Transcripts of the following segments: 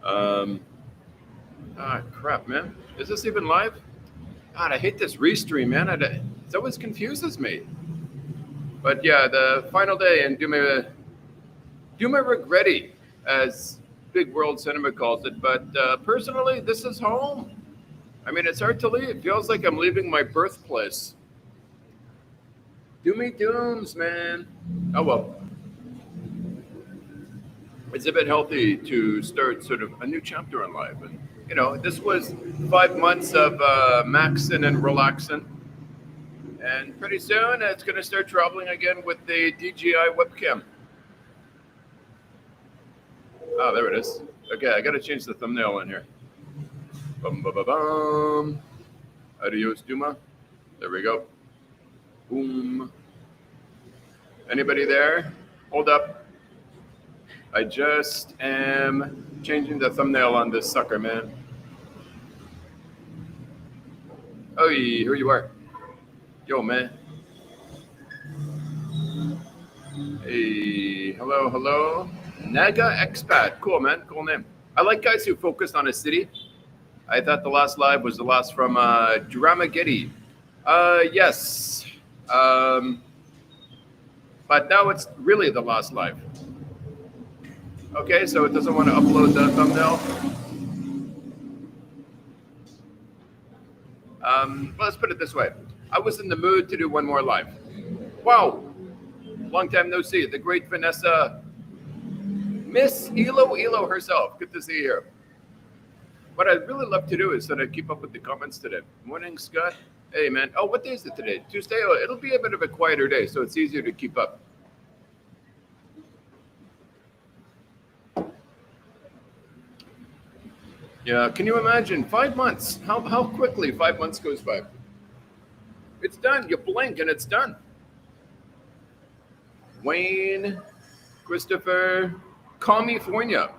Um, Crap, man. Is this even live? God, I hate this restream, man. It always confuses me. But yeah, the final day and Do Me Regretti, as Big World Cinema calls it. But personally, this is home. I mean, it's hard to leave. It feels like I'm leaving my birthplace. Do me dooms, man. Oh well, it's a bit healthy to start sort of a new chapter in life. And, this was 5 months of maxing and relaxing. And pretty soon it's going to start traveling again with the DJI webcam. Oh, there it is. Okay, I got to change the thumbnail in here. Bum, bum, bum, bum. Adios, Duma. There we go. Boom. Anybody there? Hold up. I just am changing the thumbnail on this sucker, man. Oh, here you are. Yo, man. Hey, hello. Naga Expat. Cool, man. Cool name. I like guys who focus on a city. I thought the last live was the last from Dramageddon. Yes. But now it's really the last live. Okay, so it doesn't want to upload the thumbnail. Let's put it this way. I was in the mood to do one more live. Wow. Long time no see. The great Vanessa, Miss Elo herself. Good to see you here. What I'd really love to do is sort of keep up with the comments today. Morning, Scott. Hey, man. Oh, what day is it today? Tuesday? Oh, it'll be a bit of a quieter day, so it's easier to keep up. Yeah, can you imagine 5 months? How quickly 5 months goes by? It's done. You blink and it's done. Wayne, Christopher, California.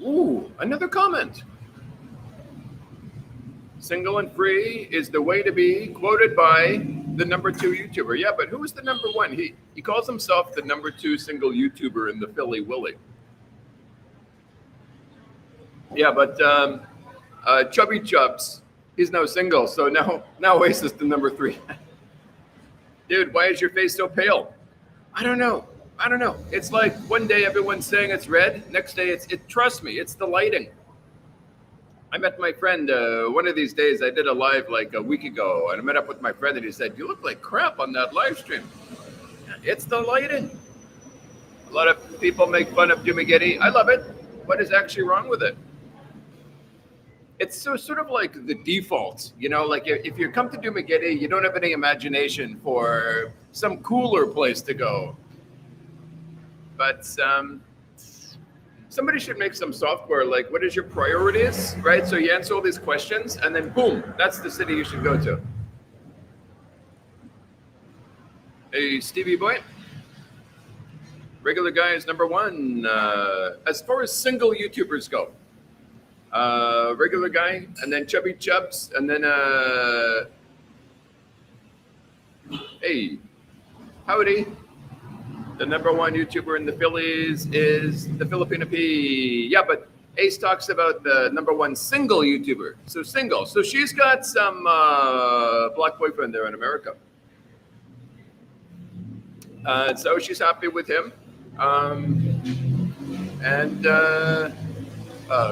Ooh, another comment. Single and free is the way to be, quoted by the number 2 YouTuber. Yeah, but who is the number 1? He calls himself the number 2 single YouTuber in the Philly Willy. Yeah, but Chubby Chubs, he's now single, so now Oasis the number 3. Dude, why is your face so pale? I don't know. It's like one day everyone's saying it's red, next day trust me, it's the lighting. I met my friend one of these days. I did a live like a week ago, and I met up with my friend, and he said, "You look like crap on that live stream." It's the lighting. A lot of people make fun of Dumageddon. I love it. What is actually wrong with it? It's sort of like the default, like if you come to Dumageddon, you don't have any imagination for some cooler place to go. But somebody should make some software like, what is your priorities, right? So you answer all these questions, and then boom, that's the city you should go to. Hey, Stevie boy. Regular guy is number 1. As far as single YouTubers go. Regular guy, and then Chubby Chubs, and then hey, howdy. The number 1 YouTuber in the Phillies is the Filipina P. Yeah, but Ace talks about the number 1 single YouTuber. So single. So she's got some black boyfriend there in America. So she's happy with him.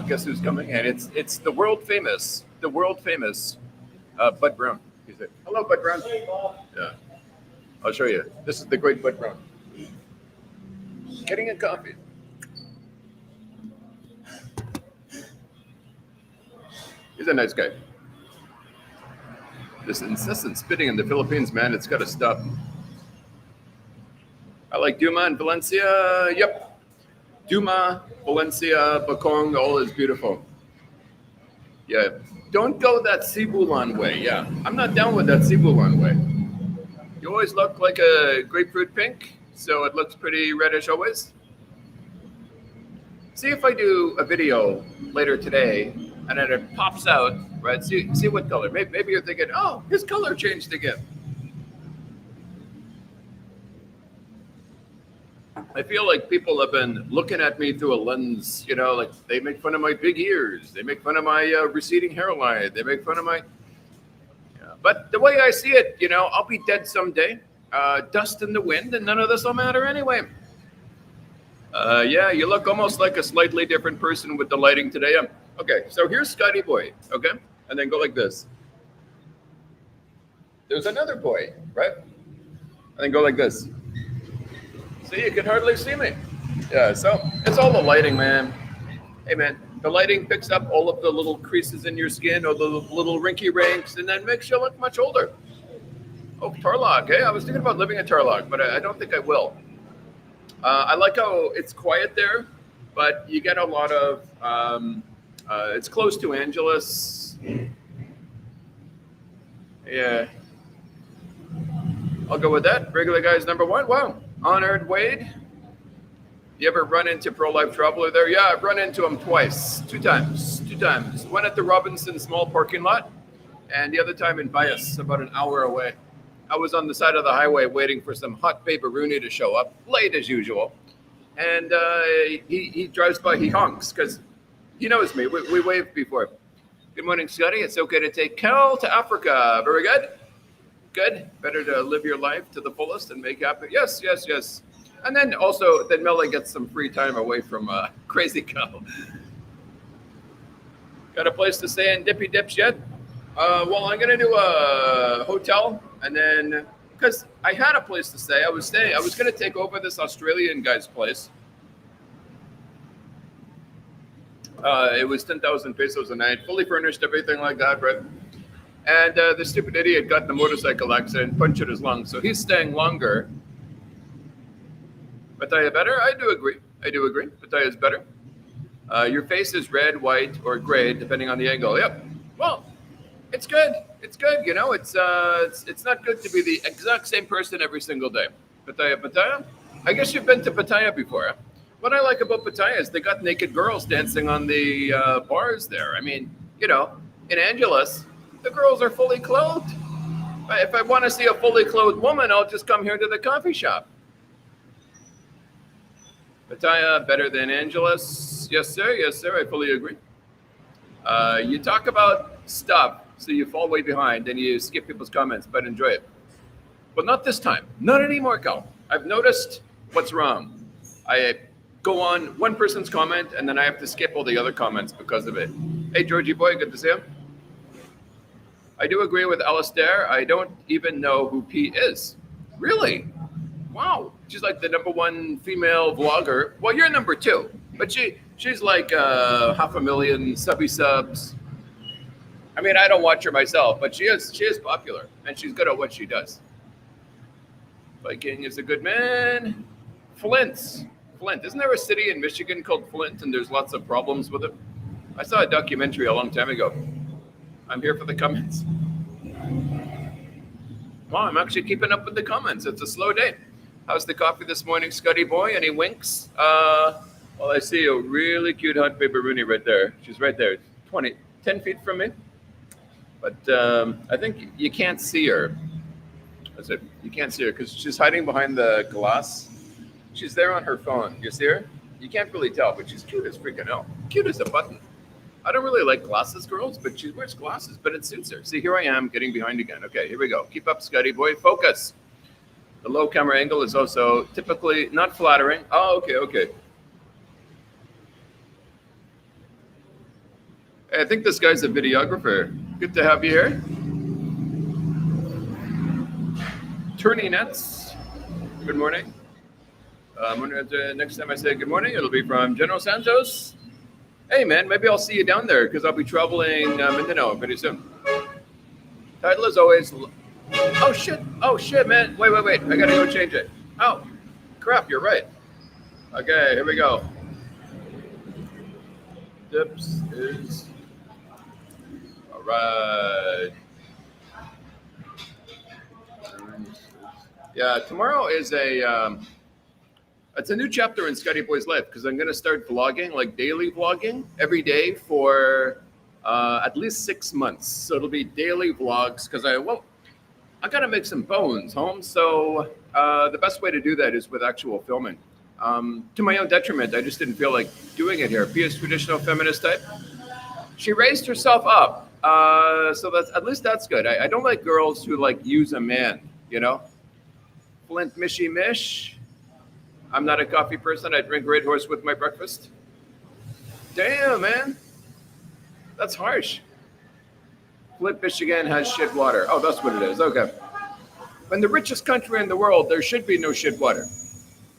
Guess who's coming in? It's the world famous Bud Brown. He's there. Hello, Bud Brown. Hey, Bob. Yeah, I'll show you. This is the great Bud Brown. Getting a coffee. He's a nice guy. This incessant spitting in the Philippines, man, it's got to stop. I like Duma and Valencia. Yep. Duma, Valencia, Bacong, all is beautiful. Yeah. Don't go that Cebulan way. Yeah. I'm not down with that Cebulan way. You always look like a grapefruit pink, so it looks pretty reddish always. See if I do a video later today and then it pops out, right? See what color. Maybe you're thinking, oh, his color changed again. I feel like people have been looking at me through a lens, like they make fun of my big ears, they make fun of my receding hairline, they make fun of my. Yeah. But the way I see it, I'll be dead someday, dust in the wind, and none of this will matter anyway. Yeah, you look almost like a slightly different person with the lighting today. Okay, so here's Scotty Boy, okay? And then go like this. There's another boy, right? And then go like this. See, you can hardly see me. Yeah, so it's all the lighting, man. Hey, man, the lighting picks up all of the little creases in your skin or the little rinky rinks and then makes you look much older. Oh, Tarlac. Hey, I was thinking about living in Tarlac, but I don't think I will. I like how it's quiet there, but you get a lot of, it's close to Angeles. Yeah. I'll go with that. Regular guys number one. Wow. Honored Wade. You ever run into Pro-Life Traveler there? Yeah, I've run into him twice. Two times. One at the Robinson Small parking lot, and the other time in Bias, about an hour away. I was on the side of the highway waiting for some hot Rooney to show up, late as usual. And he drives by, he honks, because he knows me. We waved before. Good morning, Scotty. It's okay to take Cal to Africa. Very good. Good. Better to live your life to the fullest and make happy. Yes. And then also, then Mela gets some free time away from Crazy Cal. Got a place to stay in Dippy Dips yet? Well, I'm going to do a hotel. And then, because I had a place to stay, I was going to take over this Australian guy's place. It was 10,000 pesos a night, fully furnished, everything like that, right? And the stupid idiot got in a motorcycle accident, punctured his lung. So he's staying longer. Pattaya better? I do agree. Pattaya is better. Your face is red, white, or gray, depending on the angle. Yep. Well, it's good. It's good. It's not good to be the exact same person every single day. Pattaya. I guess you've been to Pattaya before. Huh? What I like about Pattaya is they got naked girls dancing on the bars there. I mean, in Angeles, the girls are fully clothed. If I want to see a fully clothed woman, I'll just come here to the coffee shop. Pattaya better than Angeles. Yes, sir. I fully agree. You talk about stuff, so you fall way behind and you skip people's comments, but enjoy it. But not this time. Not anymore, Cal. I've noticed what's wrong. I go on one person's comment and then I have to skip all the other comments because of it. Hey, Georgie boy, good to see you. I do agree with Alistair. I don't even know who P is. Really? Wow. She's like the #1 female vlogger. Well, you're number 2, but she's like 500,000 subs. I mean, I don't watch her myself, but she is popular and she's good at what she does. Viking is a good man. Flint. Isn't there a city in Michigan called Flint and there's lots of problems with it? I saw a documentary a long time ago. I'm here for the comments. Wow, I'm actually keeping up with the comments. It's a slow day. How's the coffee this morning, Scotty boy? Any winks? Well, I see a really cute hot Rooney right there. She's right there, 10 feet from me. But I think you can't see her. That's it. You can't see her because she's hiding behind the glass. She's there on her phone. You see her? You can't really tell, but she's cute as freaking hell. Cute as a button. I don't really like glasses girls, but she wears glasses, but it suits her. See, here I am getting behind again. Okay, here we go. Keep up, Scotty boy. Focus. The low camera angle is also typically not flattering. Oh, okay. Hey, I think this guy's a videographer. Good to have you here. Tourney Nets. Good morning. Next time I say good morning, it'll be from General Santos. Hey, man, maybe I'll see you down there because I'll be traveling Mindanao pretty soon. Title is always... Oh, shit, man. Wait. I got to go change it. Oh, crap, you're right. Okay, here we go. Dips is... All right. Yeah, tomorrow is it's a new chapter in Scotty Boy's life because I'm going to start vlogging, like daily vlogging, every day for at least 6 months. So it'll be daily vlogs because I got to make some bones, Holmes. So the best way to do that is with actual filming. To my own detriment. I just didn't feel like doing it here. Pia's traditional feminist type. She raised herself up. So that's at least that's good. I don't like girls who like use a man, you know? Flint Mishy Mish. I'm not a coffee person. I drink Red Horse with my breakfast. Damn, man. That's harsh. Flint, Michigan has shit water. Oh, that's what it is. Okay. In the richest country in the world, there should be no shit water.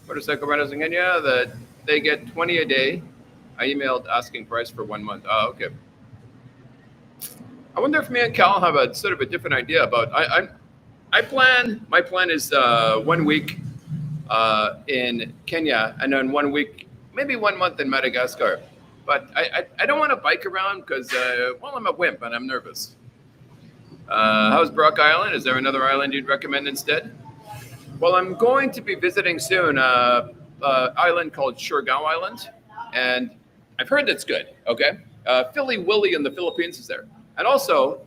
Motorcycle runners in Kenya, that they get 20 a day. I emailed asking price for 1 month. Oh, okay. I wonder if me and Cal have a sort of a different idea about. My plan is 1 week in Kenya, and then 1 week, maybe 1 month in Madagascar. But I don't want to bike around because well, I'm a wimp and I'm nervous. How's Brock Island? Is there another island you'd recommend instead? Well, I'm going to be visiting soon an island called Siargao Island, and I've heard that's good. Okay, Philly Willy in the Philippines is there, and also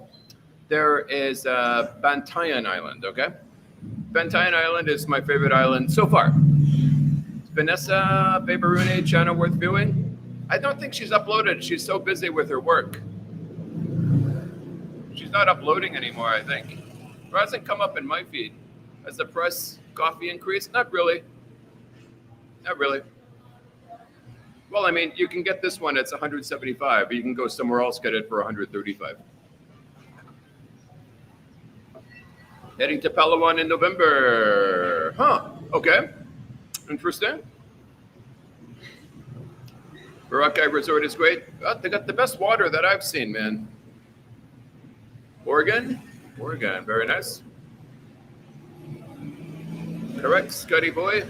there is Bantayan Island. Okay, Bantayan Island is my favorite island so far. Vanessa Beberune channel worth viewing. I don't think she's uploaded. She's so busy with her work. She's not uploading anymore, I think. It hasn't come up in my feed. Has the press coffee increased? Not really. Not really. Well, I mean, you can get this one, it's 175, but you can go somewhere else, get it for 135. Heading to Palawan in November. Huh, okay. Interesting. Boracay Resort is great. Oh, they got the best water that I've seen, man. Oregon, very nice. Correct, Scotty boy.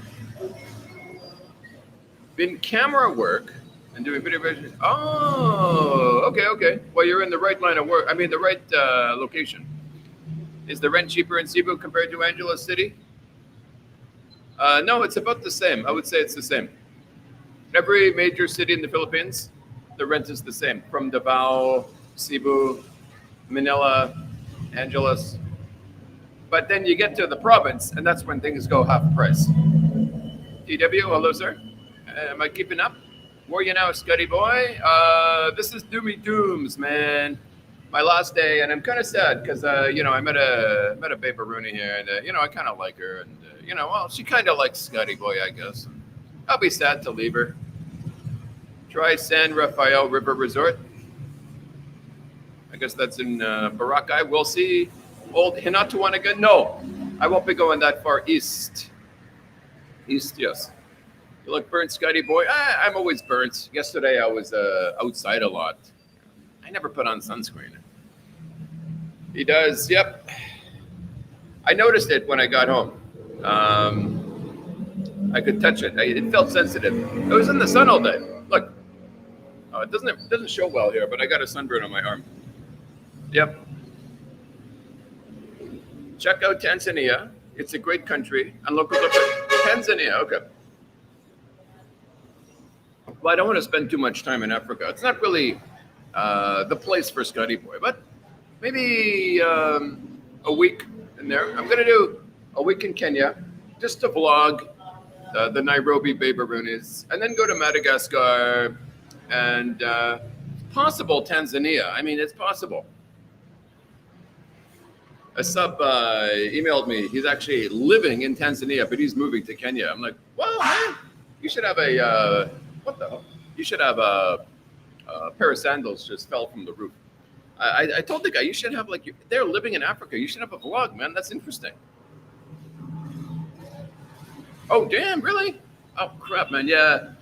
Been camera work and doing video vision. Oh, okay. Well, you're in the right line of work. I mean, the right location. Is the rent cheaper in Cebu compared to Angeles City? No, it's about the same. I would say it's the same. Every major city in the Philippines, the rent is the same. From Davao, Cebu, Manila, Angeles. But then you get to the province, and that's when things go half price. DW, hello, sir. Am I keeping up? Where are you now, Scotty boy? This is Doomy Dooms, man. My last day, and I'm kind of sad because, I met a Babe Rooney here, and, I kind of like her. And, well, she kind of likes Scotty boy, I guess. I'll be sad to leave her. Try San Rafael River Resort. I guess that's in Boracay. We'll see. Old Hinatuanaga. No, I won't be going that far east. East, yes. You look burnt, Scotty boy. I'm always burnt. Yesterday I was outside a lot. I never put on sunscreen. He does, yep. I noticed it when I got home. I could touch it. It felt sensitive. I was in the sun all day. Look. Oh, it doesn't show well here, but I got a sunburn on my arm. Yep. Check out Tanzania. It's a great country. And look at Tanzania. Okay. Well, I don't want to spend too much time in Africa. It's not really the place for Scotty boy, but maybe a week in there. I'm going to do a week in Kenya just to vlog the Nairobi Babe Roonies, and then go to Madagascar and possible Tanzania. I mean, it's possible. A sub emailed me. He's actually living in Tanzania, but he's moving to Kenya. I'm like, well, man, you should have a what the hell? You should have a pair of sandals just fell from the roof. I told the guy, you should have they're living in Africa. You should have a vlog, man. That's interesting. Oh, damn, really? Oh, crap, man. Yeah.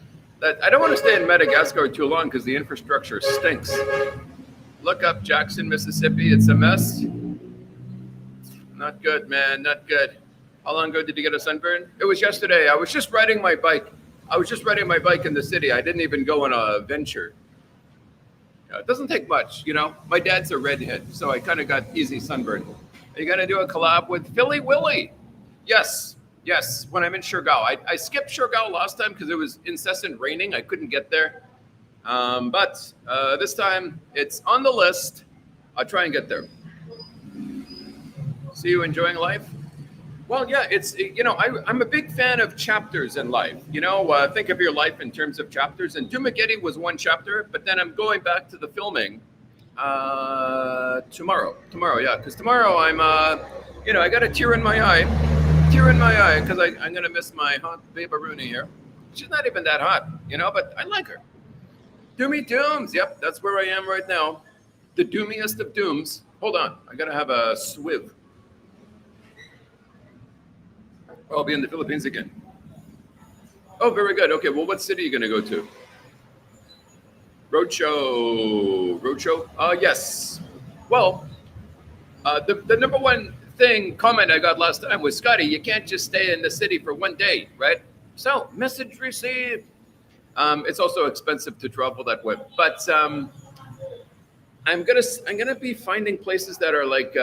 I don't want to stay in Madagascar too long because the infrastructure stinks. Look up Jackson, Mississippi. It's a mess. Not good, man. Not good. How long ago did you get a sunburn? It was yesterday. I was just riding my bike. In the city. I didn't even go on a venture. It doesn't take much, My dad's a redhead, so I kind of got easy sunburn. Are you going to do a collab with Philly Willy? Yes, when I'm in Siargao. I skipped Siargao last time because it was incessant raining. I couldn't get there. But this time, it's on the list. I'll try and get there. See you enjoying life? Well, yeah, I'm a big fan of chapters in life. Think of your life in terms of chapters. And Dumageddon was one chapter, but then I'm going back to the filming tomorrow. Tomorrow, yeah, because tomorrow I got a tear in my eye, because I'm gonna miss my hot babe Rooney here. She's not even that hot, but I like her. Doomy Dooms, yep, that's where I am right now. The doomiest of dooms. Hold on, I gotta have a swiv. I'll be in the Philippines again. Oh, very good. Okay, well, what city are you going to go to? Roadshow. Yes. Well, the number one comment I got last time was, Scotty, you can't just stay in the city for one day, right? So, message received. It's also expensive to travel that way, but I'm gonna be finding places that are like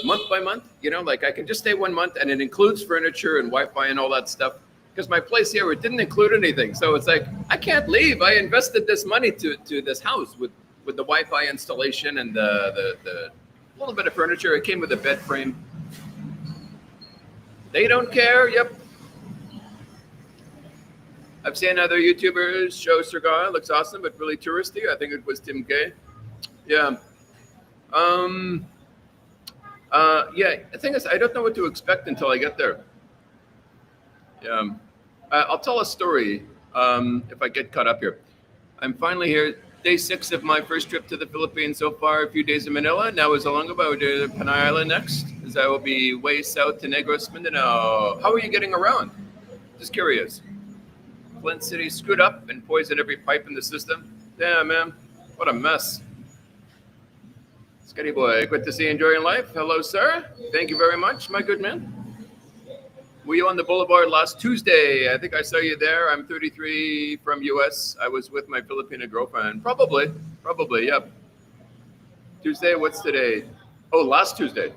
month by month. Like I can just stay 1 month, and it includes furniture and Wi-Fi and all that stuff. Because my place here, it didn't include anything, so it's like I can't leave. I invested this money to this house with the Wi-Fi installation and the little bit of furniture. It came with a bed frame. They don't care. Yep. I've seen other YouTubers show Surigao. Looks awesome, but really touristy. I think it was Tim Gay. Yeah. Yeah. The thing is, I don't know what to expect until I get there. Yeah. I'll tell a story if I get caught up here. I'm finally here. Day 6 of my first trip to the Philippines so far. A few days in Manila. Now is Olongapo. I will do Panay Island next, as I will be way south to Negros, Mindanao. How are you getting around? Just curious. Flint City screwed up and poisoned every pipe in the system. Damn, man. What a mess. Scotty boy, good to see you enjoying life. Hello, sir. Thank you very much, my good man. Were you on the boulevard last Tuesday? I think I saw you there. I'm 33 from US. I was with my Filipino girlfriend. Probably, yep. Tuesday, what's today? Oh, last Tuesday.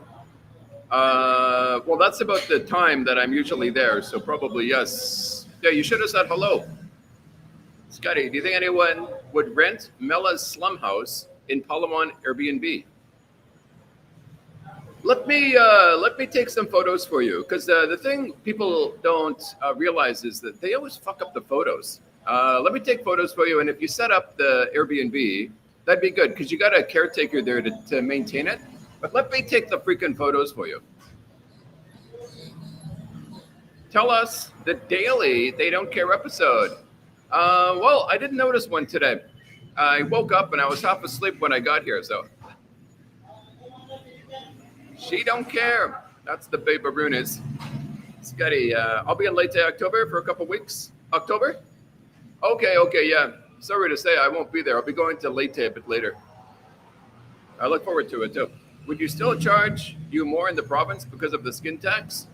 Well, that's about the time that I'm usually there, so probably yes. Yeah, you should have said hello. Scotty, do you think anyone would rent Mela's slum house in Palawan Airbnb? Let me take some photos for you, because the thing people don't realize is that they always fuck up the photos. Let me take photos for you, and if you set up the Airbnb, that'd be good, because you got a caretaker there to maintain it. But let me take the freaking photos for you. Tell us the daily They Don't Care episode. Well, I didn't notice one today. I woke up and I was half asleep when I got here, so. She don't care. That's the Babe Brunis. Scotty, I'll be in Leyte October for a couple weeks. October? Okay, yeah. Sorry to say I won't be there. I'll be going to Leyte a bit later. I look forward to it too. Would you still charge you more in the province because of the skin tax?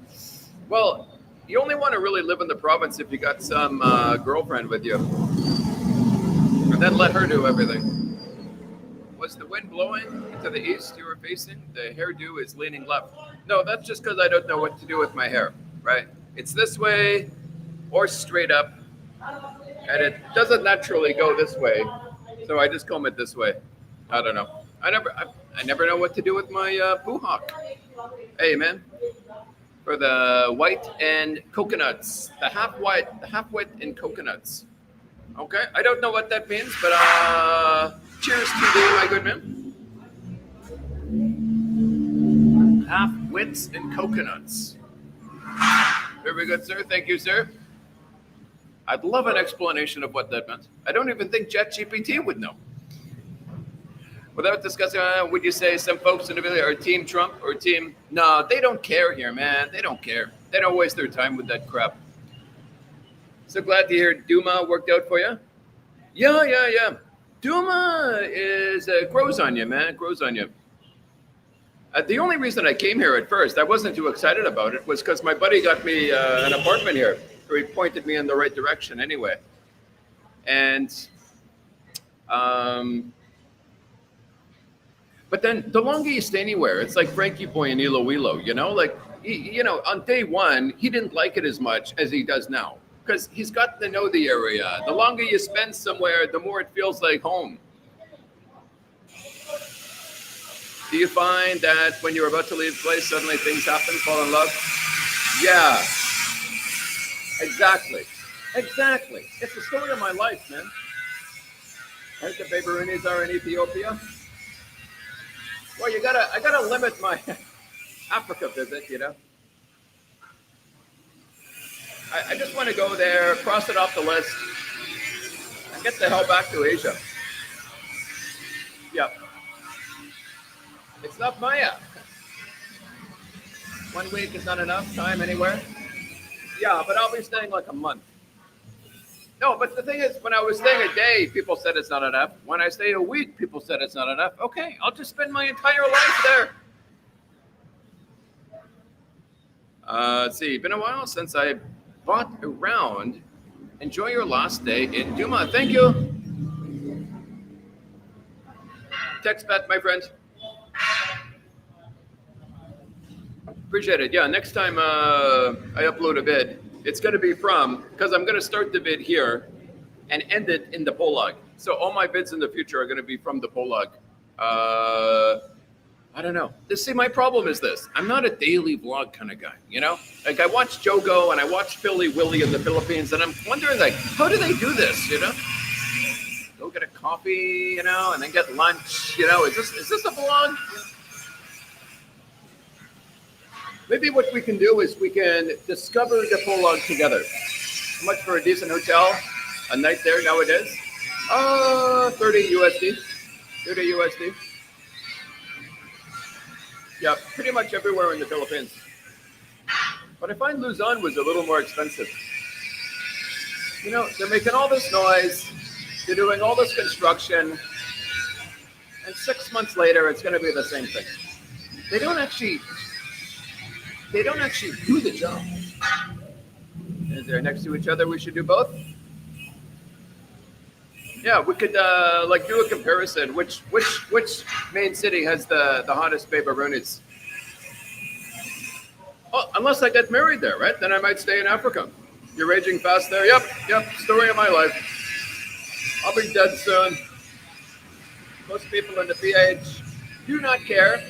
Well, you only want to really live in the province if you got some girlfriend with you. And then let her do everything. Was the wind blowing to the east you were facing? The hairdo is leaning left. No, that's just because I don't know what to do with my hair, right? It's this way or straight up. And it doesn't naturally go this way. So I just comb it this way. I don't know. I never know what to do with my poo hawk. Hey, man. For the white and coconuts. The half white and coconuts. Okay, I don't know what that means, but cheers to you, my good man. Half wits and coconuts. Very good, sir. Thank you, sir. I'd love an explanation of what that meant. I don't even think ChatGPT would know. Without discussing, would you say some folks in the village are Team Trump or Team? No, they don't care here, man. They don't care. They don't waste their time with that crap. So glad to hear Duma worked out for you. Yeah. Duma is grows on you, man. Grows on you. The only reason I came here at first, I wasn't too excited about it, was because my buddy got me an apartment here. Or he pointed me in the right direction anyway. And but then the longer you stay anywhere, it's like Frankie Boy and Iloilo, like, on day one, he didn't like it as much as he does now. Because he's got to know the area. The longer you spend somewhere, the more it feels like home. Do you find that when you're about to leave a place, suddenly things happen, fall in love? Yeah, exactly. Exactly. It's the story of my life, man. Right? The Beberunis are in Ethiopia. Well, I gotta limit my Africa visit, you know. I just want to go there, cross it off the list, and get the hell back to Asia. Yep. It's not Maya. 1 week is not enough time anywhere. Yeah, but I'll be staying like a month. No, but the thing is, when I was staying a day, people said it's not enough. When I stay a week, people said it's not enough. Okay, I'll just spend my entire life there. Let's see, been a while since I bought around. Enjoy your last day in Duma. Thank you. Text back, my friend. Appreciate it. Yeah, next time I upload a vid, it's going to be from, because I'm going to start the vid here and end it in the Polog. So all my vids in the future are going to be from the Polog. I don't know. See, my problem is this. I'm not a daily vlog kind of guy, you know? Like, I watch Jogo and I watch Philly Willy in the Philippines, and I'm wondering, like, how do they do this, you know? Go get a coffee, you know, and then get lunch, you know? Is this a vlog? Maybe what we can do is we can discover the Polog together. How much for a decent hotel? A night there nowadays? 30 USD. 30 USD. Yeah, pretty much everywhere in the Philippines. But I find Luzon was a little more expensive. You know, they're making all this noise. They're doing all this construction. And 6 months later, it's going to be the same thing. They don't actually do the job. Is there next to each other? We should do both. Yeah, we could like do a comparison. Which main city has the hottest Beberunis? Oh, unless I get married there, right? Then I might stay in Africa. You're raging fast there. Yep. Story of my life. I'll be dead soon. Most people in the PH do not care.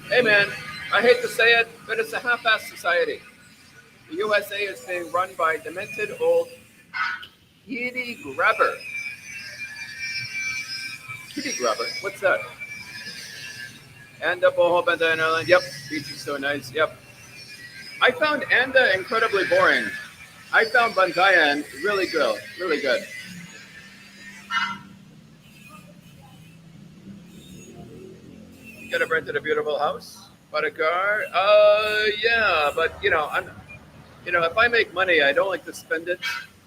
Hey man, I hate to say it, but it's a half-assed society. The USA is being run by demented old kitty grabber. Kitty grabber? What's that? Anda Boho Bantayan Island. Yep, beach is so nice. Yep. I found Anda incredibly boring. I found Bantayan really good. Really good. You could have rented a beautiful house, bought a car. Yeah, but if I make money, I don't like to spend it.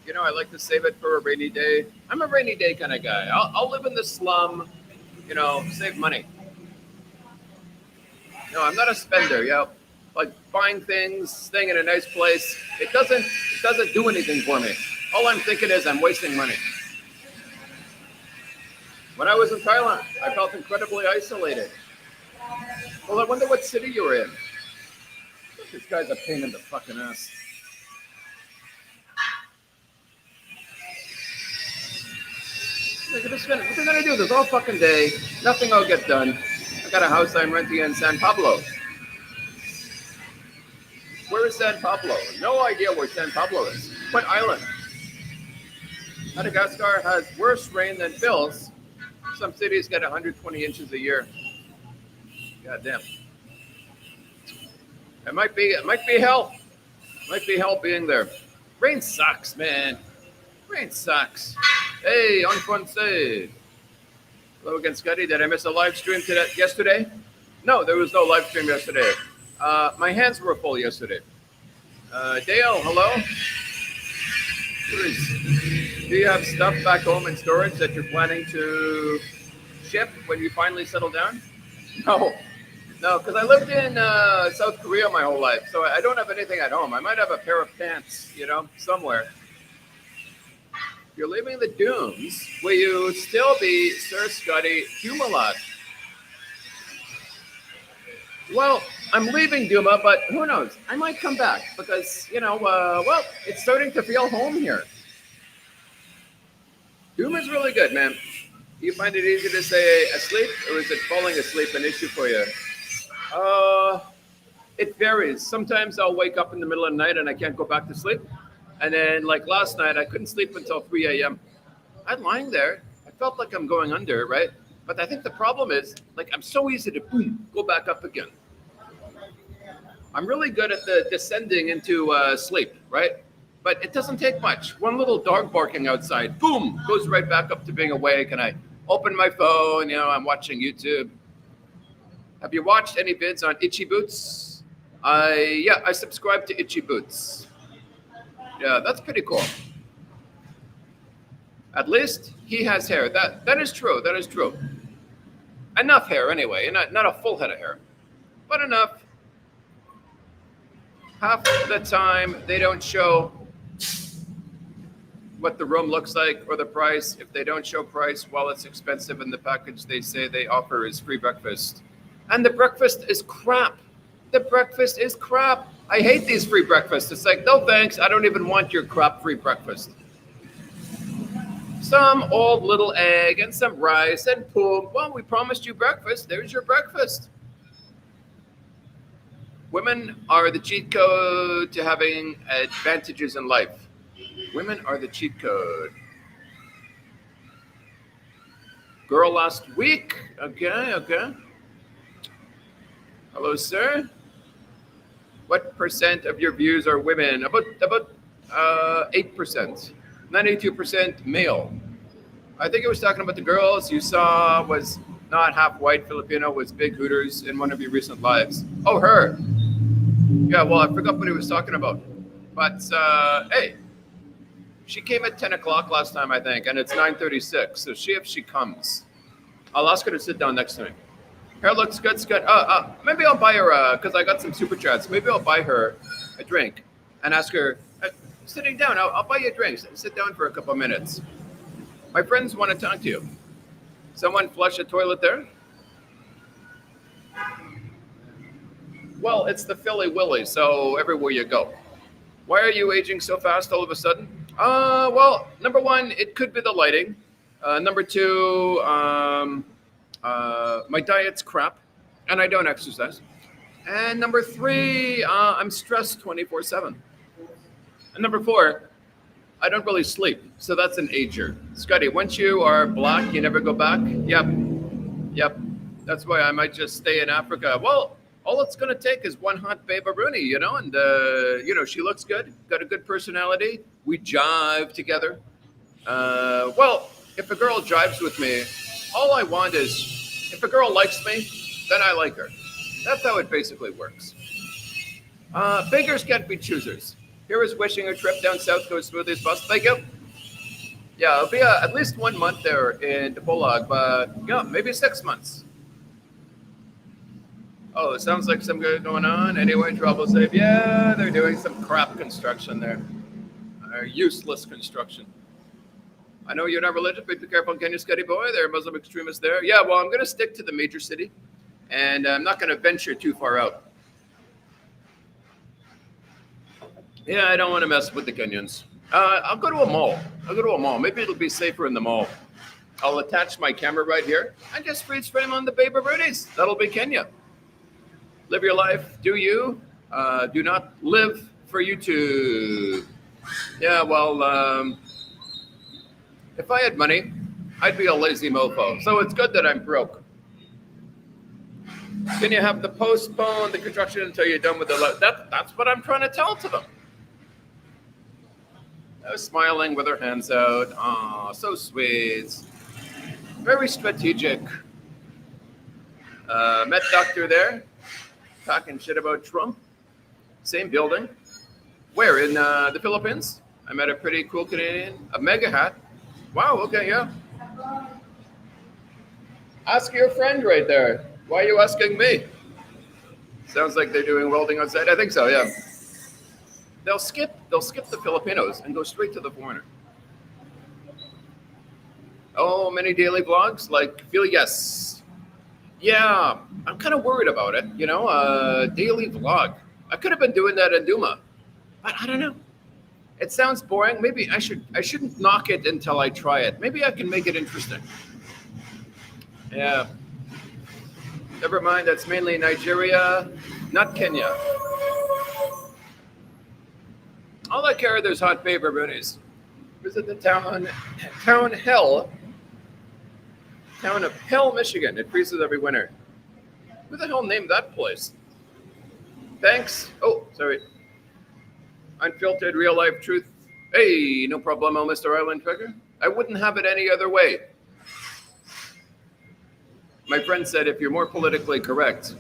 You know, I like to save it for a rainy day. I'm a rainy day kind of guy. I'll live in the slum, save money. No, I'm not a spender. Like buying things, staying in a nice place. It doesn't do anything for me. All I'm thinking is I'm wasting money. When I was in Thailand, I felt incredibly isolated. Well, I wonder what city you were in. This guy's a pain in the fucking ass. What are they gonna do this all fucking day? Nothing will get done. I got a house I'm renting in San Pablo. Where is San Pablo? No idea where San Pablo is. What island? Madagascar has worse rain than Phil's. Some cities get 120 inches a year. God damn. It might be hell. Might be hell being there. Rain sucks, man. Rain sucks. Hey, on Fonse. Hello again, Scotty. Did I miss a live stream yesterday? No, there was no live stream yesterday. My hands were full yesterday. Dale, hello. Do you have stuff back home in storage that you're planning to ship when you finally settle down? No, because I lived in South Korea my whole life, so I don't have anything at home. I might have a pair of pants, somewhere. You're leaving the dunes. Will you still be Sir Scotty Humalot? Well, I'm leaving Duma, but who knows? I might come back because, it's starting to feel home here. Duma's really good, man. Do you find it easy to stay asleep, or is it falling asleep an issue for you? It varies. Sometimes I'll wake up in the middle of the night and I can't go back to sleep. And then, like last night, I couldn't sleep until 3 a.m. I'm lying there. I felt like I'm going under, right? But I think the problem is, like, I'm so easy to boom, go back up again. I'm really good at the descending into sleep, right? But it doesn't take much. One little dog barking outside, boom, goes right back up to being awake. And I open my phone, I'm watching YouTube. Have you watched any vids on Itchy Boots? I subscribe to Itchy Boots. Yeah, that's pretty cool. At least he has hair. That is true. That is true. Enough hair anyway, not a full head of hair, but enough. Half the time they don't show what the room looks like or the price. If they don't show price while it's expensive in the package they say they offer is free breakfast. And the breakfast is crap. The breakfast is crap. I hate these free breakfasts. It's like, no thanks, I don't even want your crap free breakfast. Some old little egg and some rice and boom. Well, we promised you breakfast. There's your breakfast. Women are the cheat code to having advantages in life. Women are the cheat code. Girl last week. Okay. Hello, sir. What percent of your views are women? About 8%. 92% male. I think it was talking about the girls you saw was not half white Filipino, was big Hooters in one of your recent lives. Oh, her. Yeah, well, I forgot what he was talking about. But, hey, she came at 10 o'clock last time, I think, and it's 9:36. So see if she comes. I'll ask her to sit down next to me. Hair looks good, it's good. Maybe I'll buy her, because I got some super chats. Maybe I'll buy her a drink and ask her, sitting down, I'll buy you a drink. Sit down for a couple of minutes. My friends want to talk to you. Someone flush a toilet there? Well, it's the Philly Willy, so everywhere you go. Why are you aging so fast all of a sudden? Well, number one, it could be the lighting. Number two, my diet's crap, and I don't exercise. And number three, I'm stressed 24/7. And number four, I don't really sleep, so that's an ager. Scotty, once you are black, you never go back? Yep. That's why I might just stay in Africa. Well, all it's going to take is one hot babe Rooney, and, she looks good, got a good personality. We jive together. Well, if a girl jives with me, all I want is, if a girl likes me, then I like her. That's how it basically works. Beggars can't be choosers. Here is wishing a trip down south goes smoothly as possible. Thank you. Yeah, it'll be at least 1 month there in Dipolog, but yeah, maybe 6 months. Oh, it sounds like some good going on. Anyway, trouble safe. Yeah, they're doing some crap construction there. Useless construction. I know you're not religious, but be careful in Kenya, Scotty boy. There are Muslim extremists there. Yeah, well, I'm going to stick to the major city, and I'm not going to venture too far out. Yeah, I don't want to mess with the Kenyans. I'll go to a mall. Maybe it'll be safer in the mall. I'll attach my camera right here and just freeze frame on the Baby Birdies. That'll be Kenya. Live your life. Do you? Do not live for YouTube. Yeah, well, if I had money, I'd be a lazy mofo. So it's good that I'm broke. Can you have to postpone the construction until you're done with the... That's what I'm trying to tell to them. Smiling with her hands out. Aw, so sweet. Very strategic. Met Doctor there. Talking shit about Trump. Same building. Where? In the Philippines? I met a pretty cool Canadian. A mega hat. Wow, okay, yeah. Ask your friend right there. Why are you asking me? Sounds like they're doing welding outside. I think so, yeah. They'll skip the Filipinos and go straight to the foreigner. Oh, many daily vlogs? Yes. Yeah, I'm kind of worried about it, daily vlog. I could have been doing that in Duma, but I don't know. It sounds boring. Maybe I shouldn't knock it until I try it. Maybe I can make it interesting. Yeah. Never mind, that's mainly Nigeria. not Kenya. All I care, there's hot paper brunies. Visit the town of Hell, Michigan. It freezes every winter. Who the hell named that place? Thanks. Oh, sorry. Unfiltered real life truth. Hey, no problemo, Mr. Island Trucker. I wouldn't have it any other way. My friend said if you're more politically correct,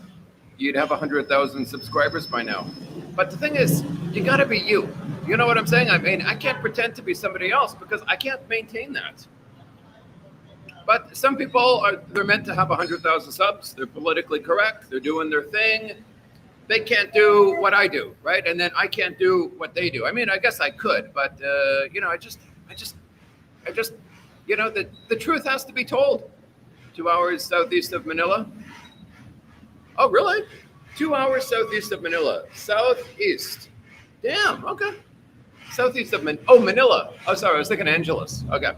you'd have 100,000 subscribers by now. But the thing is, you gotta be you. You know what I'm saying? I mean, I can't pretend to be somebody else because I can't maintain that. But some people they're meant to have 100,000 subs. They're politically correct. They're doing their thing. They can't do what I do, right? And then I can't do what they do. I mean, I guess I could, but I just, the truth has to be told. 2 hours southeast of Manila. Oh, really? 2 hours southeast of Manila. Southeast. Damn. Okay. Southeast of Manila. Oh, sorry. I was thinking Angeles. Okay.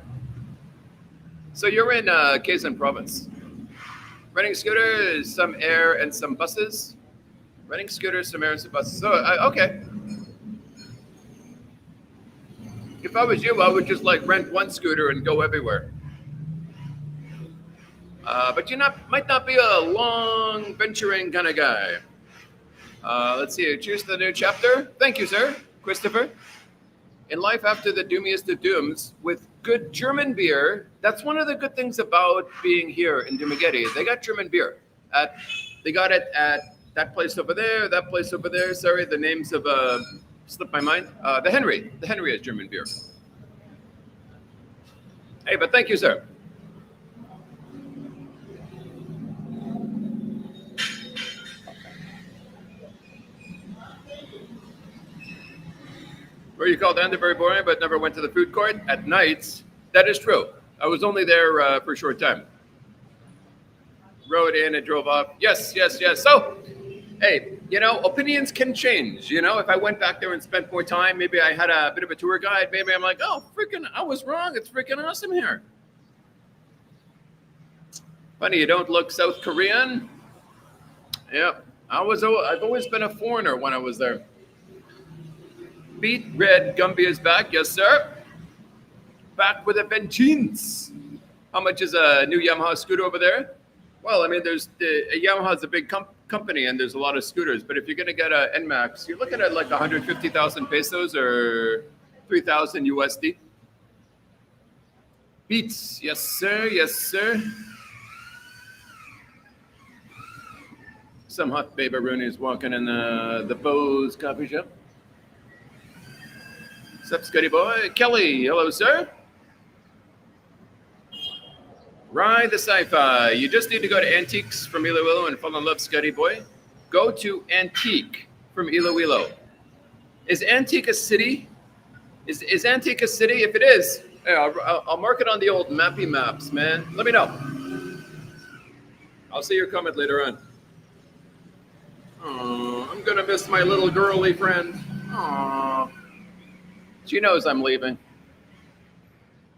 So you're in Quezon Province. Renting scooters, some air, and some buses. Renting scooters, some air, and some buses. So, okay. If I was you, I would just rent one scooter and go everywhere. But you might not be a long venturing kind of guy. Let's see. Cheers to the new chapter. Thank you, sir. Christopher. In life after the doomiest of dooms, with good German beer. That's one of the good things about being here in Dumaguete. They got German beer. They got it at that place over there, that place over there. Sorry, the names have slipped my mind. The Henry. The Henry is German beer. Hey, but thank you, sir. Where you called Anderbury boring, but never went to the food court at nights. That is true. I was only there for a short time. Rode in and drove off. Yes. So, hey, opinions can change. If I went back there and spent more time, maybe I had a bit of a tour guide. Maybe I'm like, oh, freaking, I was wrong. It's freaking awesome here. Funny, you don't look South Korean. Yep. I've always been a foreigner when I was there. Beat Red Gumby is back. Yes, sir. Back with a vengeance. How much is a new Yamaha scooter over there? Well, I mean, Yamaha's a big company and there's a lot of scooters. But if you're going to get a NMAX, you're looking at like 150,000 pesos or 3,000 USD. Beats. Yes, sir. Yes, sir. Some hot baby Rooney's walking in the Bose coffee shop. What's up, Scotty boy? Kelly, hello, sir. Ride the sci-fi. You just need to go to Antiques from Iloilo and fall in love, Scotty boy. Go to Antique from Iloilo. Is Antique a city? Is Antique a city? If it is, yeah, I'll mark it on the old mappy maps, man. Let me know. I'll see your comment later on. Oh, I'm gonna miss my little girly friend. Aww. She knows I'm leaving.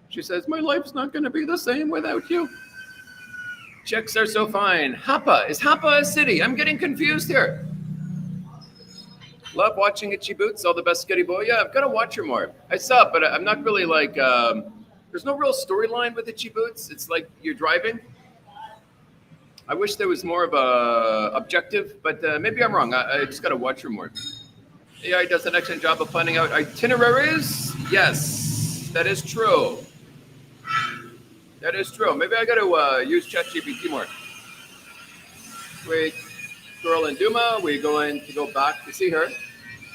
She says, my life's not going to be the same without you. Checks are so fine. Hapa. Is Hapa a city? I'm getting confused here. Love watching Itchy Boots. All the best, Scotty boy. Yeah, I've got to watch her more. I saw, but I'm not really like, there's no real storyline with Itchy Boots. It's like you're driving. I wish there was more of a objective, but maybe I'm wrong. I just got to watch her more. AI does an excellent job of planning out itineraries. Yes, that is true. That is true. Maybe I got to use ChatGPT more. Wait, girl in Duma, we're going to go back to see her.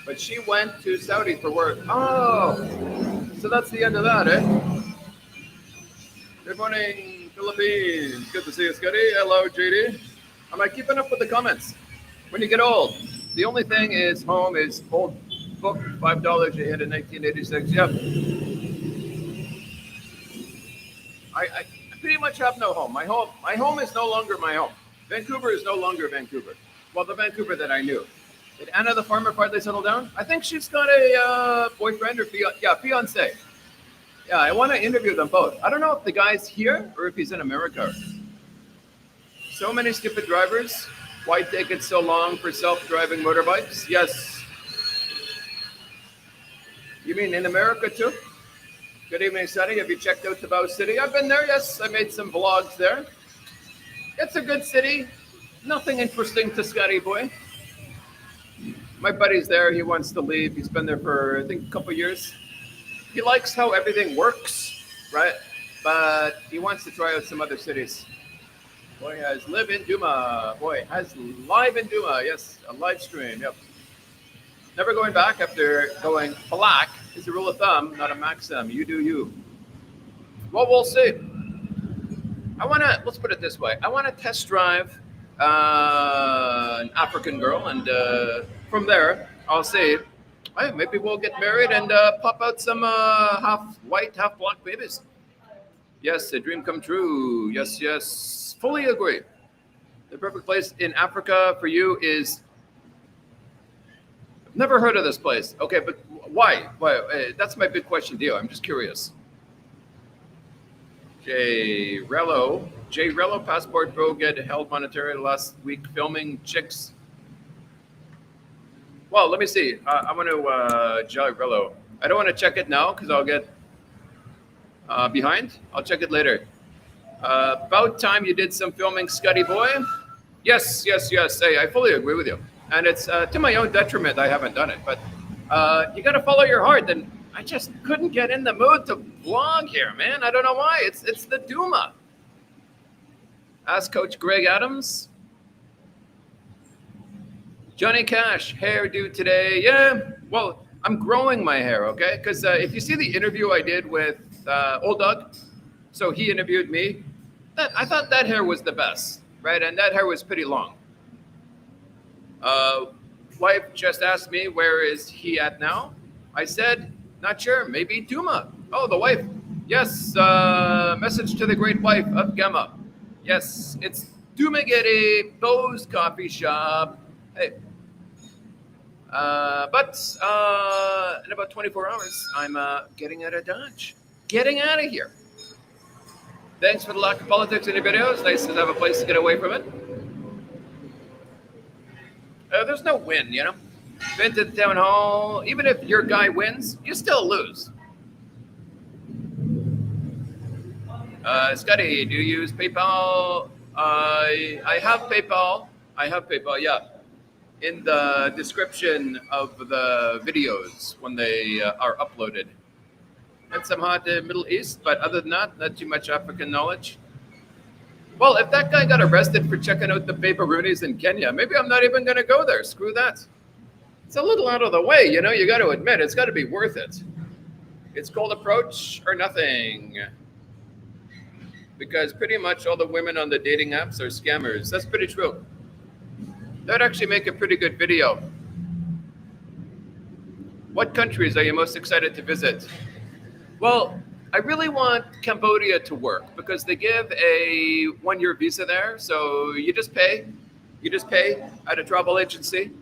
But she went to Saudi for work. Oh, so that's the end of that, eh? Good morning, Philippines. Good to see you, Scotty. Hello, JD. Am I keeping up with the comments? When you get old, the only thing is home is old book, $5 you hit in 1986. Yep. I pretty much have no home. My home is no longer my home. Vancouver is no longer Vancouver. Well, the Vancouver that I knew. Did Anna the farmer finally settle down? I think she's got a boyfriend or fiance. Yeah, I want to interview them both. I don't know if the guy's here or if he's in America. So many stupid drivers. Why take it so long for self-driving motorbikes? Yes. You mean in America too? Good evening, Sunny. Have you checked out Davao City? I've been there, yes. I made some vlogs there. It's a good city. Nothing interesting to Scotty Boy. My buddy's there. He wants to leave. He's been there for, I think, a couple years. He likes how everything works, right? But he wants to try out some other cities. Boy has live in Duma. Boy has live in Duma. Yes, a live stream. Yep. Never going back after going black is a rule of thumb, not a maxim. You do you. Well, we'll see. Let's put it this way. I want to test drive an African girl, and from there, I'll see. Hey, maybe we'll get married and pop out some half white, half black babies. Yes, a dream come true. Yes, yes. Fully agree. The perfect place in Africa for you is. I've never heard of this place. Okay, but why? Why? That's my big question to you. I'm just curious. J. Rello passport bro get held monetary last week filming chicks. Well, let me see. I want to J. Rello. I don't want to check it now because I'll get behind. I'll check it later. About time you did some filming, Scotty Boy. Yes, yes, yes. Hey, I fully agree with you. And it's to my own detriment I haven't done it. But you got to follow your heart. And I just couldn't get in the mood to vlog here, man. I don't know why. It's the Duma. Ask Coach Greg Adams. Johnny Cash, hairdo today. Yeah, well, I'm growing my hair, okay? Because if you see the interview I did with Old Doug, so he interviewed me, I thought that hair was the best, right? And that hair was pretty long. Wife just asked me, where is he at now? I said, not sure, maybe Duma. Oh, the wife. Yes, message to the great wife of Gemma. Yes, it's Dumagetti, Bo's Coffee Shop. Hey. But in about 24 hours, I'm getting out of Dodge. Getting out of here. Thanks for the lack of politics in your videos. Nice to have a place to get away from it. There's no win, you know? Been to the town hall. Even if your guy wins, you still lose. Scotty, do you use PayPal? I have PayPal. Yeah. In the description of the videos when they are uploaded. And somehow the Middle East, but other than that, not too much African knowledge. Well, if that guy got arrested for checking out the Babaroonies in Kenya, maybe I'm not even going to go there. Screw that. It's a little out of the way, you know, you got to admit, it's got to be worth it. It's cold approach or nothing. Because pretty much all the women on the dating apps are scammers. That's pretty true. That'd actually make a pretty good video. What countries are you most excited to visit? Well, I really want Cambodia to work because they give a 1-year visa there. So you just pay at a travel agency,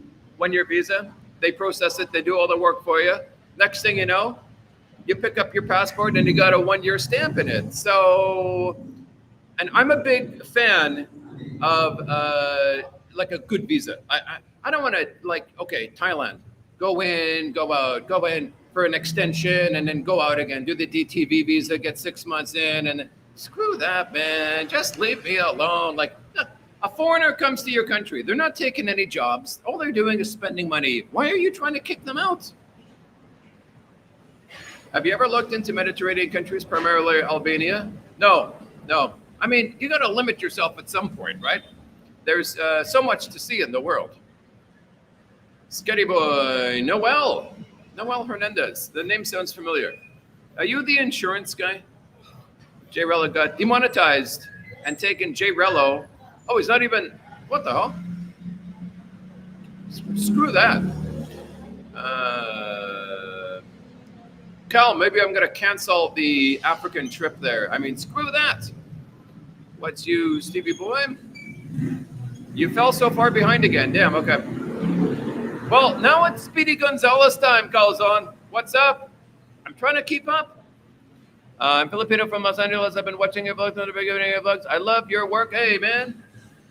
1-year visa. They process it. They do all the work for you. Next thing you know, you pick up your passport and you got a 1-year stamp in it. So, and I'm a big fan of like a good visa. I don't want to okay, Thailand, go in, go out, go in for an extension and then go out again, do the DTV visa, get 6 months in and screw that, man. Just leave me alone. Like a foreigner comes to your country. They're not taking any jobs. All they're doing is spending money. Why are you trying to kick them out? Have you ever looked into Mediterranean countries, primarily Albania? No. I mean, you got to limit yourself at some point, right? There's so much to see in the world. Scotty Boy, Noel Hernandez. The name sounds familiar. Are you the insurance guy? J. Rello got demonetized and taken J. Rello. Oh, he's not even, what the hell? Screw that. Cal, maybe I'm going to cancel the African trip there. I mean, screw that. What's you, Stevie Boy? You fell so far behind again. Damn, okay. Well, now it's Speedy Gonzalez time, Calzon. What's up? I'm trying to keep up. I'm Filipino from Los Angeles. I've been watching your vlogs on the beginning of vlogs. I love your work. Hey, man.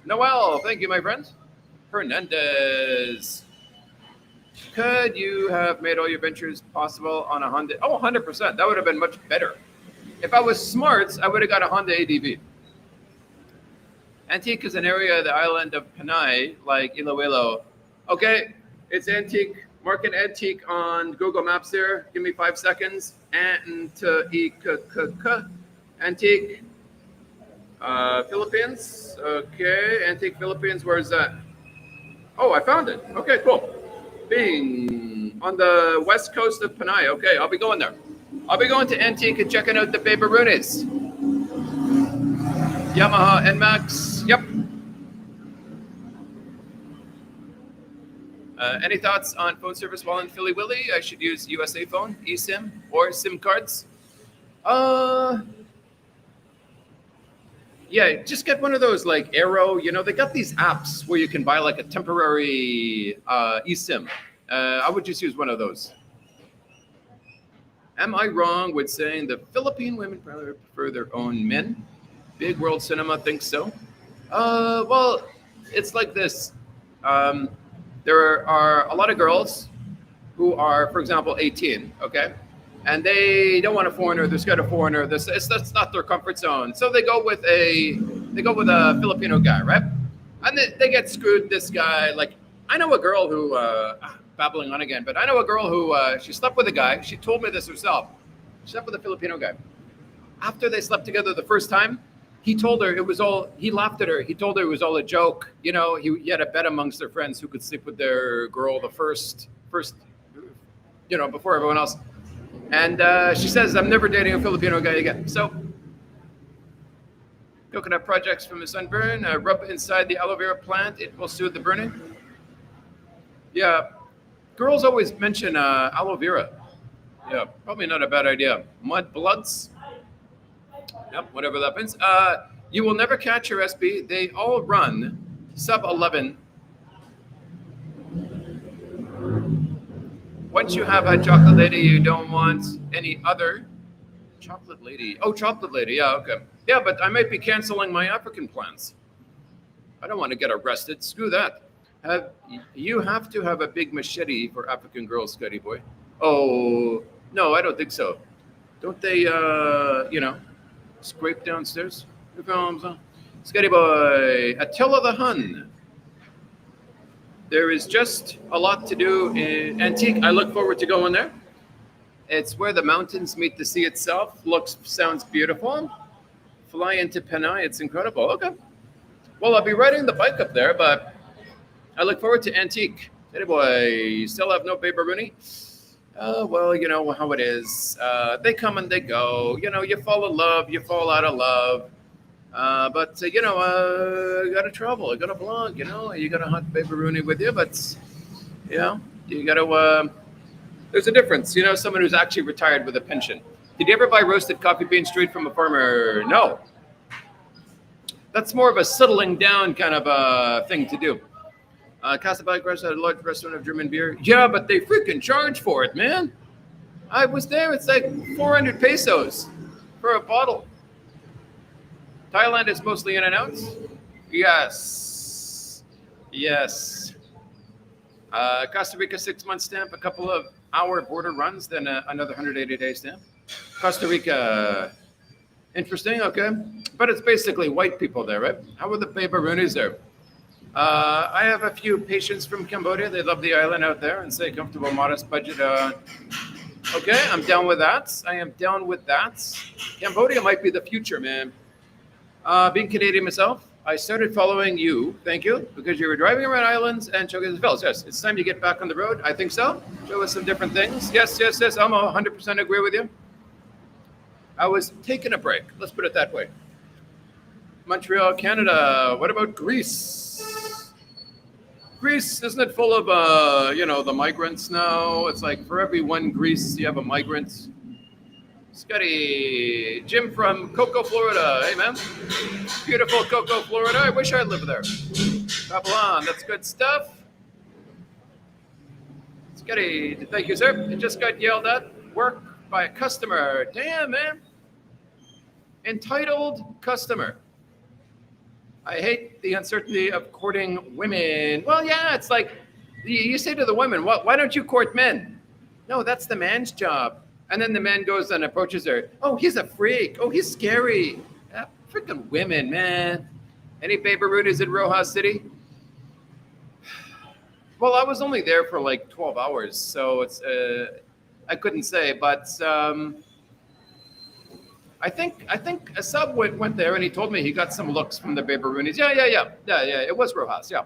Noel, thank you, my friend. Hernandez. Could you have made all your ventures possible on a Honda? Oh, 100%. That would have been much better. If I was smart, I would have got a Honda ADV. Antique is an area of the island of Panay, like Iloilo. Okay, it's Antique. Mark an Antique on Google Maps there. Give me 5 seconds. Antique. Philippines. Okay, Antique, Philippines. Where is that? Oh, I found it. Okay, cool. Bing. On the west coast of Panay. Okay, I'll be going there. I'll be going to Antique and checking out the Baby-Runis. Yamaha NMAX. Yep. Any thoughts on phone service while in Philly Willy? I should use USA phone, eSIM, or SIM cards. Yeah, just get one of those like Aero. You know, they got these apps where you can buy like a temporary eSIM. I would just use one of those. Am I wrong with saying the Philippine women prefer their own men? Big World Cinema thinks so. Well, it's like this. There are a lot of girls who are, for example, 18, okay? And they don't want a foreigner. They're scared of foreigner. That's not their comfort zone. So they go with a Filipino guy, right? And they get screwed. This guy, like, I know a girl who, babbling on again, but I know a girl who she slept with a guy. She told me this herself. She slept with a Filipino guy. After they slept together the first time, he told her it was all, he laughed at her. He told her it was all a joke. You know, he had a bet amongst their friends who could sleep with their girl the first, you know, before everyone else. And she says, I'm never dating a Filipino guy again. So, coconut projects from the sunburn, rub inside the aloe vera plant. It will soothe the burning. Yeah, girls always mention aloe vera. Yeah, probably not a bad idea. Mud bloods. Yep, whatever that means. You will never catch your SB. They all run sub 11. Once you have a chocolate lady, you don't want any other. Chocolate lady. Oh, chocolate lady. Yeah, okay. Yeah, but I might be canceling my African plans. I don't want to get arrested. Screw that. You have to have a big machete for African girls, Scotty boy. Oh, no, I don't think so. Don't they, you know, scrape downstairs? Scotty boy, Attila the Hun. There is just a lot to do in Antique. I look forward to going there. It's where the mountains meet the sea itself. Sounds beautiful. Fly into Panay. It's incredible. Okay. Well, I'll be riding the bike up there, but I look forward to Antique. Hey boy, you still have no Baby-Runi? Well, you know how it is. They come and they go. You know, you fall in love, you fall out of love. But you know, you gotta travel, you gotta vlog, you know, you gotta hunt Baby-Runi with you, but you know, you gotta, there's a difference, you know, someone who's actually retired with a pension. Did you ever buy roasted coffee beans straight from a farmer? No. That's more of a settling down kind of a thing to do. Casablanca restaurant, a large restaurant of German beer. Yeah, but they freaking charge for it, man. I was there, it's like 400 pesos for a bottle. Thailand is mostly in and out? Yes. Yes. Costa Rica 6-month stamp, a couple of hour border runs, then another 180-day stamp. Costa Rica, interesting, okay. But it's basically white people there, right? How are the Baby-Runis there? I have a few patients from Cambodia. They love the island out there and say comfortable, modest budget. Okay, I'm down with that. I am down with that. Cambodia might be the future, man. Being Canadian myself, I started following you, thank you, because you were driving around islands and showing us fellas. Yes, it's time to get back on the road. I think so. Show us some different things. Yes, yes, yes. I'm 100% agree with you. I was taking a break. Let's put it that way. Montreal, Canada. What about Greece? Greece, isn't it full of, you know, the migrants now? It's like for every one Greece, you have a migrant. Scotty, Jim from Cocoa, Florida. Hey, man. Beautiful Cocoa, Florida. I wish I lived there. Babylon, that's good stuff. Scotty, thank you, sir. I just got yelled at work by a customer. Damn, man. Entitled customer. I hate the uncertainty of courting women. Well, yeah, it's like you say to the women, why don't you court men? No, that's the man's job. And then the man goes and approaches her. Oh, he's a freak. Oh, he's scary. Freaking women, man. Any Baby Roonies in Rojas City? Well, I was only there for like 12 hours, so it's I couldn't say, but I think a sub went there and he told me he got some looks from the Baby Roonies. Yeah. It was Rojas. Yeah.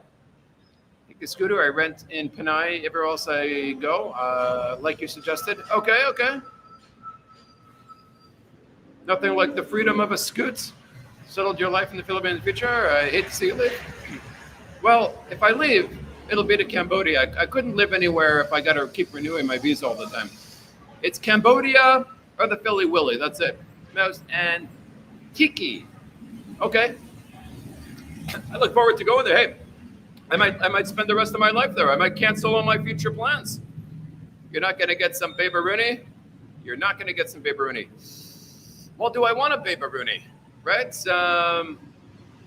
Take a scooter I rent in Panay. Everywhere else I go, like you suggested. Okay. Nothing like the freedom of a scoot. Settled your life in the Philippines in the future. I hate to see you leave. Well, if I leave, it'll be to Cambodia. I couldn't live anywhere if I got to keep renewing my visa all the time. It's Cambodia or the Philly Willy. That's it. And Tiki. Okay. I look forward to going there. Hey, I might spend the rest of my life there. I might cancel all my future plans. You're not going to get some Baby Rooney. You're not going to get some Baby Rooney. Well, do I want a Baby Rooney? Right? And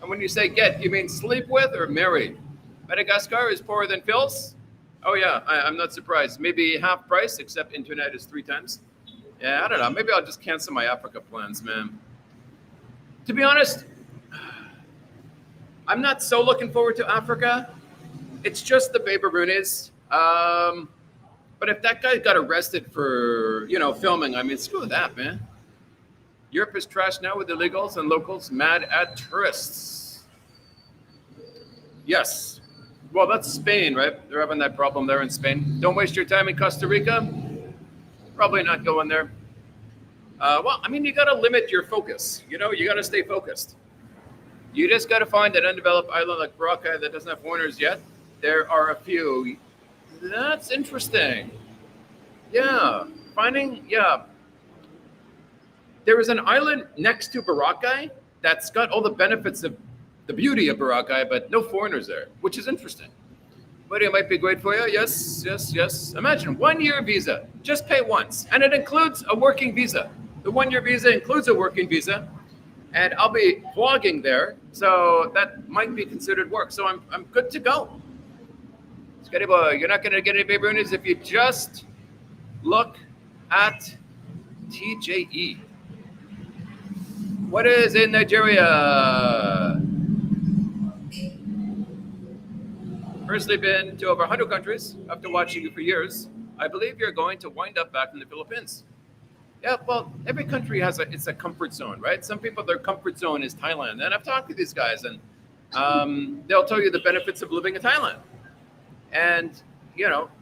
when you say get, you mean sleep with or marry? Madagascar is poorer than Phil's? Oh, yeah. I'm not surprised. Maybe half price, except internet is 3 times. Yeah, I don't know. Maybe I'll just cancel my Africa plans, man. To be honest, I'm not so looking forward to Africa. It's just the Baby Roonies. But if that guy got arrested for, filming, I mean, screw that, man. Europe is trashed now with illegals and locals mad at tourists. Yes. Well, that's Spain, right? They're having that problem there in Spain. Don't waste your time in Costa Rica. Probably not going there. Well, I mean, you got to limit your focus. You got to stay focused. You just got to find an undeveloped island like Boracay that doesn't have foreigners yet. There are a few. That's interesting. Yeah. There is an island next to Boracay that's got all the benefits of the beauty of Boracay, but no foreigners there, which is interesting. But it might be great for you. Yes. Imagine 1-year visa. Just pay once. And it includes a working visa. The 1-year visa includes a working visa. And I'll be vlogging there. So that might be considered work. So I'm good to go. Scotty boy, you're not going to get any Baby Roonies if you just look at TJE. What is in Nigeria? Personally been to over 100 countries after watching you for years. I believe you're going to wind up back in the Philippines. Yeah, well, every country has it's a comfort zone, right? Some people, their comfort zone is Thailand. And I've talked to these guys and they'll tell you the benefits of living in Thailand. And,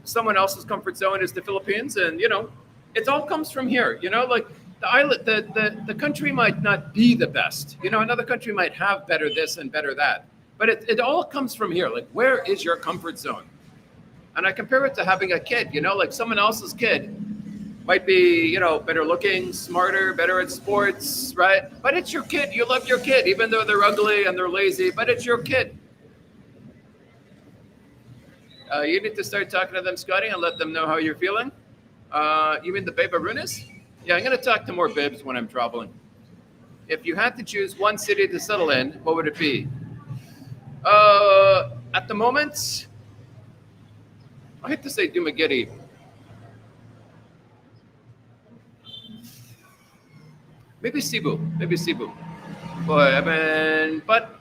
someone else's comfort zone is the Philippines. And, it all comes from here, like the island, the country might not be the best. Another country might have better this and better that. But it all comes from here. Like, where is your comfort zone? And I compare it to having a kid, like someone else's kid might be, better looking, smarter, better at sports, right? But it's your kid. You love your kid, even though they're ugly and they're lazy, but it's your kid. You need to start talking to them, Scotty, and let them know how you're feeling. You mean the Baby Roonies? Yeah, I'm going to talk to more bibs when I'm traveling. If you had to choose one city to settle in, what would it be? At the moment, I hate to say Dumaguete. Maybe Cebu. Boy, but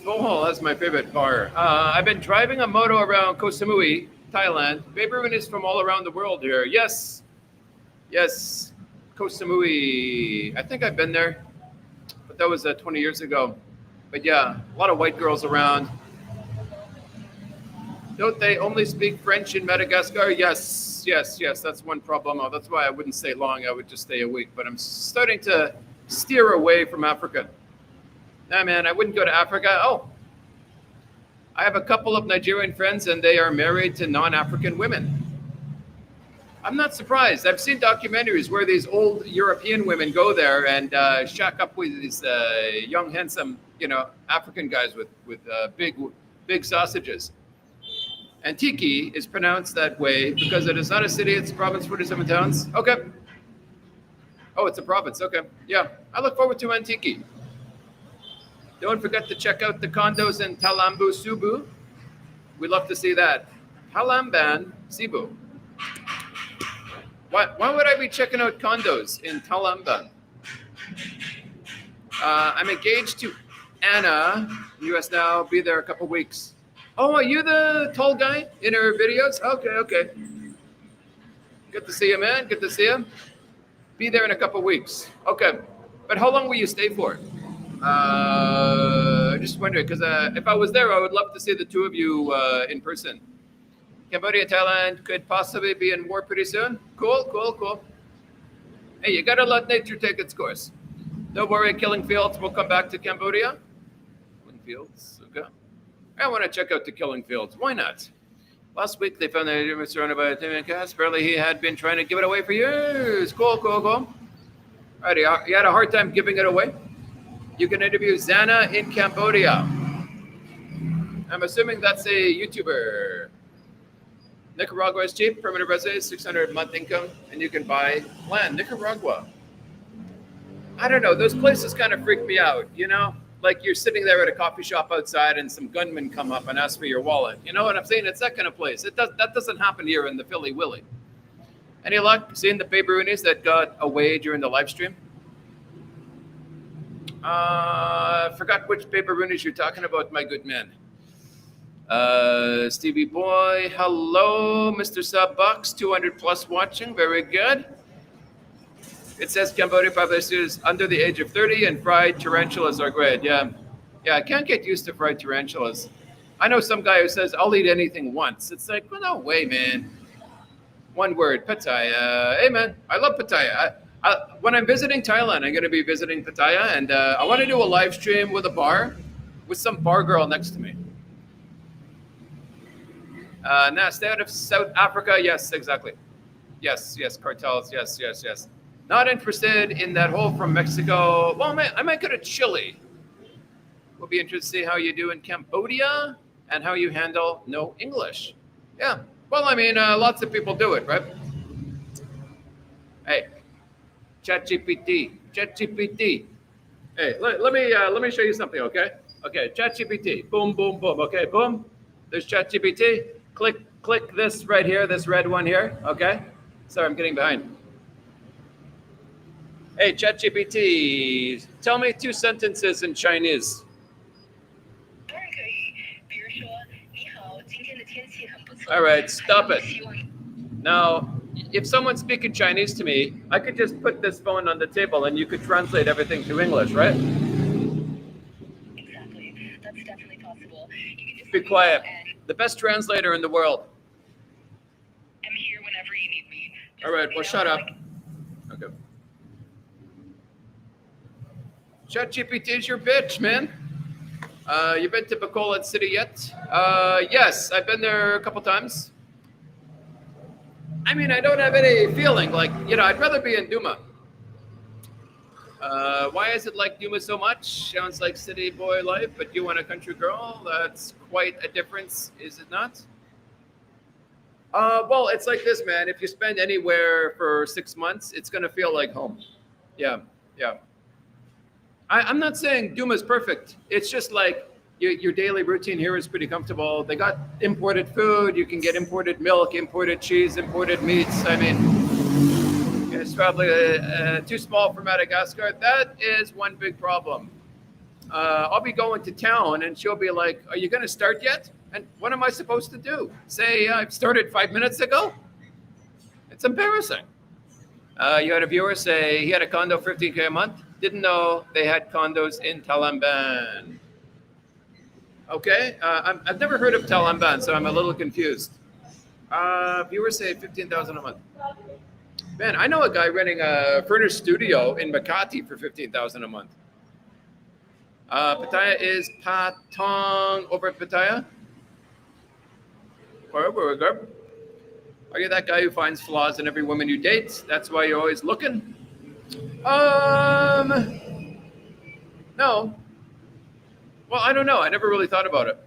Bohol is my favorite bar. I've been driving a moto around Koh Samui, Thailand. Baby Roonies from all around the world here. Yes, Koh Samui. I think I've been there, but that was 20 years ago. But yeah, a lot of white girls around. Don't they only speak French in Madagascar? Yes. That's one problem. That's why I wouldn't stay long. I would just stay a week. But I'm starting to steer away from Africa. Nah, man, I wouldn't go to Africa. Oh, I have a couple of Nigerian friends, and they are married to non-African women. I'm not surprised. I've seen documentaries where these old European women go there and shack up with these young, handsome, African guys with big sausages. And Tiki is pronounced that way because it is not a city, it's a province, 47 towns. Okay. Oh, it's a province. Okay. Yeah. I look forward to Antiki. Don't forget to check out the condos in Talambu, Subu. We'd love to see that. Talamban, Cebu. Why would I be checking out condos in Talamban? I'm engaged to Anna, US now. Be there a couple weeks. Oh, are you the tall guy in her videos? Okay. Good to see you, man. Good to see you. Be there in a couple weeks. Okay. But how long will you stay for? Just wondering, because if I was there, I would love to see the two of you in person. Cambodia, Thailand could possibly be in war pretty soon. Cool. Hey, you gotta let nature take its course. Don't worry, Killing Fields will come back to Cambodia. Killing Fields, okay. I want to check out the Killing Fields. Why not? Last week they found that he was surrounded by a Timmy cast. Apparently he had been trying to give it away for years. Cool. Alrighty, you had a hard time giving it away. You can interview Xana in Cambodia. I'm assuming that's a YouTuber. Nicaragua is cheap. Permanent residence, 600 month income, and you can buy land. Nicaragua. I don't know. Those places kind of freak me out, you know? Like you're sitting there at a coffee shop outside and some gunmen come up and ask for your wallet. You know what I'm saying? It's that kind of place. That doesn't happen here in the Philly Willy. Any luck seeing the Paybaroonies that got away during the live stream? Forgot which Paybaroonies you're talking about, my good man. Stevie Boy, hello, Mr. Subbucks, 200 plus watching, very good. It says Cambodia population is under the age of 30 and fried tarantulas are great. Yeah, I can't get used to fried tarantulas. I know some guy who says, I'll eat anything once. It's like, well, no way, man. One word, Pattaya. Hey, man, I love Pattaya. When I'm visiting Thailand, I'm going to be visiting Pattaya, and I want to do a live stream with a bar, with some bar girl next to me. Now, stay out of South Africa. Yes, exactly. Yes, cartels. Yes. Not interested in that whole from Mexico. Well, I might go to Chile. We'll be interested to see how you do in Cambodia and how you handle no English. Yeah. Well, I mean, lots of people do it, right? Hey, ChatGPT. Hey, let me show you something, okay? Okay, ChatGPT. Boom. Okay, boom. There's ChatGPT. Click this right here, this red one here. Okay. Sorry, I'm getting behind. Hey, ChatGPT, tell me 2 sentences in Chinese. All right, stop it. Now, if someone's speaking Chinese to me, I could just put this phone on the table and you could translate everything to English, right? Exactly. That's definitely possible. You can just be quiet. The best translator in the world. I'm here whenever you need me. Just all right, well, shut up. Okay. ChatGPT's your bitch, man. You been to Bacolod City yet? Yes, I've been there a couple times. I mean, I don't have any feeling like, I'd rather be in Duma. Why is it like Duma so much? Sounds like city boy life, but you want a country girl? That's quite a difference, is it not? Well, it's like this, man. If you spend anywhere for 6 months, it's going to feel like home. Yeah. I'm not saying Duma's perfect. It's just like your daily routine here is pretty comfortable. They got imported food. You can get imported milk, imported cheese, imported meats. I mean, it's probably too small for Madagascar. That is one big problem. I'll be going to town and she'll be like, are you going to start yet? And what am I supposed to do? Say I've started 5 minutes ago? It's embarrassing. You had a viewer say he had a condo, $15K a month. Didn't know they had condos in Talamban. Okay, I've never heard of Talamban, so I'm a little confused. Viewers say $15,000 a month. Man, I know a guy renting a furnished studio in Makati for $15,000 a month. Pattaya is Patong over at Pattaya. Wherever we go. Are you that guy who finds flaws in every woman you date? That's why you're always looking? No. Well, I don't know. I never really thought about it.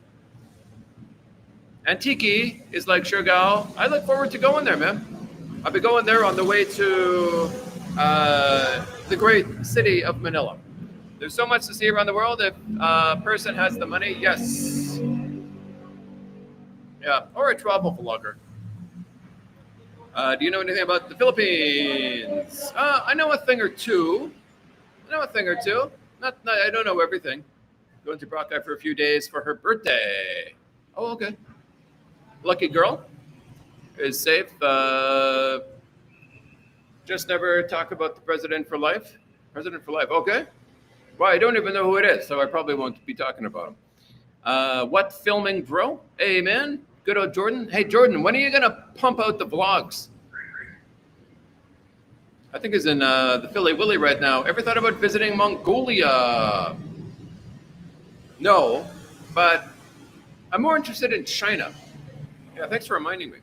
Antique is like Siargao. I look forward to going there, man. I'll be going there on the way to the great city of Manila. There's so much to see around the world. If a person has the money, yes. Yeah, or a travel vlogger. Do you know anything about the Philippines? I know a thing or two. Not I don't know everything. Going to Boracay for a few days for her birthday. Oh, okay. Lucky girl is safe. Just never talk about the president for life. President for life. Okay. Well, I don't even know who it is, so I probably won't be talking about him. What filming, bro? Hey, man. Good old Jordan. Hey, Jordan, when are you gonna pump out the vlogs? I think he's in the Philly Willy right now. Ever thought about visiting Mongolia? No, but I'm more interested in China. Yeah, thanks for reminding me.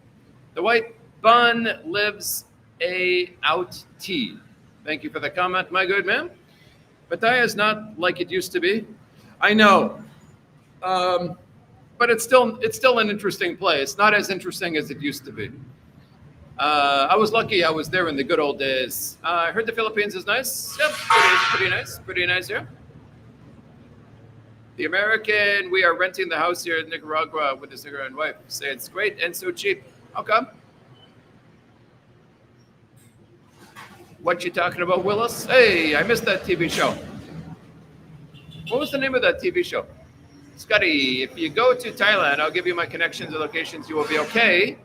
The white bun lives a out T. Thank you for the comment, my good man. Pattaya is not like it used to be. I know, but it's still an interesting place. Not as interesting as it used to be. I was lucky. I was there in the good old days. I heard the Philippines is nice. Yep, pretty nice here. The American, we are renting the house here in Nicaragua with his Nicaraguan wife. Say it's great and so cheap. How come? What you talking about, Willis? Hey, I missed that TV show. What was the name of that TV show? Scotty, if you go to Thailand, I'll give you my connections and locations. You will be okay.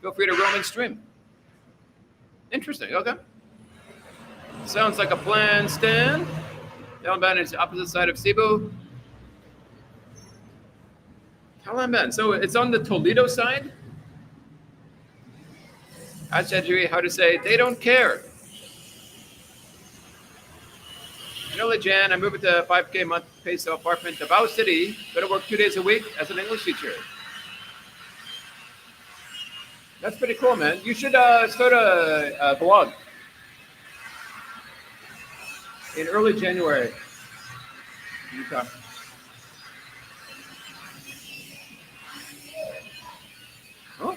Feel free to roam and stream. Interesting. Okay. Sounds like a plan, Stan. Thailand is the opposite side of Cebu. Thailand, so it's on the Toledo side? Ask Edgery how to say, they don't care. Manila Jan, I moved to 5K month peso apartment, Davao City. Going to work 2 days a week as an English teacher. That's pretty cool, man. You should start a blog in early January. Utah. Oh,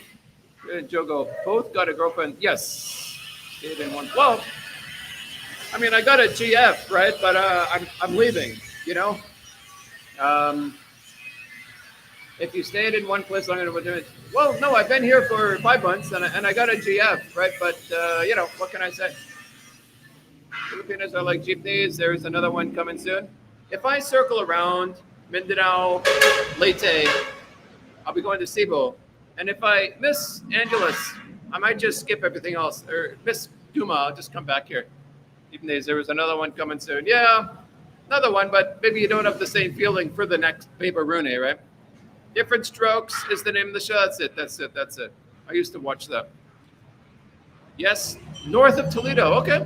Jogo, both got a girlfriend. Yes, stayed in one. Well, I mean, I got a GF, right? But I'm leaving. You know, if you stayed in one place longer than what? Well, no, I've been here for 5 months and I got a GF, right? But you know, what can I say? Filipinos are like jeepneys. There's another one coming soon. If I circle around Mindanao, Leyte, I'll be going to Cebu. And if I miss Angeles, I might just skip everything else. Or miss Duma, I'll just come back here. Even though there was another one coming soon. Yeah, another one, but maybe you don't have the same feeling for the next Paper Rooney, right? Different Strokes is the name of the show. That's it. I used to watch that. Yes, north of Toledo. Okay.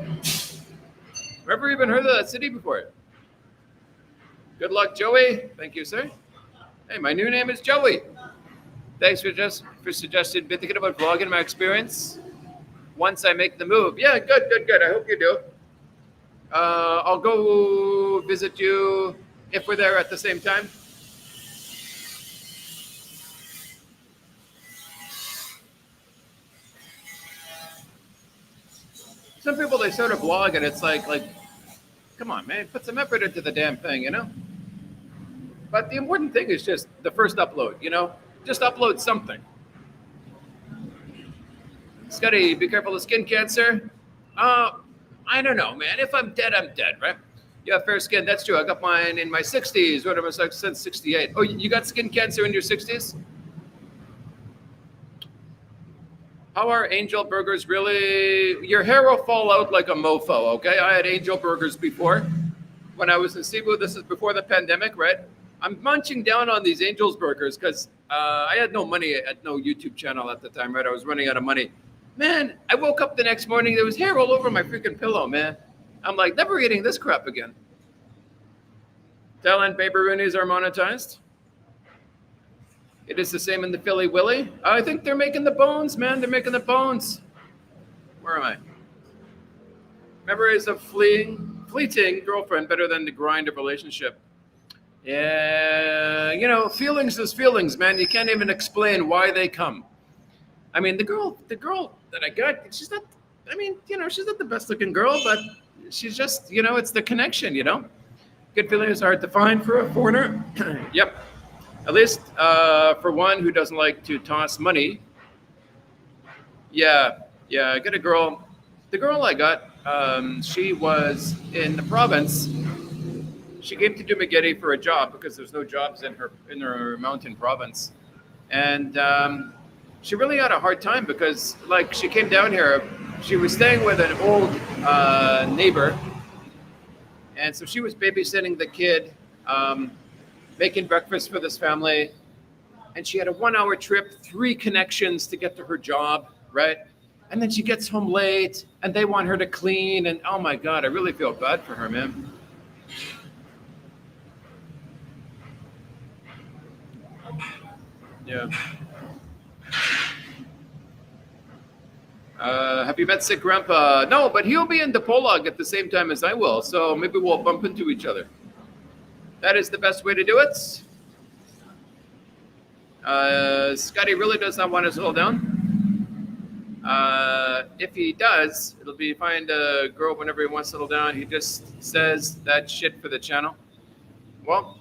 Never even heard of that city before. Good luck, Joey. Thank you, sir. Hey, my new name is Joey. Thanks for suggesting. Been thinking about vlogging my experience once I make the move. Yeah, good. I hope you do. I'll go visit you if we're there at the same time. Some people, they start a blog and it's like, come on, man, put some effort into the damn thing, you know? But the important thing is just the first upload, you know? Just upload something. Scotty, be careful of skin cancer. I don't know, man. If I'm dead, I'm dead, right? You have fair skin. That's true. I got mine in my 60s. What am I like since 68? Oh, you got skin cancer in your 60s? How are angel burgers really? Your hair will fall out like a mofo, okay? I had angel burgers before. When I was in Cebu, this is before the pandemic, right? I'm munching down on these Angel's burgers because I had no money, I had no YouTube channel at the time, right? I was running out of money. Man, I woke up the next morning, there was hair all over my freaking pillow, man. I'm like, never eating this crap again. Thailand Paper Roonies are monetized. It is the same in the Philly Willy. I think they're making the bones, man. They're making the bones. Where am I? Memories of fleeting girlfriend better than the grind of relationship. Yeah, you know, feelings is feelings, man. You can't even explain why they come. I mean, the girl that I got, she's not, I mean, you know, she's not the best looking girl, but she's just, you know, it's the connection, you know? Good feelings are hard to find for a foreigner. Yep. At least for one who doesn't like to toss money. Yeah, yeah. I got a girl. The girl I got, she was in the province. She came to Dumaguete for a job because there's no jobs in her mountain province, and she really had a hard time because like she came down here. She was staying with an old neighbor, and so she was babysitting the kid, making breakfast for this family, and she had a 1 hour trip, 3 connections to get to her job, right? And then she gets home late, and they want her to clean, and oh my God, I really feel bad for her, man. Yeah. Have you met Sick Grandpa? No, but he'll be in Dipolog at the same time as I will, so maybe we'll bump into each other. That is the best way to do it. Scotty really does not want to settle down. If he does, it'll be find a girl whenever he wants to settle down. He just says that shit for the channel. Well,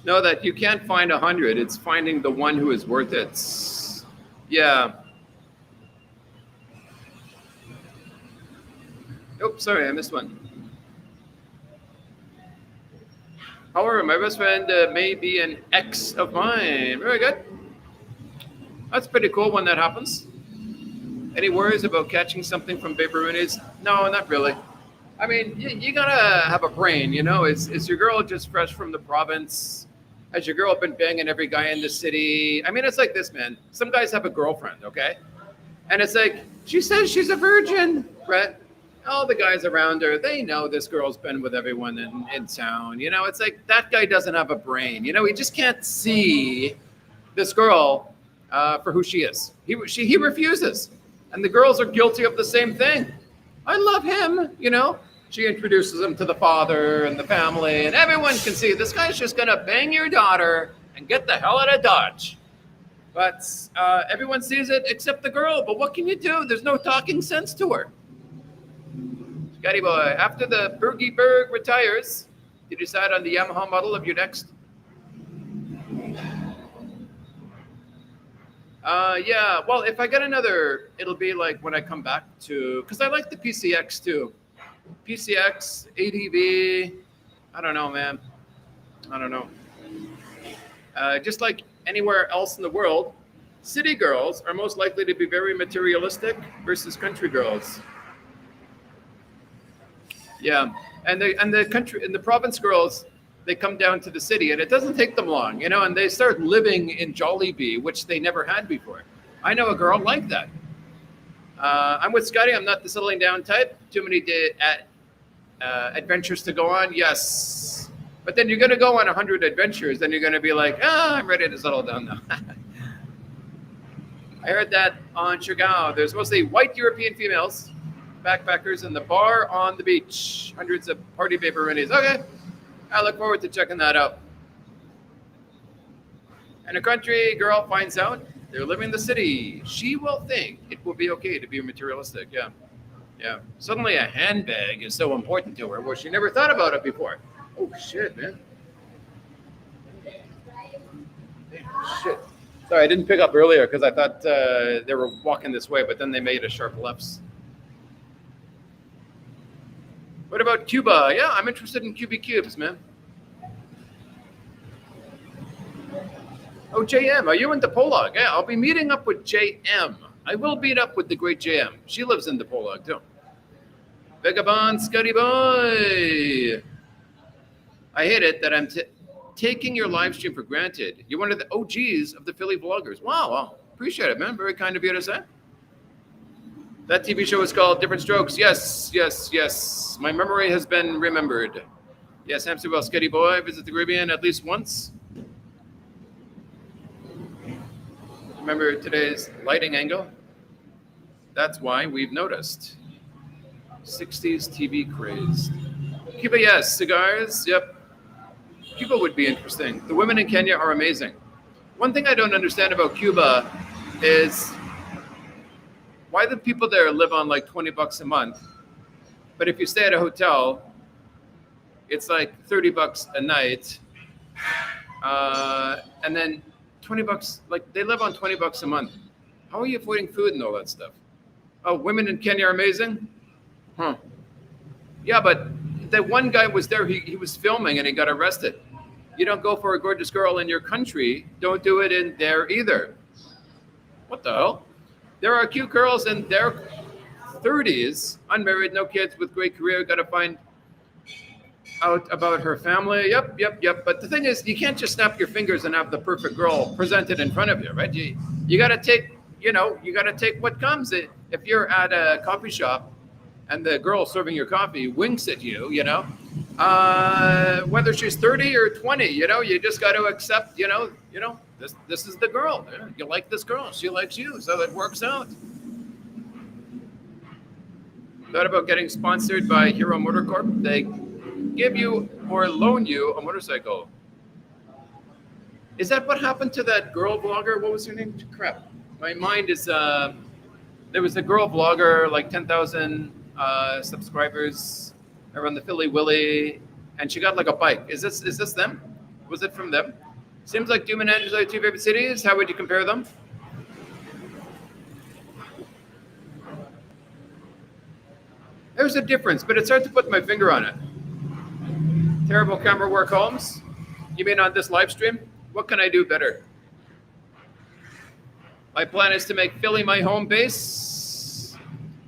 know that you can't find 100. It's finding the one who is worth it. Yeah. Oops, sorry, I missed one. However, my best friend may be an ex of mine. Very good. That's pretty cool when that happens. Any worries about catching something from Babe Rooney's? No, not really. I mean, you gotta have a brain, you know? Is your girl just fresh from the province? Has your girl been banging every guy in the city? I mean, it's like this, man. Some guys have a girlfriend, okay? And it's like, she says she's a virgin, right? All the guys around her, they know this girl's been with everyone in town. You know, it's like that guy doesn't have a brain. You know, he just can't see this girl for who she is. He refuses. And the girls are guilty of the same thing. I love him, you know? She introduces him to the father and the family, and everyone can see this guy's just going to bang your daughter and get the hell out of Dodge. But everyone sees it except the girl. But what can you do? There's no talking sense to her. Scotty boy, after the Bergie Berg retires, you decide on the Yamaha model of your next? Yeah, well, if I get another, it'll be like when I come back to, because I like the PCX too. PCX, ADV, I don't know, man. I don't know. Just like anywhere else in the world, city girls are most likely to be very materialistic versus country girls. Yeah, and the province girls, they come down to the city, and it doesn't take them long, you know, and they start living in Jollibee, which they never had before. I know a girl like that. I'm with Scotty. I'm not the settling down type. Too many adventures to go on. Yes. But then you're going to go on 100 adventures. Then you're going to be like, I'm ready to settle down now. I heard that on Chagall. There's mostly white European females, backpackers, in the bar on the beach. Hundreds of party paper runnies. Okay. I look forward to checking that out. And a country girl finds out they're living in the city. She will think it will be okay to be materialistic. Yeah. Yeah. Suddenly a handbag is so important to her where she never thought about it before. Oh, shit, man. Shit. Sorry, I didn't pick up earlier because I thought they were walking this way, but then they made a sharp left. What about Cuba? Yeah, I'm interested in QB Cubes, man. Oh, JM, are you in Dipolog? Yeah, I'll be meeting up with JM. I will meet up with the great JM. She lives in Dipolog, too. Vagabond Scotty Boy. I hate it that I'm taking your live stream for granted. You're one of the OGs of the Philly vloggers. Wow, wow. Appreciate it, man. Very kind of you to say. That TV show is called Different Strokes. Yes, yes, yes. My memory has been remembered. Yes, Amsterdam, Scotty Boy. Visit the Caribbean at least once. Remember today's lighting angle? That's why we've noticed. 60s TV craze. Cuba, yes. Cigars, yep. Cuba would be interesting. The women in Kenya are amazing. One thing I don't understand about Cuba is why the people there live on like $20 a month, but if you stay at a hotel, it's like $30 a night, and then $20, like they live on $20 a month. How are you avoiding food and all that stuff? Oh, women in Kenya are amazing? Huh. Yeah, but that one guy was there, he was filming and he got arrested. You don't go for a gorgeous girl in your country, don't do it in there either. What the hell? There are cute girls in their 30s, unmarried, no kids, with great career, got to find out about her family. Yep. But the thing is, you can't just snap your fingers and have the perfect girl presented in front of you, right? You got to take, you got to take what comes. If you're at a coffee shop and the girl serving your coffee winks at you, whether she's 30 or 20, you just got to accept, this is the girl. You like this girl, she likes you, so it works out. Thought about getting sponsored by Hero Motor Corp. They give you or loan you a motorcycle. Is that what happened to that girl vlogger? What was her name? Crap. My mind is, there was a girl vlogger, like 10,000 subscribers around the Philly Willy, and she got like a bike. Is this them? Was it from them? Seems like Doom and Andrews are your two favorite cities. How would you compare them? There's a difference, but it's hard to put my finger on it. Terrible camera work, Holmes. You mean on this live stream? What can I do better? My plan is to make Philly my home base.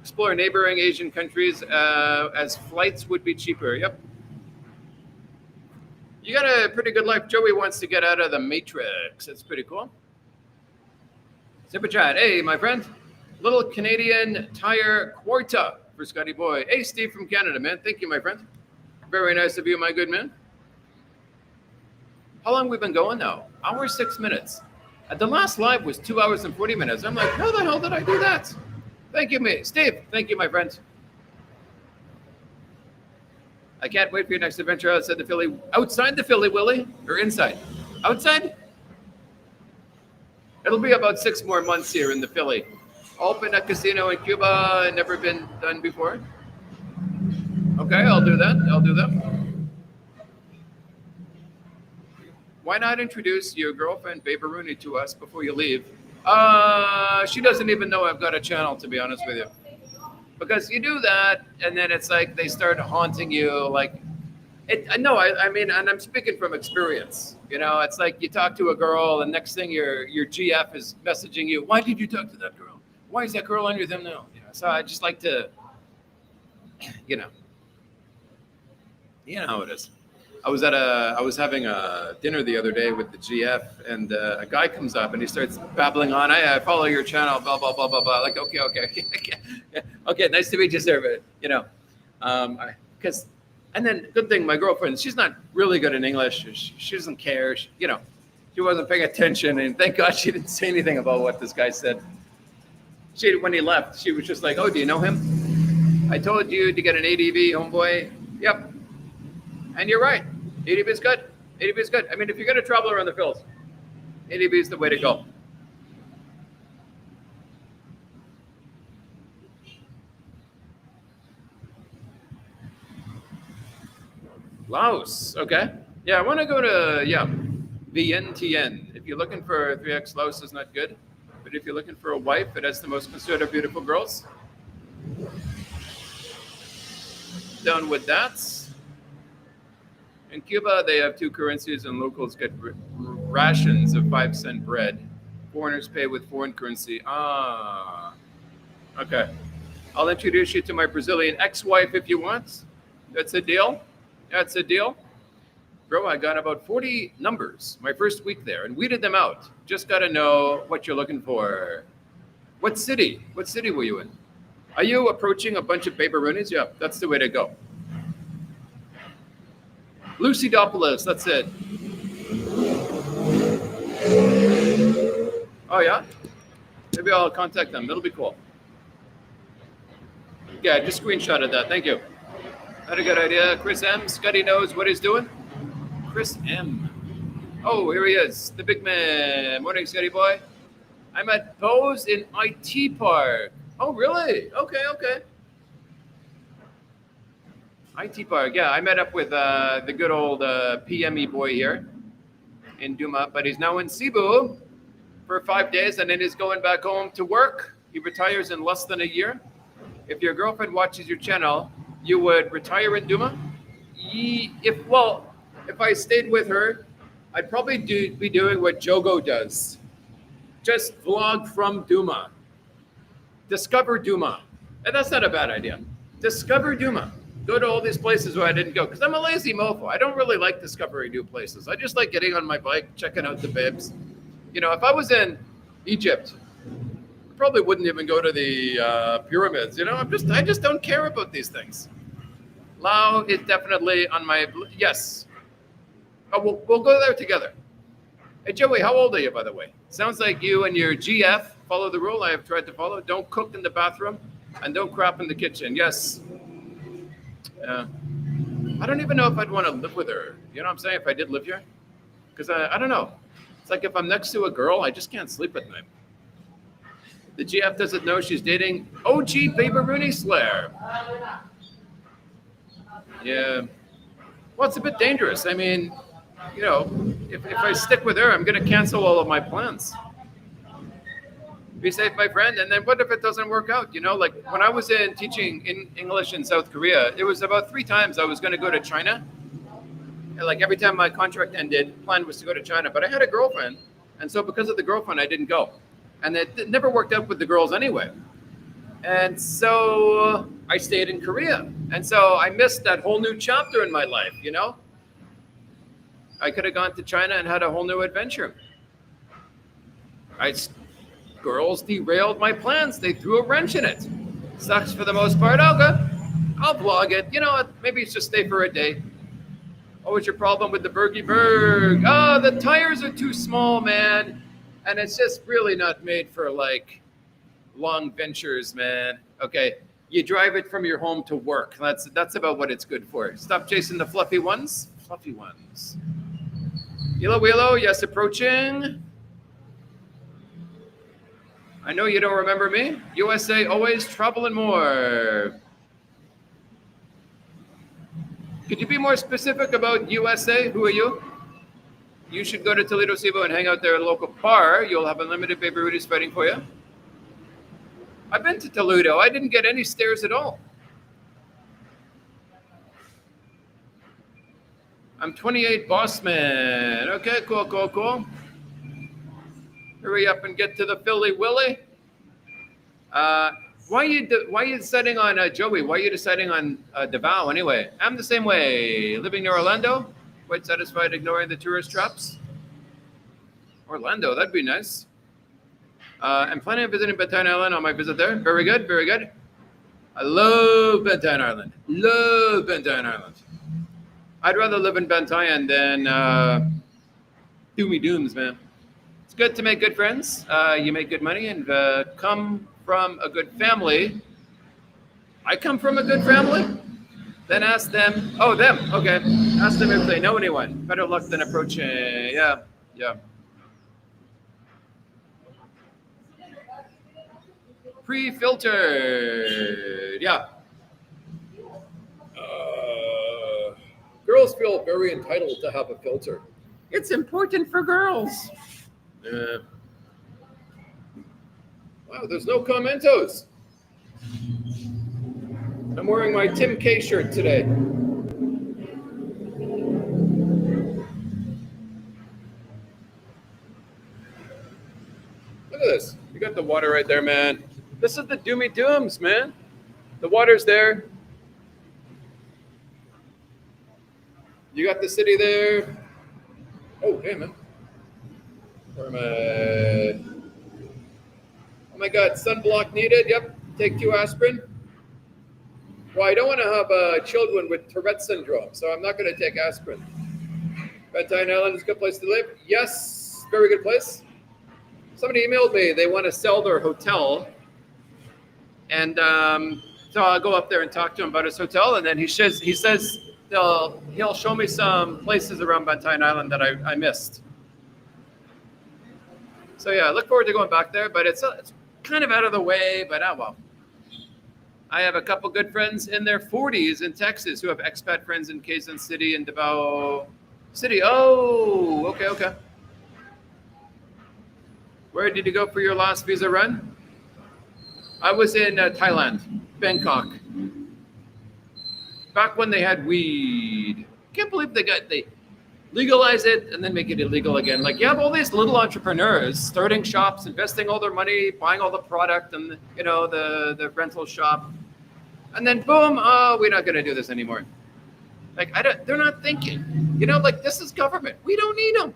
Explore neighboring Asian countries as flights would be cheaper. Yep. You got a pretty good life. Joey wants to get out of the Matrix. That's pretty cool. Super chat. Hey, my friend. Little Canadian Tire Quarta for Scotty Boy. Hey, Steve from Canada, man. Thank you, my friend. Very nice of you, my good man. How long we been going now? Hour 6 minutes. The last live was 2 hours and 40 minutes. I'm like, how the hell did I do that? Thank you, Steve. Thank you, my friend. I can't wait for your next adventure outside the Philly Willy, or inside? Outside? It'll be about 6 more months here in the Philly. Open a casino in Cuba, never been done before. Okay, I'll do that. Why not introduce your girlfriend, Babe Rooney, to us before you leave? She doesn't even know I've got a channel, to be honest with you. Because you do that, and then it's like they start haunting you. Like, no, I mean, and I'm speaking from experience. It's like you talk to a girl, and next thing your GF is messaging you. Why did you talk to that girl? Why is that girl under them now? So I just like to, you know how it is. I was having a dinner the other day with the GF, and a guy comes up and he starts babbling on. I follow your channel, blah blah blah blah blah. Like, okay, nice to meet you, sir. But because, and then good thing, my girlfriend, she's not really good in English. She doesn't care. She wasn't paying attention, and thank God she didn't say anything about what this guy said. When he left, she was just like, "Oh, do you know him? I told you to get an ADV, homeboy." Yep. And you're right. ADV is good. ADV is good. I mean, if you're going to travel around the Phils, ADV is the way to go. Laos. Okay. Yeah, I want to go to, Vientiane. If you're looking for 3X, Laos is not good. But if you're looking for a wife, it has the most conservative, beautiful girls. Done with that. In Cuba, they have 2 currencies, and locals get rations of 5-cent bread. Foreigners pay with foreign currency. Okay. I'll introduce you to my Brazilian ex-wife if you want. That's a deal. Bro, I got about 40 numbers my first week there and weeded them out. Just got to know what you're looking for. What city? What city were you in? Are you approaching a bunch of Babe Roonies? Yeah, that's the way to go. Lucidopoulos, that's it. Oh, yeah? Maybe I'll contact them. It'll be cool. Yeah, I just screenshotted that. Thank you. Not a good idea. Chris M. Scotty knows what he's doing. Chris M. Oh, here he is. The big man. Morning, Scotty boy. I'm at Bose in IT Park. Oh, really? Okay. IT Park. Yeah, I met up with the good old PME boy here in Duma, but he's now in Cebu for 5 days, and then he's going back home to work. He retires in less than a year. If your girlfriend watches your channel, you would retire in Duma. If I stayed with her, I'd probably be doing what Jogo does. Just vlog from Duma. Discover Duma. And that's not a bad idea. Discover Duma. Go to all these places where I didn't go. Because I'm a lazy mofo. I don't really like discovering new places. I just like getting on my bike, checking out the bibs. You know, if I was in Egypt, I probably wouldn't even go to the pyramids. You know, I just don't care about these things. Lao is definitely on my, yes. Oh, we'll go there together. Hey, Joey, how old are you, by the way? Sounds like you and your GF follow the rule I have tried to follow. Don't cook in the bathroom and don't crap in the kitchen. Yes. I don't even know if I'd want to live with her. You know what I'm saying? If I did live here? Because I don't know. It's like if I'm next to a girl, I just can't sleep at night. The GF doesn't know she's dating OG Baby Rooney Slayer. Yeah. Well, it's a bit dangerous. I mean, you know, if I stick with her, I'm going to cancel all of my plans. Be safe, my friend. And then what if it doesn't work out? You know, like when I was in teaching in English in South Korea, it was about 3 times I was going to go to China. And like every time my contract ended, plan was to go to China. But I had a girlfriend. And so because of the girlfriend, I didn't go. And it never worked out with the girls anyway. And so I stayed in Korea. And so I missed that whole new chapter in my life, you know? I could have gone to China and had a whole new adventure. Girls derailed my plans. They threw a wrench in it. Sucks for the most part. I'll vlog it. You know what? Maybe it's just stay for a day. What was your problem with the Bergy Berg? Oh, the tires are too small, man. And it's just really not made for like long ventures, man. Okay. You drive it from your home to work. That's about what it's good for. Stop chasing the fluffy ones. Fluffy ones. Wilo, yes, approaching. I know you don't remember me. USA always traveling more. Could you be more specific about USA? Who are you? You should go to Toledo, Cebu and hang out there at a local bar. You'll have unlimited Baby Rudy's fighting for you. I've been to Toledo. I didn't get any stares at all. I'm 28, boss man. Okay, cool. Hurry up and get to the Philly Willy. Why are you deciding on Joey? Why are you deciding on Davao anyway? I'm the same way. Living near Orlando, quite satisfied ignoring the tourist traps. Orlando, that'd be nice. I'm planning on visiting Bantayan Island on my visit there. Very good. I love Bantayan Island. I'd rather live in Bantayan than Doomy Dooms, man. It's good to make good friends. You make good money and come from a good family. I come from a good family. Then ask them. Oh, them. Okay. Ask them if they know anyone. Better luck than approaching. Yeah. Pre-filtered. Yeah. Girls feel very entitled to have a filter. It's important for girls. Wow, there's no commentos. I'm wearing my Tim K shirt today. Look at this. You got the water right there, man. This is the Doomy Dooms, man. The water's there. You got the city there. Oh, hey, man. Where am I? Oh my God, sunblock needed. Yep, take 2 aspirin. Well, I don't want to have children with Tourette syndrome, so I'm not going to take aspirin. Bantayan Island is a good place to live. Yes, very good place. Somebody emailed me. They want to sell their hotel. And so I'll go up there and talk to him about his hotel. And then he says he'll show me some places around Bantayan Island that I missed. So yeah, I look forward to going back there, but it's kind of out of the way, but well, I have a couple good friends in their 40s in Texas who have expat friends in Quezon City and Davao City. Oh, okay, okay. Where did you go for your last visa run? I was in Thailand, Bangkok. Back when they had weed. Can't believe they legalize it and then make it illegal again. Like you have all these little entrepreneurs starting shops, investing all their money, buying all the product and the rental shop, and then boom, oh, we're not going to do this anymore. Like they're not thinking. Like this is government. We don't need them.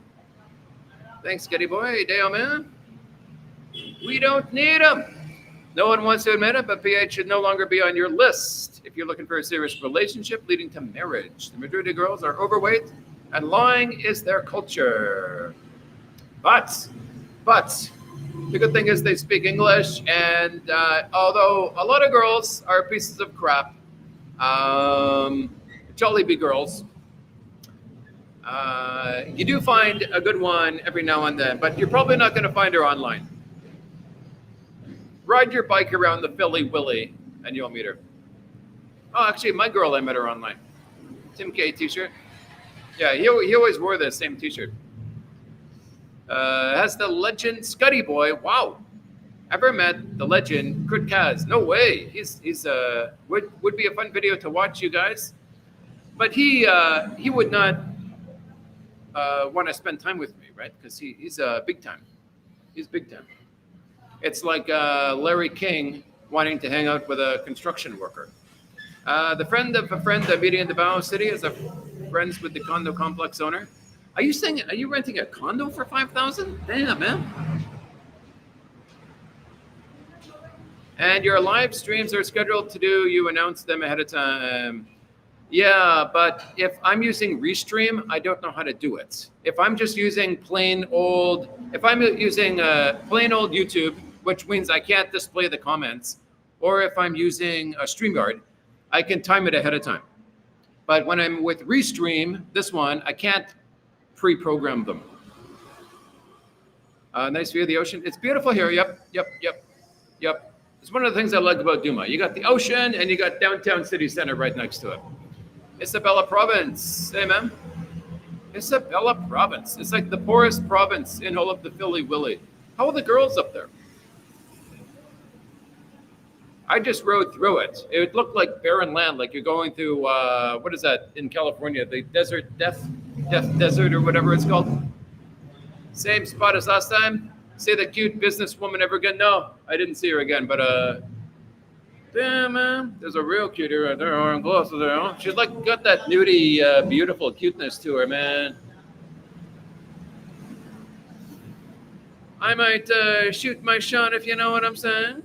Thanks, Getty boy, Dale man. We don't need them. No one wants to admit it, but PH should no longer be on your list if you're looking for a serious relationship leading to marriage. The majority of girls are overweight, and lying is their culture. But the good thing is they speak English, and although a lot of girls are pieces of crap, Jollibee girls, you do find a good one every now and then, but you're probably not going to find her online. Ride your bike around the Philly Willy, and you'll meet her. Oh, actually, my girl, I met her online. Tim K t-shirt. Yeah, he always wore the same t-shirt. Has the legend Scuddy Boy. Wow. Ever met the legend Kurt Kaz? No way. He's would be a fun video to watch, you guys. But he would not want to spend time with me, right? Because he's big time. He's big time. It's like Larry King wanting to hang out with a construction worker. The friend of a friend meeting in Davao City is friends with the condo complex owner. Are you renting a condo for $5,000? Damn, man. And your live streams are scheduled to do, you announce them ahead of time. Yeah, but if I'm using Restream, I don't know how to do it. If I'm just using plain old YouTube, which means I can't display the comments, or if I'm using a StreamYard, I can time it ahead of time. But when I'm with Restream, this one, I can't pre-program them. Nice view of the ocean. It's beautiful here. Yep. It's one of the things I like about Duma. You got the ocean and you got downtown city center right next to it. Isabela Province. Hey, man. Isabela Province. It's like the poorest province in all of the Philly Willy. How are the girls up there? I just rode through it. It looked like barren land, like you're going through, what is that in California? The Death Desert or whatever it's called. Same spot as last time. See the cute businesswoman ever again? No, I didn't see her again, but damn, man, there's a real cutie right there, or close to there. She's like got that nudie, beautiful cuteness to her, man. I might shoot my shot if you know what I'm saying.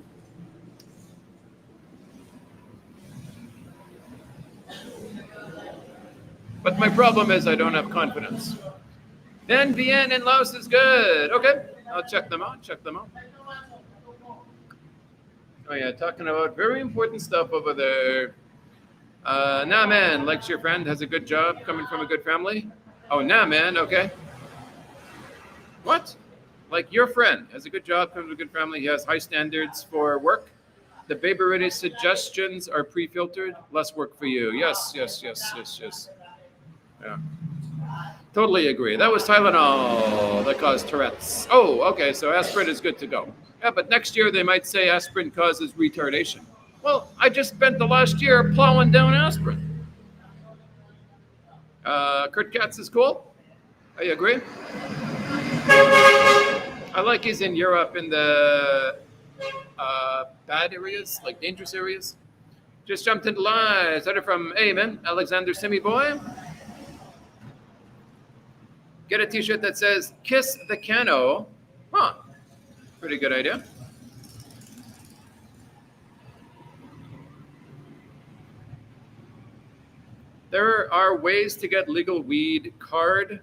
But my problem is I don't have confidence. Then Vienne and Laos is good. Okay, I'll check them out. Oh yeah, talking about very important stuff over there. Nah, man, likes your friend, has a good job, coming from a good family. Oh, nah, man, okay. What? Like your friend has a good job, comes from a good family, he has high standards for work. The Baby Ready suggestions are pre-filtered. Less work for you. Yes. Yeah. Totally agree. That was Tylenol that caused Tourette's. Oh, okay, so aspirin is good to go. Yeah, but next year they might say aspirin causes retardation. Well, I just spent the last year plowing down aspirin. Kurt Katz is cool. I agree. I like he's in Europe in the bad areas, like dangerous areas. Just jumped into live. Started from Amen, Alexander Simi Boy. Get a t-shirt that says, Kiss the Cano. Huh. Pretty good idea. There are ways to get legal weed card.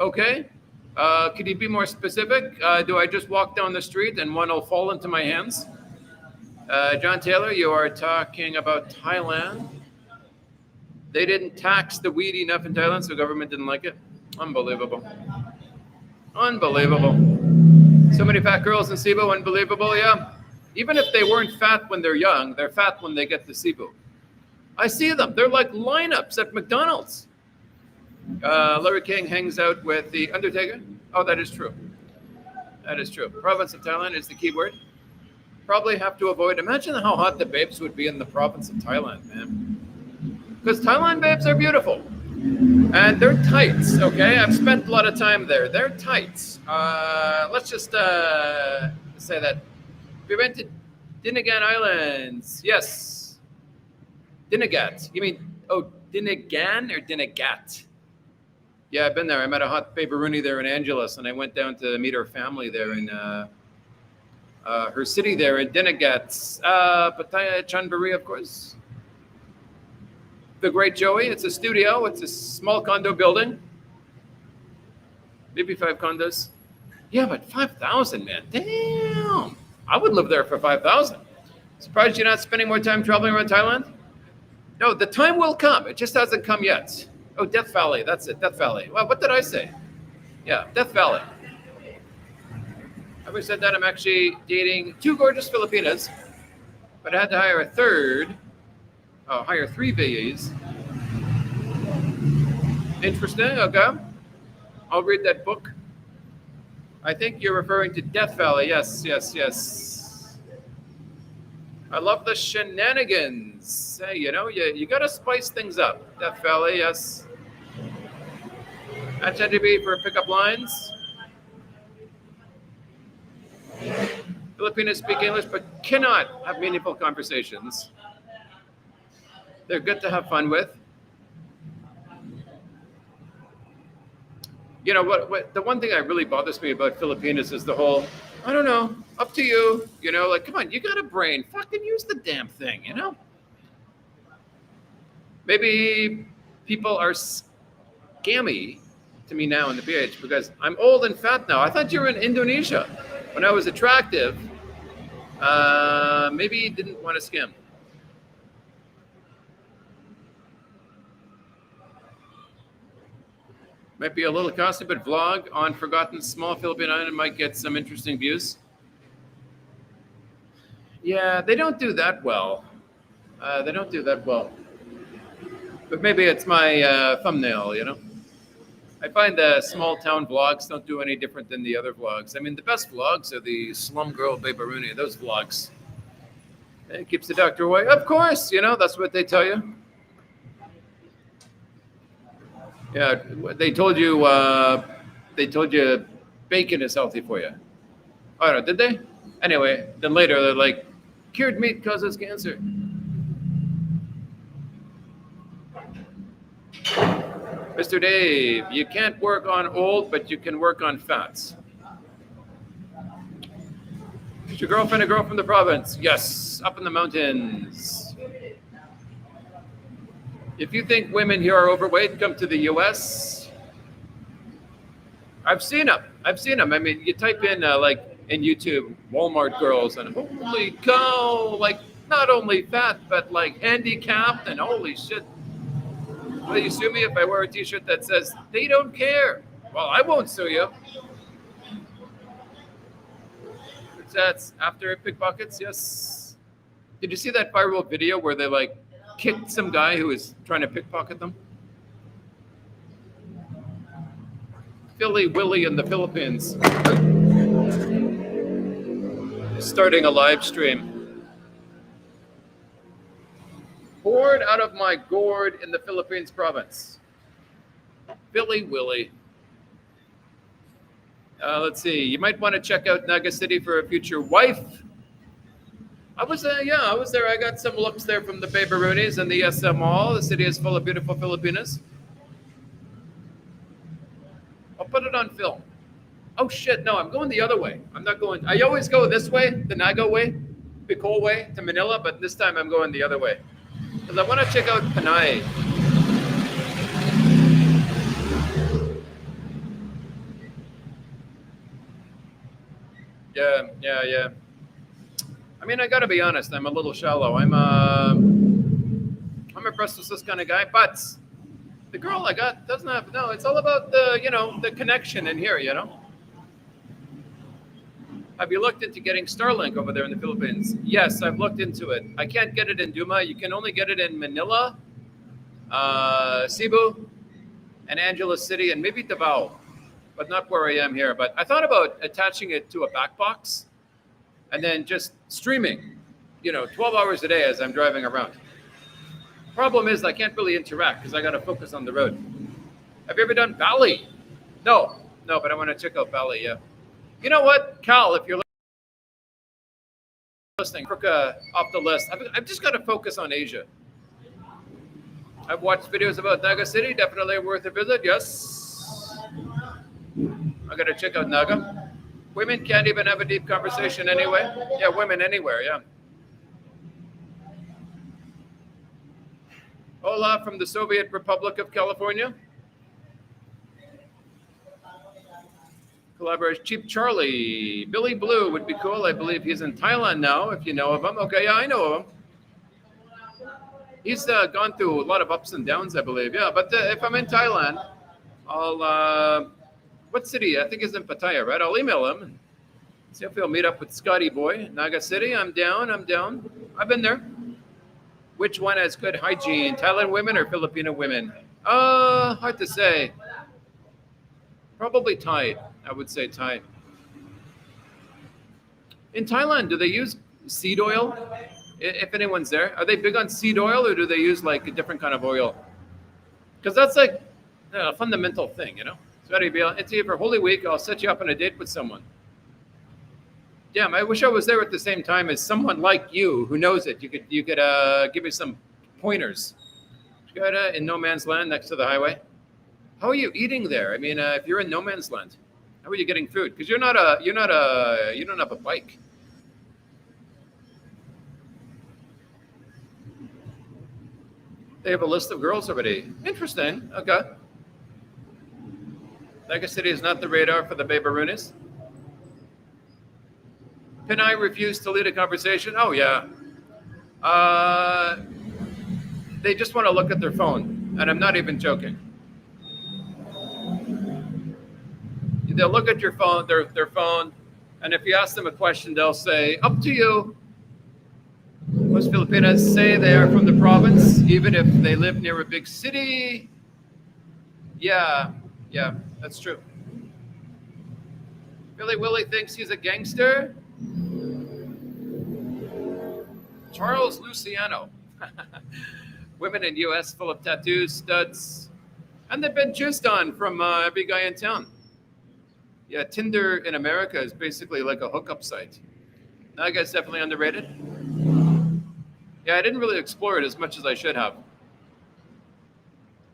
Okay. Could you be more specific? Do I just walk down the street and one will fall into my hands? John Taylor, you are talking about Thailand. They didn't tax the weed enough in Thailand, so the government didn't like it. Unbelievable. So many fat girls in Cebu, unbelievable, yeah. Even if they weren't fat when they're young, they're fat when they get to Cebu. I see them. They're like lineups at McDonald's. Larry King hangs out with the Undertaker. Oh, that is true. That is true. Province of Thailand is the keyword. Probably have to avoid. Imagine how hot the babes would be in the province of Thailand, man. Because Thailand babes are beautiful. And they're tights, okay? I've spent a lot of time there. They're tights. Let's just say that. We went to Dinagat Islands. Yes. Dinagat. You mean, Dinagan or Dinagat? Yeah, I've been there. I met a hot baby there in Angeles, and I went down to meet her family there in her city there in Dinagat. Pattaya Chanburi, of course. The Great Joey. It's a studio. It's a small condo building. Maybe 5 condos. Yeah, but 5,000, man. Damn. I would live there for 5,000. Surprised you're not spending more time traveling around Thailand? No, the time will come. It just hasn't come yet. Oh, Death Valley. That's it. Death Valley. Well, what did I say? Yeah, Death Valley. I always said that I'm actually dating 2 gorgeous Filipinas, but I had to hire a third. Hire 3 VAs. Interesting. Okay. I'll read that book. I think you're referring to Death Valley. Yes, yes, yes. I love the shenanigans. Hey, you got to spice things up. Death Valley, yes. At TNTB for pickup lines. Filipinos speak English but cannot have meaningful conversations. They're good to have fun with. You know what the one thing that really bothers me about Filipinos is the whole, I don't know, up to you. Like, come on, you got a brain. Fucking use the damn thing, Maybe people are scammy to me now in the PH because I'm old and fat now. I thought you were in Indonesia. When I was attractive, maybe you didn't want to scam. Might be a little costly, but vlog on forgotten small Philippine island might get some interesting views. Yeah, they don't do that well. They don't do that well. But maybe it's my thumbnail, I find the small town vlogs don't do any different than the other vlogs. I mean, the best vlogs are the slum girl Babaruni, those vlogs. It keeps the doctor away. Of course, that's what they tell you. Yeah, they told you bacon is healthy for you. Oh no, did they? Anyway, then later they're like, cured meat causes cancer. Mr. Dave, you can't work on old, but you can work on fats. Is your girlfriend a girl from the province? Yes, up in the mountains. If you think women here are overweight, come to the U.S. I've seen them. I mean, you type in in YouTube, Walmart girls, and holy cow, like not only fat, but like handicapped, and holy shit. Will you sue me if I wear a T-shirt that says they don't care? Well, I won't sue you. That's after pickpockets. Yes. Did you see that viral video where they kicked some guy who was trying to pickpocket them? Philly Willie in the Philippines. Starting a live stream. Poured out of my gourd in the Philippines province. Philly Willie. Let's see. You might want to check out Naga City for a future wife. I was there. I got some looks there from the Babaroonies and the SM Mall. The city is full of beautiful Filipinas. I'll put it on film. Oh shit! No, I'm going the other way. I'm not going. I always go this way, the Naga way, Bicol way to Manila, but this time I'm going the other way because I want to check out Panay. Yeah. I mean, I got to be honest. I'm a little shallow. I'm a restless kind of guy. But the girl I got doesn't have. No, it's all about the connection in here. Have you looked into getting Starlink over there in the Philippines? Yes, I've looked into it. I can't get it in Duma. You can only get it in Manila, Cebu, and Angeles City, and maybe Davao, but not where I am here. But I thought about attaching it to a back box and then just streaming, 12 hours a day as I'm driving around. Problem is, I can't really interact because I got to focus on the road. Have you ever done Bali? No, but I want to check out Bali, yeah. You know what, Cal, if you're listening, Africa off the list. I've just got to focus on Asia. I've watched videos about Naga City, definitely worth a visit, yes. I got to check out Naga. Women can't even have a deep conversation anyway. Yeah, women anywhere, yeah. Hola from the Soviet Republic of California. Collaboration. Cheap Charlie. Billy Blue would be cool. I believe he's in Thailand now, if you know of him. Okay, yeah, I know of him. He's gone through a lot of ups and downs, I believe. Yeah, but if I'm in Thailand, I'll... what city? I think he's in Pattaya, right? I'll email him and see if he'll meet up with Scotty Boy. Naga City, I'm down. I've been there. Which one has good hygiene? Thailand women or Filipino women? Hard to say. Probably Thai. I would say Thai. In Thailand, do they use seed oil? If anyone's there, are they big on seed oil or do they use like a different kind of oil? Because that's like a fundamental thing, So it's here for Holy Week. I'll set you up on a date with someone. Damn, I wish I was there at the same time as someone like you who knows it. You could give me some pointers. In no man's land next to the highway. How are you eating there? I mean, if you're in no man's land, how are you getting food? Because you don't have a bike. They have a list of girls already. Interesting. Okay. Naga City is not the radar for the Babarunis. Pinay refused to lead a conversation. Oh, yeah. They just want to look at their phone. And I'm not even joking. They'll look at your phone, their phone, and if you ask them a question, they'll say, up to you. Most Filipinas say they are from the province, even if they live near a big city. Yeah, that's true. Billy Willie thinks he's a gangster. Charles Luciano. Women in U.S. full of tattoos, studs, and they've been juiced on from every guy in town. Yeah, Tinder in America is basically like a hookup site. That guy's definitely underrated. Yeah, I didn't really explore it as much as I should have.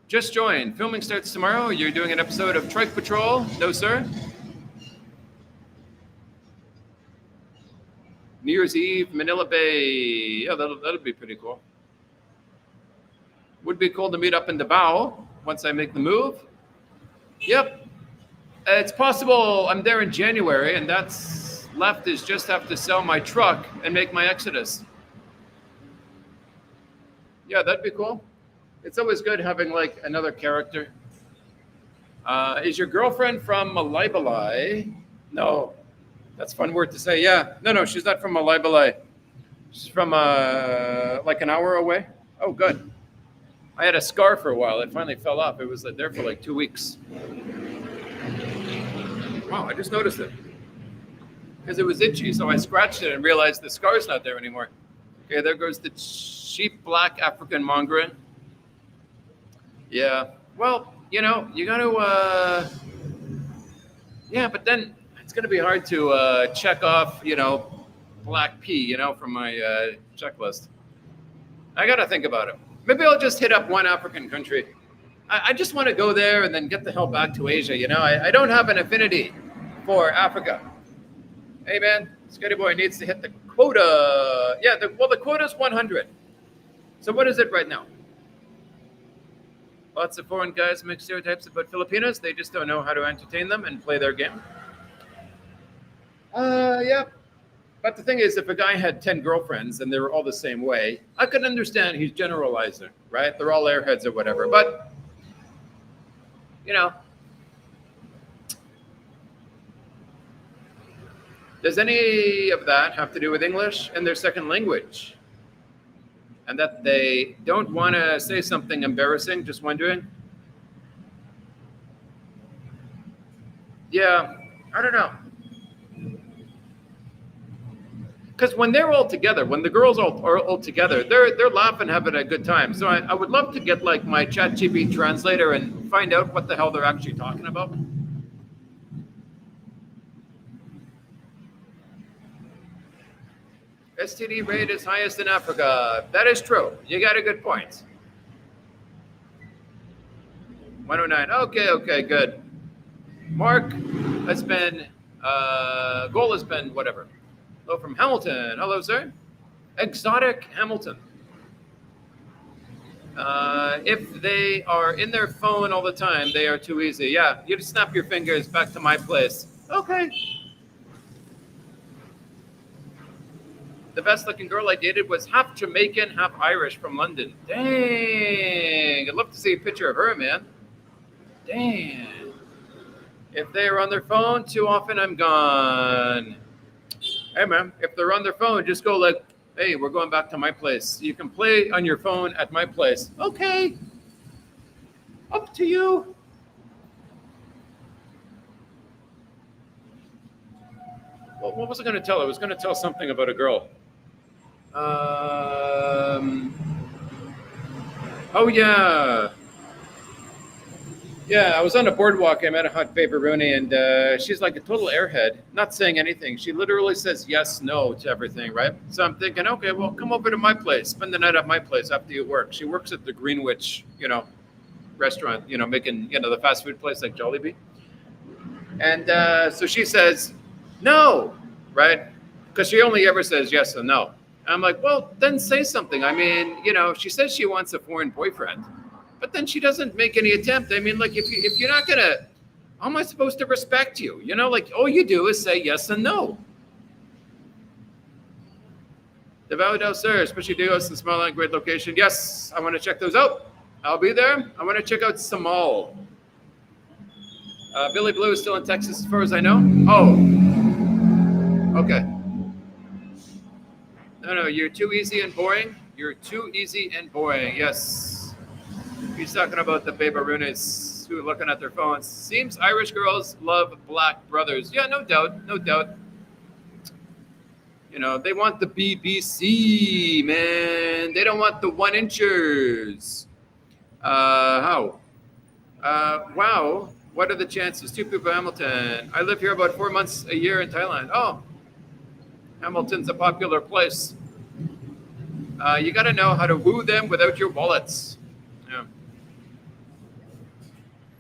Just joined. Filming starts tomorrow. You're doing an episode of Trike Patrol? No, sir. New Year's Eve, Manila Bay. Yeah, that'll be pretty cool. Would be cool to meet up in Davao once I make the move. Yep. It's possible I'm there in January, and that's left is just have to sell my truck and make my exodus. Yeah, that'd be cool. It's always good having like another character. Is your girlfriend from Malaybalay? No, that's a fun word to say. Yeah, no, she's not from Malaybalay. She's from like an hour away. Oh, good. I had a scar for a while. It finally fell off. It was there for like 2 weeks. Wow, I just noticed it. Because it was itchy, so I scratched it and realized the scar's not there anymore. Okay, there goes the cheap black African mongrel. Yeah, well, you got to, yeah, but then it's going to be hard to check off, black pea, from my checklist. I got to think about it. Maybe I'll just hit up one African country. I just want to go there and then get the hell back to Asia. I don't have an affinity for Africa. Hey, man, Scotty Boy needs to hit the quota. Yeah, the quota is 100. So what is it right now? Lots of foreign guys make stereotypes about Filipinos. They just don't know how to entertain them and play their game. Yeah. But the thing is, if a guy had 10 girlfriends and they were all the same way, I could understand he's generalizing, right? They're all airheads or whatever. But Does any of that have to do with English and their second language? And that they don't want to say something embarrassing? Just wondering. Yeah, I don't know. Because when they're all together, when the girls are all together, they're laughing, having a good time. So I would love to get like my ChatGPT translator and find out what the hell they're actually talking about. STD rate is highest in Africa. That is true. You got a good point. 109. Okay, good. Mark has been, goal has been whatever. Hello from Hamilton. Hello, sir. Exotic Hamilton. If they are in their phone all the time, they are too easy. Yeah, you just snap your fingers back to my place. Okay. The best looking girl I dated was half Jamaican, half Irish from London. Dang. I'd love to see a picture of her, man. Dang. If they are on their phone too often, I'm gone. Hey, man, if they're on their phone, just go like, hey, we're going back to my place. You can play on your phone at my place. Okay. Up to you. Well, what was I going to tell? I was going to tell something about a girl. Oh, yeah. Yeah, I was on a boardwalk. I met a hot babe Rooney, and she's like a total airhead, not saying anything. She literally says yes, no to everything, right? So I'm thinking, okay, well, come over to my place, spend the night at my place after you work. She works at the Greenwich, restaurant, making, the fast food place like Jollibee. And so she says, no, right? Because she only ever says yes and no. And I'm like, well, then say something. I mean, she says she wants a foreign boyfriend. But then she doesn't make any attempt. I mean, like, if you're not going to, how am I supposed to respect you? Like, all you do is say yes and no. The Valley del Sur, especially Dios and Smileline, great location. Yes, I want to check those out. I'll be there. I want to check out Samal. Billy Blue is still in Texas as far as I know. Oh, okay. No, you're too easy and boring. You're too easy and boring, yes. He's talking about the Babarunas who are looking at their phones. Seems Irish girls love black brothers. Yeah, no doubt. They want the BBC, man. They don't want the 1 inchers. How? Wow. What are the chances? 2 people in Hamilton. I live here about 4 months a year in Thailand. Oh, Hamilton's a popular place. You got to know how to woo them without your wallets. Yeah.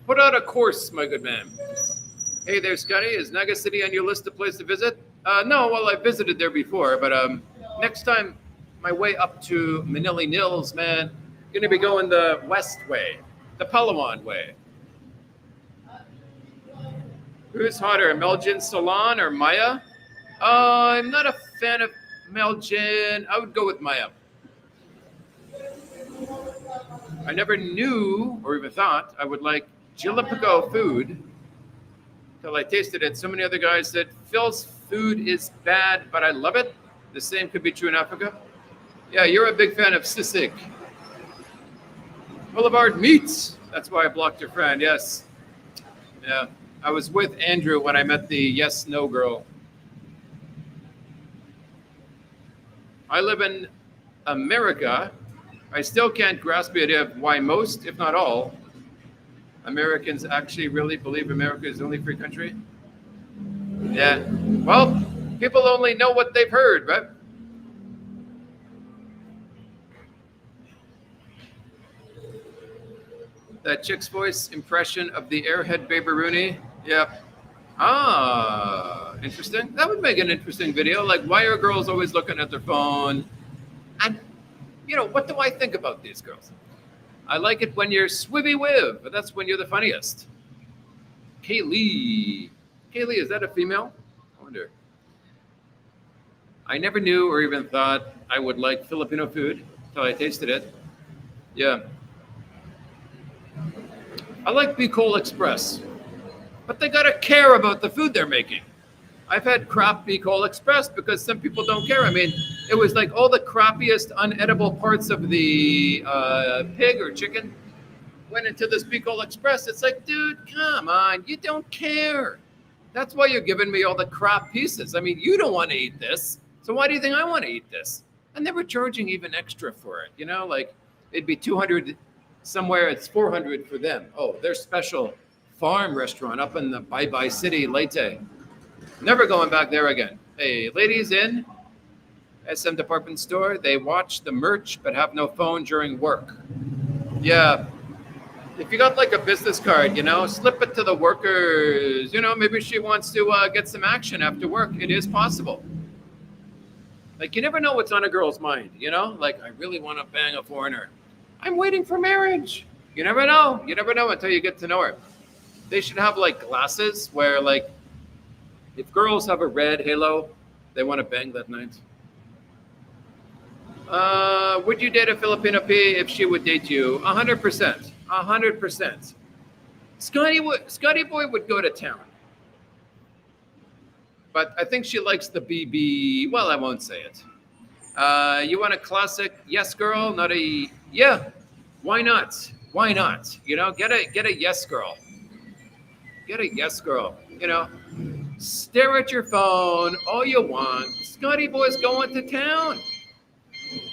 Put out a course, my good man. Hey there, Scotty. Is Naga City on your list of places to visit? No, well, I visited there before, but next time, my way up to Manili Nils, man, going to be going the west way, the Palawan way. Who's hotter, Meljin Salon or Maya? I'm not a fan of Meljin. I would go with Maya. I never knew or even thought I would like Jilipico food till I tasted it. So many other guys said Phil's food is bad, but I love it. The same could be true in Africa. Yeah, you're a big fan of Sisig. Boulevard Meats. That's why I blocked your friend. Yes. Yeah. I was with Andrew when I met the yes-no girl. I live in America. I still can't grasp the idea of why most, if not all, Americans actually really believe America is the only free country. Yeah. Well, people only know what they've heard, right? That chick's voice impression of the airhead Baby Rooney. Yep. Ah, interesting. That would make an interesting video. Like, why are girls always looking at their phone? And, what do I think about these girls? I like it when you're swivvy-wiv, but that's when you're the funniest. Kaylee. Kaylee, is that a female? I wonder. I never knew or even thought I would like Filipino food until I tasted it. Yeah. I like Bicol Express, but they gotta care about the food they're making. I've had crappy Coal Express because some people don't care. I mean, it was like all the crappiest, unedible parts of the pig or chicken went into this Coal Express. It's like, dude, come on, you don't care. That's why you're giving me all the crap pieces. I mean, you don't want to eat this, so why do you think I want to eat this? And they were charging even extra for it, like it'd be 200 somewhere, it's 400 for them. Oh, their special farm restaurant up in the Bye Bye City, Leyte. Never going back there again. Hey, ladies in SM department store, they watch the merch but have no phone during work. Yeah. If you got like a business card, slip it to the workers. Maybe she wants to get some action after work. It is possible. Like, you never know what's on a girl's mind, Like, I really want to bang a foreigner. I'm waiting for marriage. You never know. You never know until you get to know her. They should have like glasses where like, if girls have a red halo, they want to bang that night. Would you date a Filipino P if she would date you? 100%. 100%. Scotty Boy would go to town. But I think she likes the BB. Well, I won't say it. You want a classic yes girl, not a yeah. Why not? Why not? Get a yes girl. Get a yes girl. Stare at your phone all you want. Scotty Boy's going to town.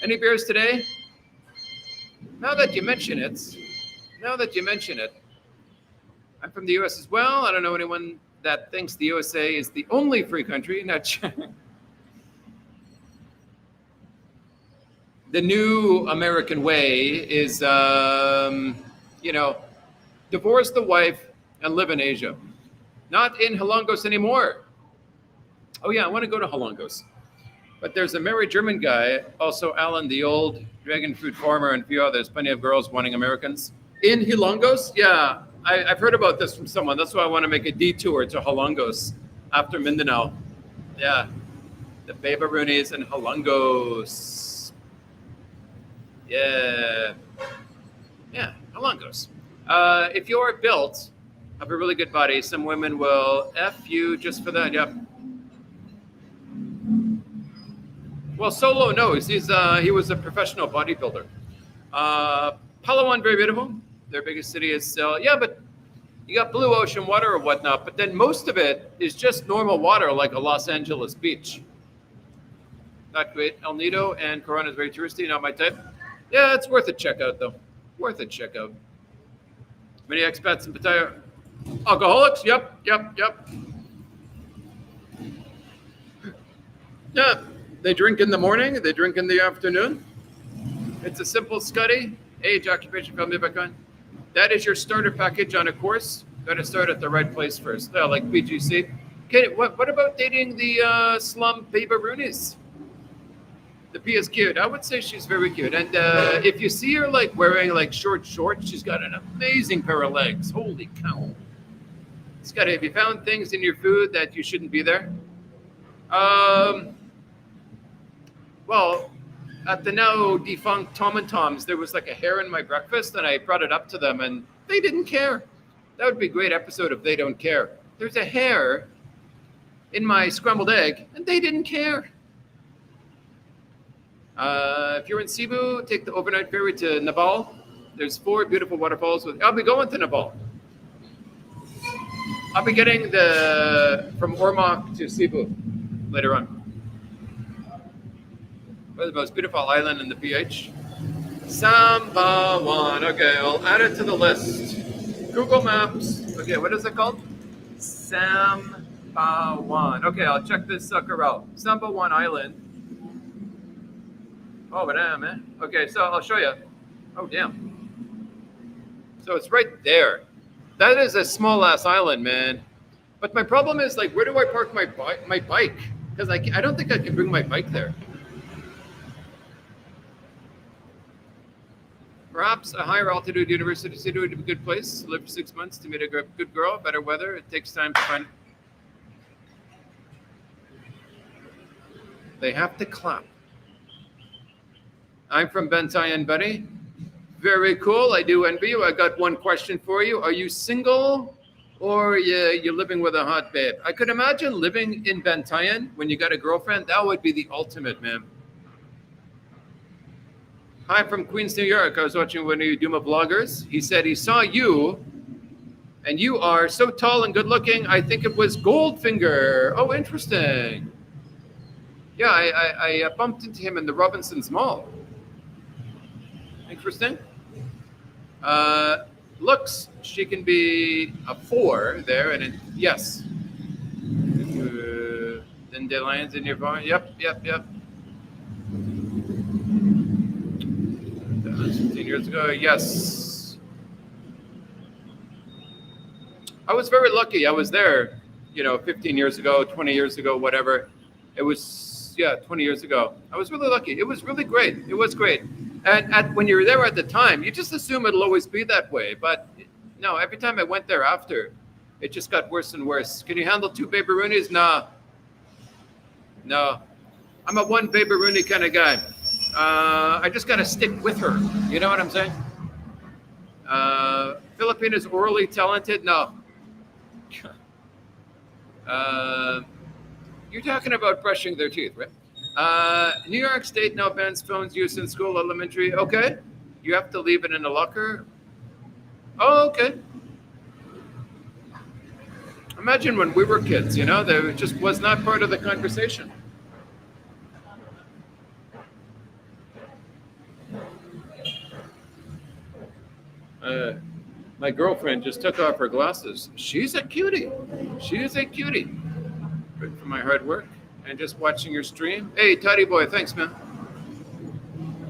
Any beers today? Now that you mention it, I'm from the U.S. as well. I don't know anyone that thinks the USA is the only free country. Not sure. The new American way is, divorce the wife and live in Asia. Not in Hilongos anymore. Oh yeah, I want to go to Hilongos. But there's a married German guy, also Alan, the old dragon fruit farmer, and a few others, plenty of girls wanting Americans. In Hilongos? Yeah, I've heard about this from someone. That's why I want to make a detour to Hilongos after Mindanao. Yeah, the Babaroonies and Hilongos. Yeah, Hilongos. If you're built, have a really good body, some women will F you just for that. Yep. Well, Solo knows. He was a professional bodybuilder. Palawan, very beautiful. Their biggest city is, but you got blue ocean water or whatnot, but then most of it is just normal water like a Los Angeles beach. Not great. El Nido and Corona is very touristy, not my type. Yeah, it's worth a checkout though. Worth a checkout. Many expats in Pattaya. Alcoholics? Yep. Yeah, they drink in the morning, they drink in the afternoon. It's a simple study. Age, occupation, family background. That is your starter package on a course. Got to start at the right place first. Yeah, like BGC. Okay, what about dating the slum Babaroonies? The P is cute. I would say she's very cute. And if you see her like wearing like short shorts, she's got an amazing pair of legs. Holy cow. Scotty, have you found things in your food that you shouldn't be there? Well, at the now defunct Tom and Tom's, there was like a hair in my breakfast, and I brought it up to them, and they didn't care. That would be a great episode if they don't care. There's a hair in my scrambled egg, and they didn't care. If you're in Cebu, take the overnight ferry to Nabal. There's 4 beautiful waterfalls. I'll be going to Nabal. I'll be getting from Ormoc to Cebu later on. Well, the most beautiful island in the PH. Sambawan. Okay, I'll add it to the list. Google Maps. Okay, what is it called? Sambawan. Okay, I'll check this sucker out. Sambawan Island. Oh, but damn, man. Okay, so I'll show you. Oh, damn. So it's right there. That is a small ass island, man. But my problem is, like, where do I park my bike? Because I don't think I can bring my bike there. Perhaps a higher altitude university city would be a good place to live for 6 months to meet a good girl, better weather. It takes time to find. They have to clap. I'm from Bantayan, buddy. Very cool. I do envy you. I got one question for you. Are you single Or you're living with a hot babe. I could imagine living in Bantayan when you got a girlfriend. That would be the ultimate, man. Hi from Queens, New York. I was watching one of you Duma vloggers. He said he saw you, and you are so tall and good looking. I think it was Goldfinger. Oh, interesting. Yeah, I bumped into him in the Robinsons Mall. Interesting. Looks, she can be a 4 there, and yes. Dandelions in your barn. Yep. That was 15 years ago. Yes. I was very lucky. I was there, 15 years ago, 20 years ago, whatever. It was, 20 years ago. I was really lucky. It was really great. It was great. And when you were there at the time, you just assume it'll always be that way. But no, every time I went there after, it just got worse and worse. Can you handle 2 Baby Roonies? Nah. No. I'm a 1 Baby Rooney kind of guy. I just got to stick with her. You know what I'm saying? Filipinas orally talented? No. You're talking about brushing their teeth, right? New York State now bans phones use in school, elementary. Okay. You have to leave it in a locker. Oh, okay. Imagine when we were kids, there just was not part of the conversation. My girlfriend just took off her glasses. She's a cutie. She is a cutie. Good for my hard work. And just watching your stream. Hey, Toddy boy, thanks, man.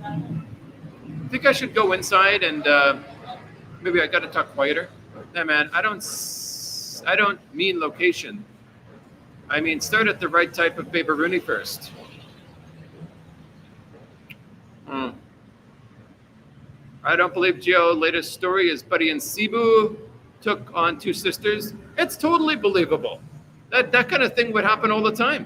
I think I should go inside and maybe I got to talk quieter. Nah, man, I don't mean location. I mean start at the right type of Baby Rooney first. I don't believe Gio's latest story is Buddy and Cebu took on 2 sisters. It's totally believable. That kind of thing would happen all the time.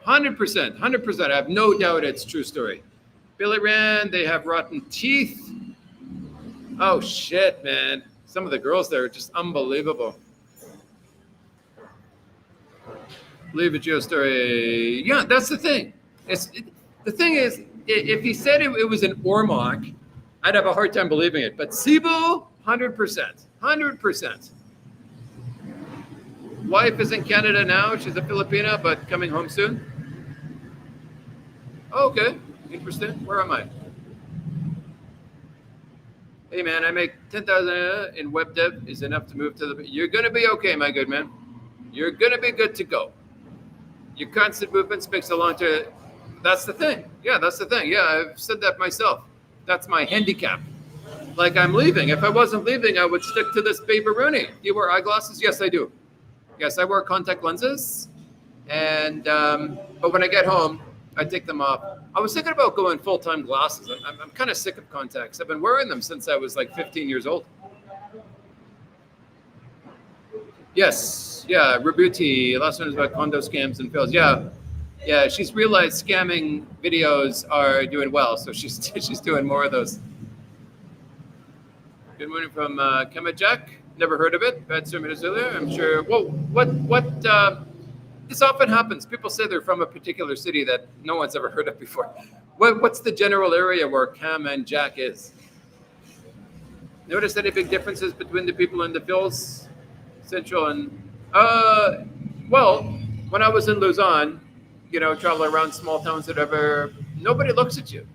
100%. I have no doubt it's true story. Billy Rand, they have rotten teeth. Oh shit, man. Some of the girls there are just unbelievable. Believe a Gio story. Yeah, that's the thing. The thing is, if he said it was an Ormoc, I'd have a hard time believing it. But Cebu, 100%. 100%. Wife is in Canada now. She's a Filipina, but coming home soon. Okay, interesting. Where am I? Hey man, I make 10,000 in web dev is enough to move to the. You're gonna be okay, my good man. You're gonna be good to go. Your constant movement speaks a lot to. That's the thing. Yeah, that's the thing. Yeah, I've said that myself. That's my handicap. Like I'm leaving. If I wasn't leaving, I would stick to this Baby Rooney. Do you wear eyeglasses? Yes, I do. Yes, I wear contact lenses. And but when I get home, I take them off. I was thinking about going full-time glasses. I'm kind of sick of contacts. I've been wearing them since I was like 15 years old. Yes, yeah, Rabuti. Last one is about condo scams and fails. Yeah, she's realized scamming videos are doing well, so she's doing more of those. Good morning from Kamajak. Never heard of it. Bad service earlier. I'm sure. Well, what? This often happens. People say they're from a particular city that no one's ever heard of before. What's the general area where Cam and Jack is? Notice any big differences between the people in the Phils, Central and well, when I was in Luzon, travel around small towns, whatever, nobody looks at you.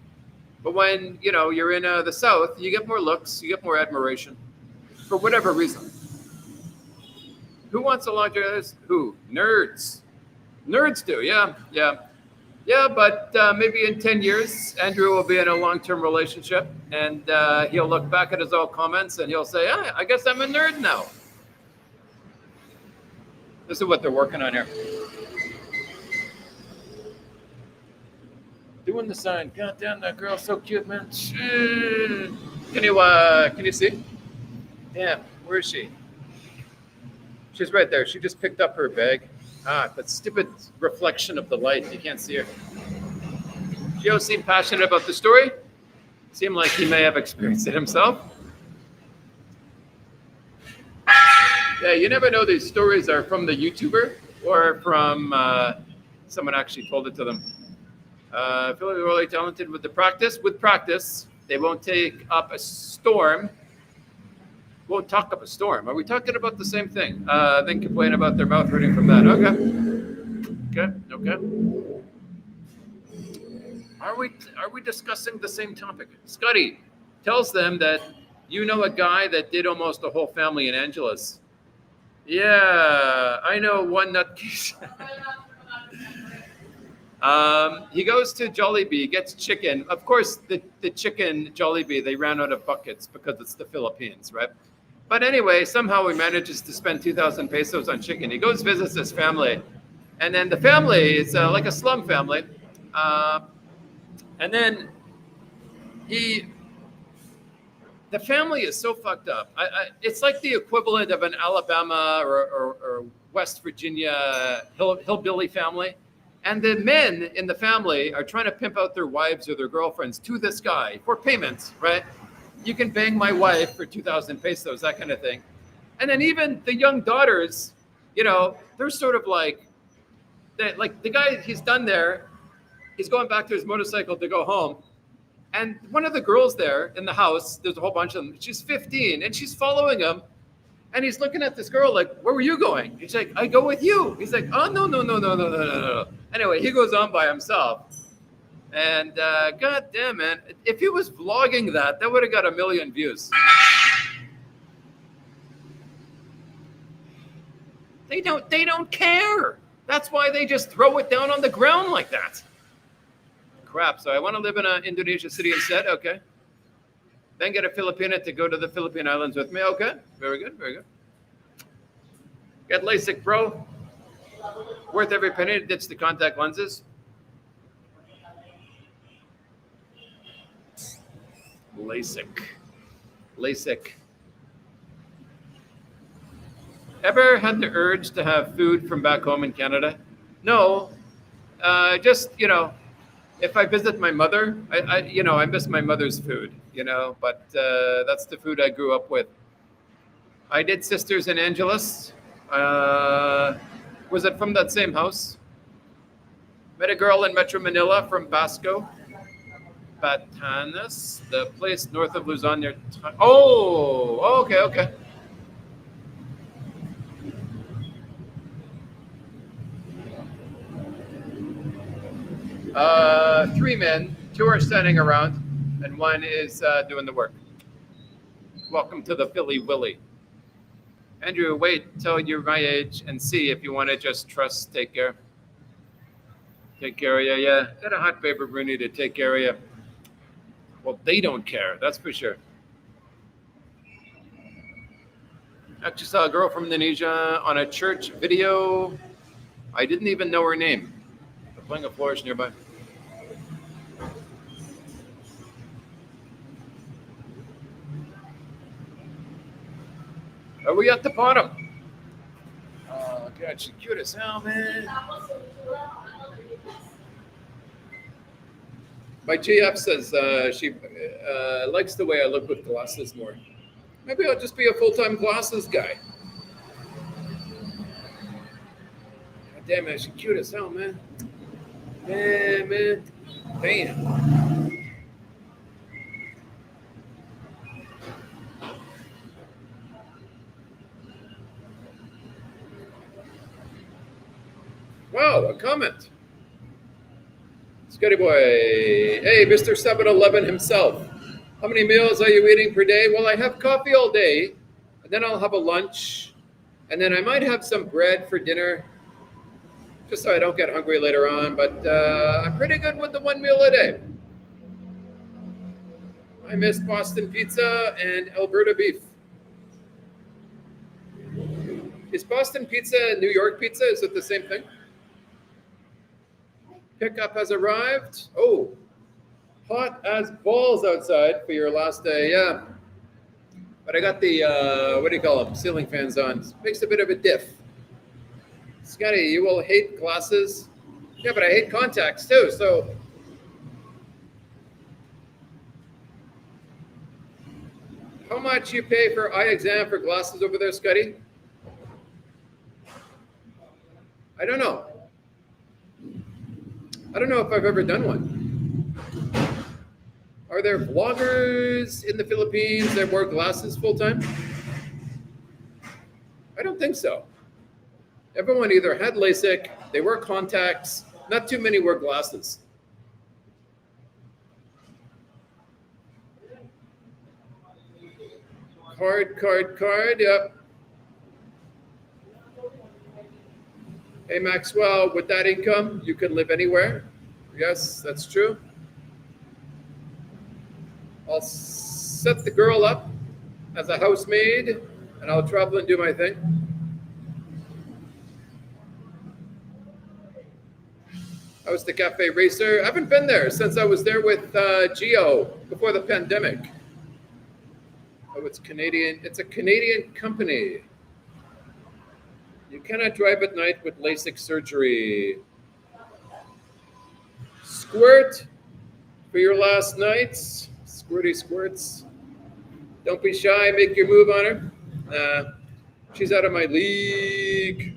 But when you're in the South, you get more looks, you get more admiration, for whatever reason. Who wants a long-term? Who? Nerds. Nerds do, yeah. But maybe in 10 years, Andrew will be in a long-term relationship, and he'll look back at his old comments and he'll say, I guess I'm a nerd now. This is what they're working on here. Doing the sign. God damn, that girl's so cute, man. Can you see? Damn, where is she? She's right there. She just picked up her bag. That stupid reflection of the light. You can't see her. Gio seemed passionate about the story. Seemed like he may have experienced it himself. Yeah, you never know these stories are from the YouTuber or from someone actually told it to them. Philly were really talented with the practice. With practice, they won't take up a storm. Won't talk up a storm. Are we talking about the same thing? Then complain about their mouth hurting from that. Okay. Are we discussing the same topic? Scotty tells them that you know a guy that did almost a whole family in Angeles. Yeah, I know one nutcase. He goes to Jollibee, gets chicken. Of course, the chicken Jollibee, they ran out of buckets because it's the Philippines, right? But anyway, somehow he manages to spend 2,000 pesos on chicken. He goes visits his family, and then the family is like a slum family. Uh, and then he, the family is so fucked up. It's like the equivalent of an Alabama or West Virginia hillbilly family. And the men in the family are trying to pimp out their wives or their girlfriends to this guy for payments, right? You can bang my wife for 2,000 pesos, that kind of thing. And then even the young daughters, they're sort of like the guy, he's done there. He's going back to his motorcycle to go home. And one of the girls there in the house, there's a whole bunch of them. She's 15 and she's following him. And he's looking at this girl like, where were you going? He's like, I go with you. He's like, oh, no. Anyway, he goes on by himself. And God damn, man, if he was vlogging that would have got 1 million views. They don't care. That's why they just throw it down on the ground like that. Crap, so I want to live in an Indonesia city instead? Okay. Then get a Filipina to go to the Philippine Islands with me. Okay, very good. Get LASIK, bro. Worth every penny to ditch the contact lenses. LASIK. Ever had the urge to have food from back home in Canada? No. Just, if I visit my mother, I miss my mother's food, but that's the food I grew up with. I did Sisters in Angeles. Was it from that same house? Met a girl in Metro Manila from Basco. Batanes, the place north of Luzon near. Oh, okay. 3 men, 2 are standing around, and 1 is doing the work. Welcome to the Philly Willy. Andrew, wait till you're my age and see if you want to just trust. Take care. Take care of you, yeah. Got a hot paper Bruni to take care of you. Well, they don't care, that's for sure. Actually saw a girl from Indonesia on a church video. I didn't even know her name. They're playing a flourish nearby. Are we at the bottom? Oh, God, she's cute as hell, man. My GF says she likes the way I look with glasses more. Maybe I'll just be a full-time glasses guy. God damn it, she's cute as hell, man. Man. Damn. Wow, a comment. Scotty boy. Hey, Mr. 7-Eleven himself. How many meals are you eating per day? Well, I have coffee all day, and then I'll have a lunch, and then I might have some bread for dinner, just so I don't get hungry later on, but I'm pretty good with the 1 meal a day. I miss Boston pizza and Alberta beef. Is Boston pizza New York pizza? Is it the same thing? Pickup has arrived. Oh, hot as balls outside for your last day. Yeah. But I got the, what do you call them? Ceiling fans on. Makes a bit of a diff. Scotty, you will hate glasses. Yeah, but I hate contacts too. So how much you pay for eye exam for glasses over there, Scotty? I don't know. I don't know if I've ever done one. Are there vloggers in the Philippines that wear glasses full time? I don't think so. Everyone either had LASIK, they wear contacts, not too many wear glasses. Card, yep. Hey, Maxwell, with that income, you can live anywhere. Yes, that's true. I'll set the girl up as a housemaid, and I'll travel and do my thing. How's the Cafe Racer? I haven't been there since I was there with Geo before the pandemic. Oh, it's Canadian. It's a Canadian company. You cannot drive at night with LASIK surgery. Squirt for your last nights. Squirty squirts. Don't be shy. Make your move on her. She's out of my league.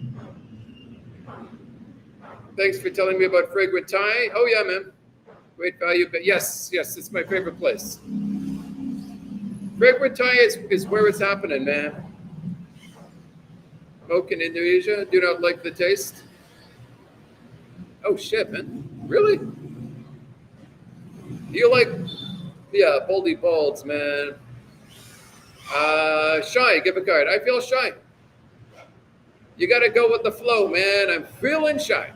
Thanks for telling me about Fragrant Thai. Oh, yeah, man. Great value. But yes, it's my favorite place. Fragrant Thai is where it's happening, man. Smoke in Indonesia. Do not like the taste. Oh, shit, man. Really? Do you like... Yeah, Boldy Balds, man. Shy, give a card. I feel shy. You got to go with the flow, man. I'm feeling shy.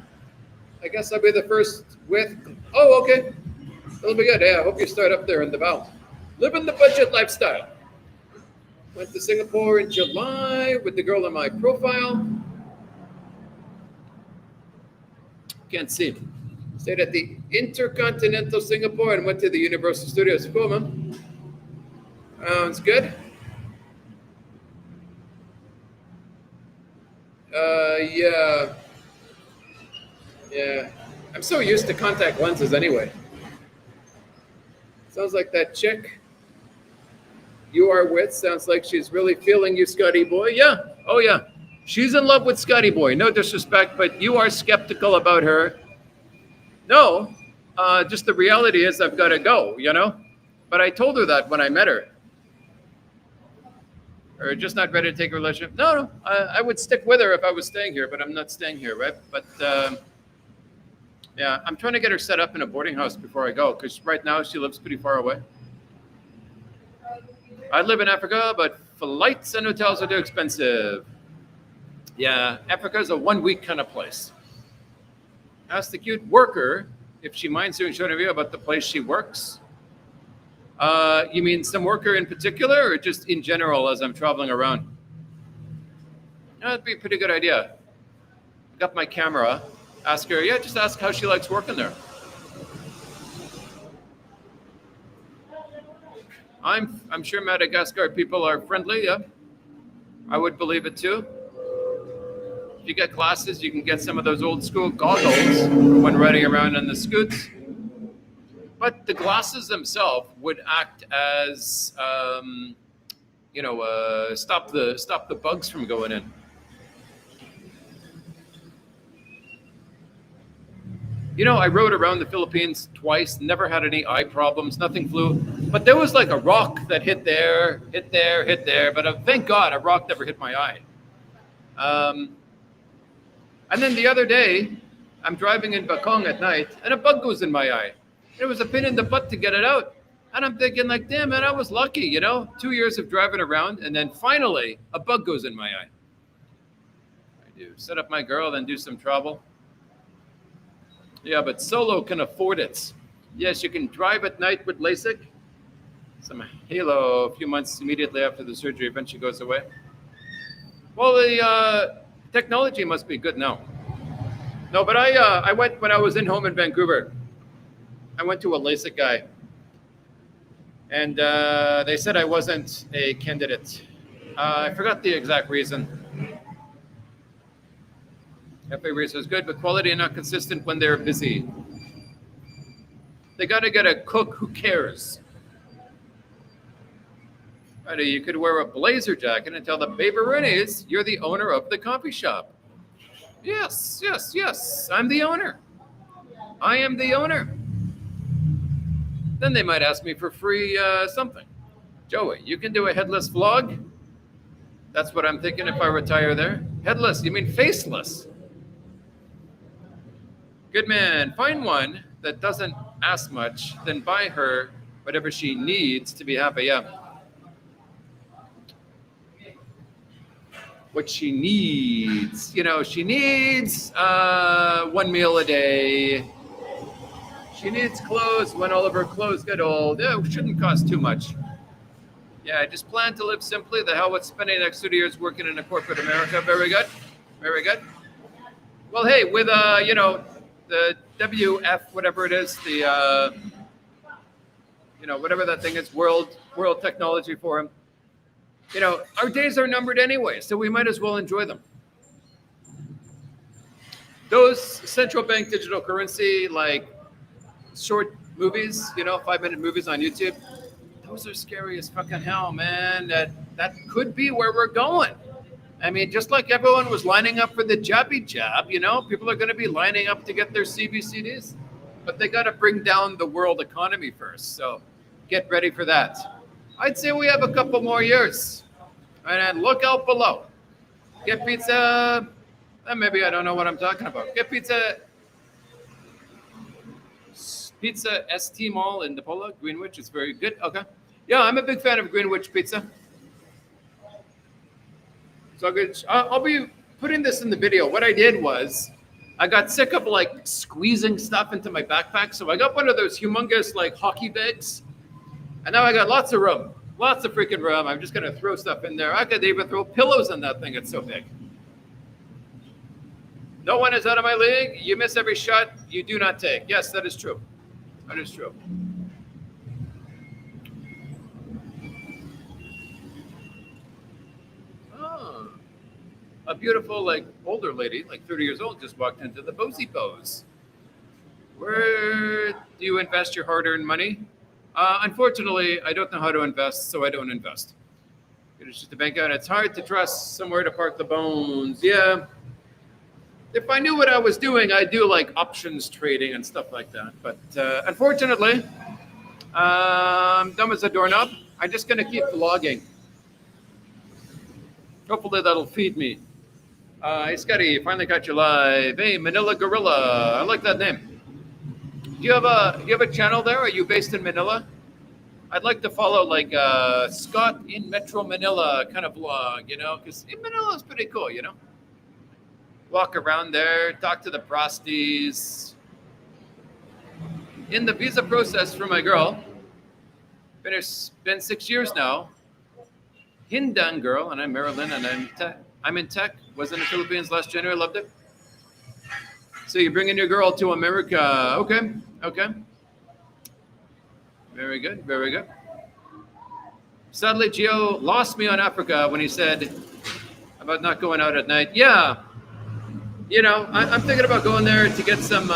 I guess I'll be the first with... Oh, okay. That'll be good. Yeah, I hope you start up there in Davao. Living the budget lifestyle. Went to Singapore in July with the girl on my profile. Can't see. Stayed at the Intercontinental Singapore and went to the Universal Studios. Cool, man. Sounds good. Yeah. I'm so used to contact lenses anyway. Sounds like that chick you are with sounds like she's really feeling you, Scotty boy. Yeah. Oh, yeah. She's in love with Scotty boy. No disrespect, but you are skeptical about her. No, just the reality is I've got to go, you know? But I told her that when I met her. Or just not ready to take a relationship. No, I would stick with her if I was staying here, but I'm not staying here, right? But yeah, I'm trying to get her set up in a boarding house before I go, because right now she lives pretty far away. I live in Africa, but flights and hotels are too expensive. Yeah, Africa is a 1 week kind of place. Ask the cute worker if she minds doing a show review about the place she works. You mean some worker in particular, or just in general as I'm traveling around? That'd be a pretty good idea. I got my camera. Ask her, yeah, just ask how she likes working there. I'm sure Madagascar people are friendly, yeah. I would believe it too. If you get glasses, you can get some of those old school goggles when riding around on the scoots. But the glasses themselves would act as, stop the bugs from going in. You know, I rode around the Philippines twice, never had any eye problems, nothing flew. But there was like a rock that hit there. But thank God a rock never hit my eye. And then the other day, I'm driving in Bakong at night, and a bug goes in my eye. It was a pain in the butt to get it out. And I'm thinking like, damn, man, I was lucky, you know? 2 years of driving around, and then finally, a bug goes in my eye. I do set up my girl, then do some travel. Yeah, but Solo can afford it. Yes, you can drive at night with LASIK. Some halo a few months immediately after the surgery eventually goes away. Well, the technology must be good now. No, but I went when I was in home in Vancouver. I went to a LASIK guy. And they said I wasn't a candidate. I forgot the exact reason. Cafe Racer is good, but quality and not consistent when they're busy. They got to get a cook who cares. Right, you could wear a blazer jacket and tell the Baberoonies you're the owner of the coffee shop. Yes, yes, yes. I'm the owner. I am the owner. Then they might ask me for free something. Joey, you can do a headless vlog? That's what I'm thinking if I retire there. Headless, you mean faceless? Good man, find one that doesn't ask much, then buy her whatever she needs to be happy. Yeah. What she needs. She needs one meal a day. She needs clothes when all of her clothes get old. It shouldn't cost too much. Yeah, I just plan to live simply. The hell with spending the next 2 years working in a corporate America. Very good. Very good. Well, hey, with, the WF, whatever it is, the, whatever that thing is, World Technology Forum, our days are numbered anyway, so we might as well enjoy them. Those central bank digital currency, like short movies, 5-minute movies on YouTube, those are scary as fucking hell, man. That could be where we're going. I mean, just like everyone was lining up for the jabby jab, people are going to be lining up to get their CBCDs, but they got to bring down the world economy first. So get ready for that. I'd say we have a couple more years. And look out below. Get pizza. Maybe I don't know what I'm talking about. Get pizza. Pizza ST Mall in Napola, Greenwich. It's very good. Okay. Yeah, I'm a big fan of Greenwich pizza. So I'll be putting this in the video. What I did was I got sick of squeezing stuff into my backpack. So I got one of those humongous hockey bags. And now I got lots of room. Lots of freaking room. I'm just going to throw stuff in there. I could even throw pillows in that thing. It's so big. No one is out of my league. You miss every shot you do not take. Yes, that is true. That is true. Oh, a beautiful, older lady, 30 years old, just walked into the Bozy Bose. Where do you invest your hard-earned money? Unfortunately, I don't know how to invest, so I don't invest. It's just a bank out. It's hard to trust somewhere to park the bones. Yeah. If I knew what I was doing, I'd do options trading and stuff like that. But unfortunately, I'm dumb as a doorknob. I'm just going to keep vlogging. Hopefully that'll feed me. Hey, Scotty, finally got you live. Hey, Manila Gorilla. I like that name. Do you have a channel there? Are you based in Manila? I'd like to follow Scott in Metro Manila kind of vlog, because in Manila is pretty cool, Walk around there, talk to the prosties. In the visa process for my girl, been 6 years now. Hindan girl, and I'm Marilyn, and I'm in tech. Was in the Philippines last January, loved it. So you're bringing your girl to America. Okay. Very good, very good. Sadly, Gio lost me on Africa when he said about not going out at night. Yeah. I'm thinking about going there to get some,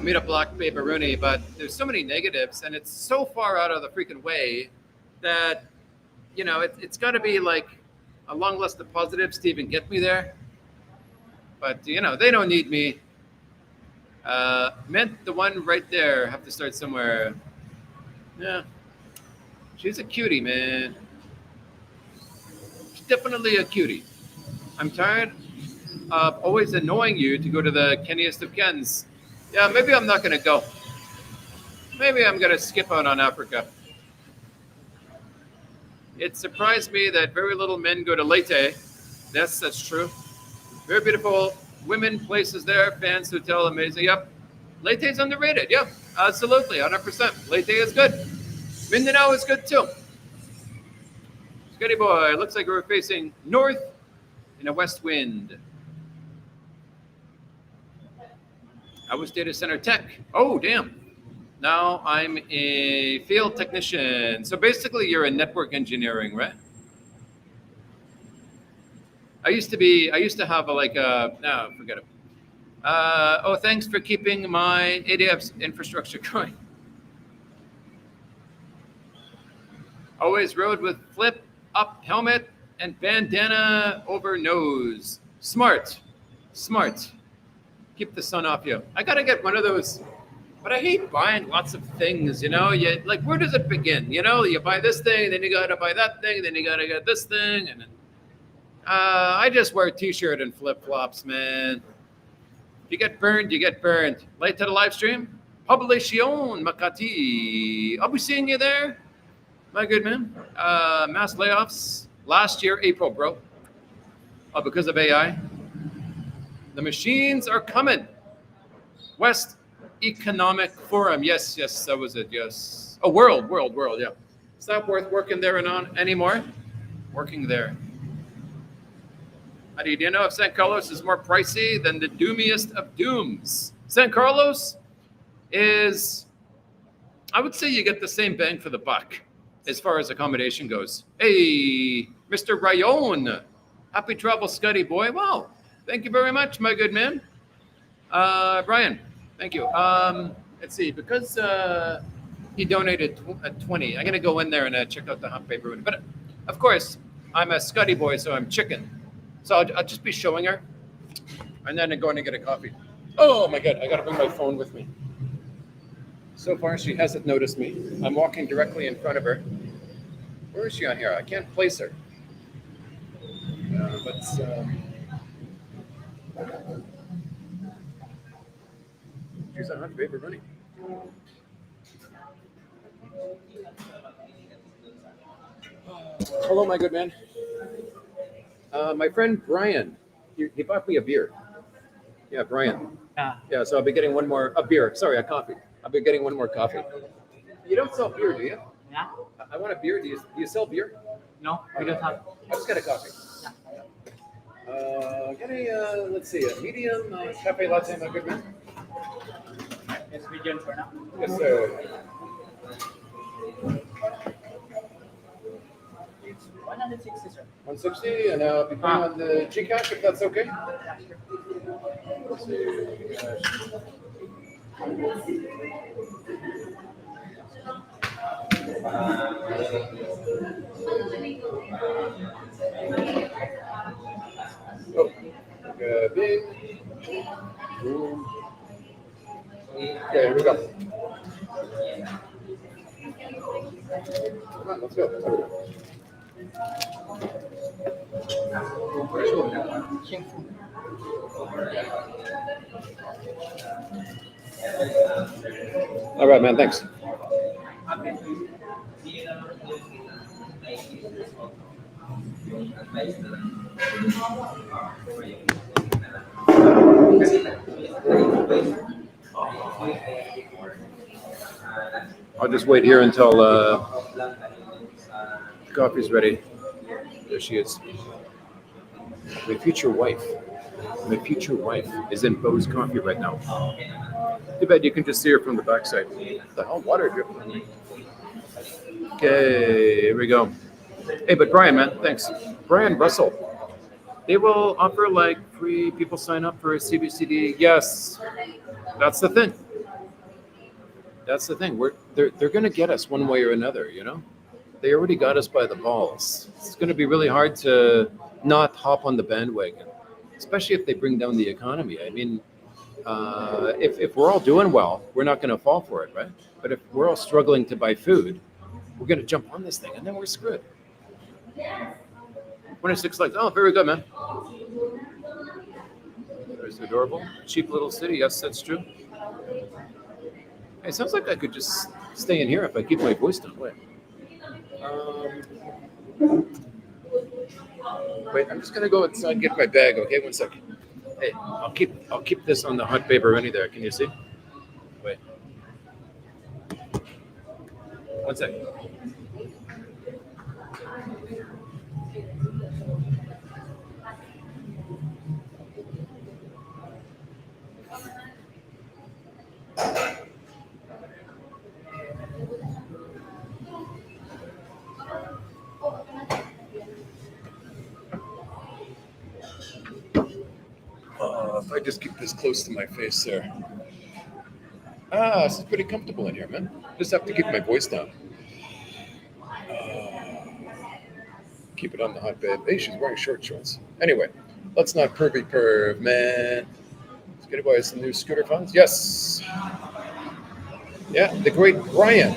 meet a black pepperoni, but there's so many negatives, and it's so far out of the freaking way that, it's got to be a long list of positives to even get me there. But, they don't need me. Meant the one right there. Have to start somewhere. Yeah. She's a cutie, man. She's definitely a cutie. I'm tired of always annoying you to go to the Keniest of Kens. Yeah, maybe I'm not going to go. Maybe I'm going to skip out on Africa. It surprised me that very little men go to Leyte. Yes, that's true. Very beautiful women places there. Fans Hotel, amazing. Yep. Leyte's underrated. Yep, absolutely, 100%. Leyte is good. Mindanao is good too. Scotty boy, looks like we're facing north in a west wind. I was data center tech. Oh, damn. Now I'm a field technician. So basically you're in network engineering, right? I used to have no, forget it. Thanks for keeping my ADF's infrastructure going. Always rode with flip up helmet and bandana over nose. Smart. Smart. Keep the sun off you. I gotta get one of those, but I hate buying lots of things. You like, where does it begin? You buy this thing, then you gotta buy that thing, then you gotta get this thing, and then I just wear a t-shirt and flip-flops, man. If you get burned, you get burned. Late to the live stream? Poblacion Makati. I'll be seeing you there, my good man. Mass layoffs last year, April, bro. Oh, because of AI. The machines are coming. West Economic Forum. Yes, that was it. Yes. Oh, world. Yeah. It's not worth working there and on anymore. Working there. How do you know if San Carlos is more pricey than the doomiest of dooms? San Carlos is, I would say you get the same bang for the buck as far as accommodation goes. Hey, Mr. Rayon. Happy travel, Scotty boy. Wow. Thank you very much, my good man. Brian, thank you. Let's see, because he donated 20, I'm going to go in there and check out the hot paper. But of course, I'm a Scotty boy, so I'm chicken. So I'll just be showing her, and then I'm going to get a coffee. Oh my God, I got to bring my phone with me. So far, she hasn't noticed me. I'm walking directly in front of her. Where is she on here? I can't place her. Let's... She's on hot paper running. Hello, my good man. My friend Brian, he bought me a beer. Yeah, Brian. Yeah, so I'll be getting a coffee. I'll be getting one more coffee. You don't sell beer, do you? Yeah. I want a beer. Do you sell beer? No, we don't have. I'll just get a coffee. Get a, let's see, a medium cafe latte, my good man. It's medium for now. Yes, sir. It's 160, sir. 160, and I'll be paying on the Gcash if that's okay. Let's see. Oh, bing. Boom. Okay, here we go. Come on, let's go. There we go. All right, man. Thanks. I'll just wait here until coffee's ready. There she is. My future wife is in Bo's Coffee right now. Too bad you can just see her from the backside. The hell, water dripping. Okay, here we go. Hey, but Brian, man, thanks. Brian Russell. They will offer like free people sign up for a CBCD. Yes, that's the thing. That's the thing. They're going to get us one way or another, you know? They already got us by the balls. It's going to be really hard to not hop on the bandwagon, especially if they bring down the economy. I mean, if we're all doing well, we're not going to fall for it, right? But if we're all struggling to buy food, we're going to jump on this thing, and then we're screwed. 26 likes. Oh, very good, man. It's adorable. Cheap little city. Yes, that's true. Hey, it sounds like I could just stay in here if I keep my voice down. Wait. Wait, I'm just gonna go inside and get my bag. Okay, 1 second. Hey, I'll keep this on the hot paper ready there. Can you see? Wait. 1 second. If I just keep this close to my face there. This is pretty comfortable in here, man. Just have to keep my voice down. Keep it on the hot bed. Hey, she's wearing short shorts. Anyway, Let's not pervy perv, man. Let's get away some new scooter funds. Yes. Yeah, the great Brian.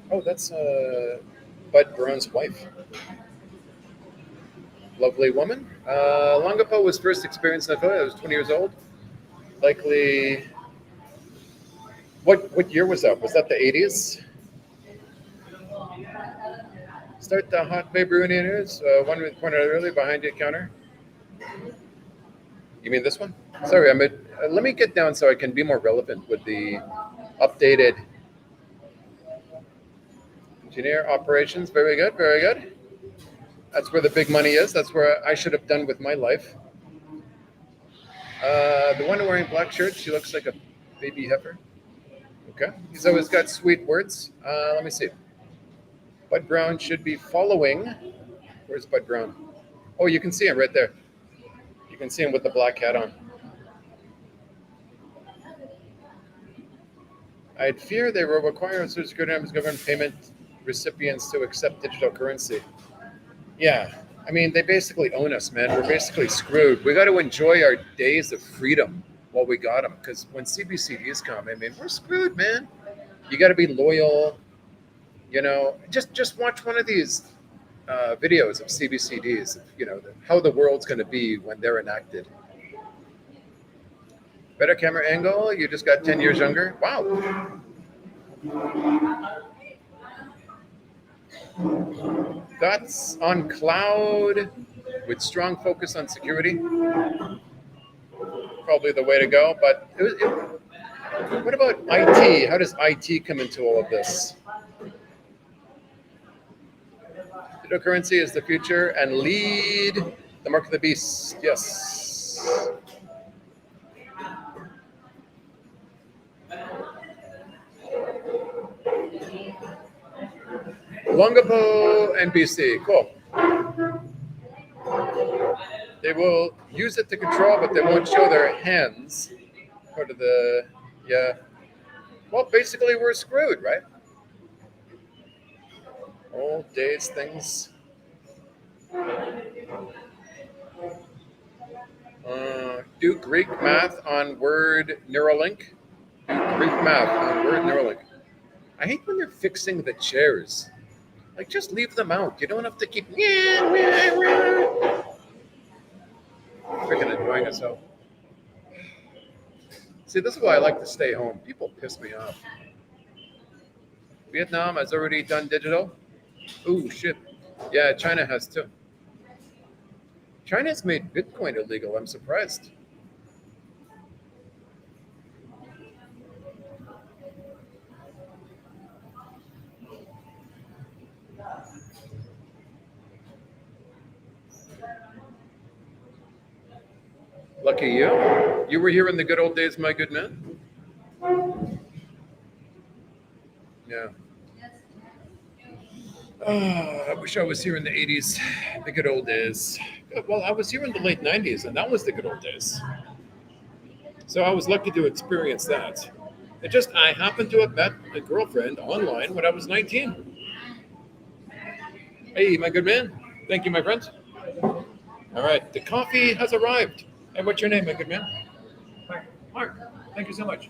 Oh, that's Bud Brown's wife. Lovely woman. Longapo was first experienced in the photo. I was 20 years old. Likely. What year was that? Was that the 80s? Start the hot bay brewing news. One with pointed out earlier behind the counter. You mean this one? Sorry, let me get down so I can be more relevant with the updated engineer operations. Very good, very good. That's where the big money is. That's where I should have done with my life. The one wearing black shirt, she looks like a baby heifer. Okay. He's always got sweet words. Let me see. Bud Brown should be following. Where's Bud Brown? Oh, you can see him right there. You can see him with the black hat on. I'd fear they will require Social Security numbers government payment recipients to accept digital currency. Yeah, I mean, they basically own us, man. We're basically screwed. We got to enjoy our days of freedom while we got them, because when CBCDs come, I mean, we're screwed, man. You got to be loyal. You know, just watch one of these videos of CBCDs. You know, how the world's going to be when they're enacted. Better camera angle. You just got 10 years younger. Wow. That's on cloud with strong focus on security. Probably the way to go. But what about IT? How does IT come into all of this? Cryptocurrency is the future and lead the mark of the beast. Yes. Longapo NBC, cool. They will use it to control, but they won't show their hands. Part of the, yeah. Well, basically, we're screwed, right? Old days things. Do Greek math on Word Neuralink. Do Greek math on Word Neuralink. I hate when they're fixing the chairs. Like, just leave them out. You don't have to keep freaking annoying yourself. See, this is why I like to stay home. People piss me off. Vietnam has already done digital. Ooh, shit. Yeah, China has too. China's made Bitcoin illegal. I'm surprised. Lucky you. You were here in the good old days, my good man. Yeah. Oh, I wish I was here in the 80s, the good old days. Well, I was here in the late 90s, and that was the good old days. So I was lucky to experience that. I happened to have met a girlfriend online when I was 19. Hey, my good man. Thank you, my friend. All right, the coffee has arrived. Hey, what's your name, my good man? Mark. Mark. Thank you so much.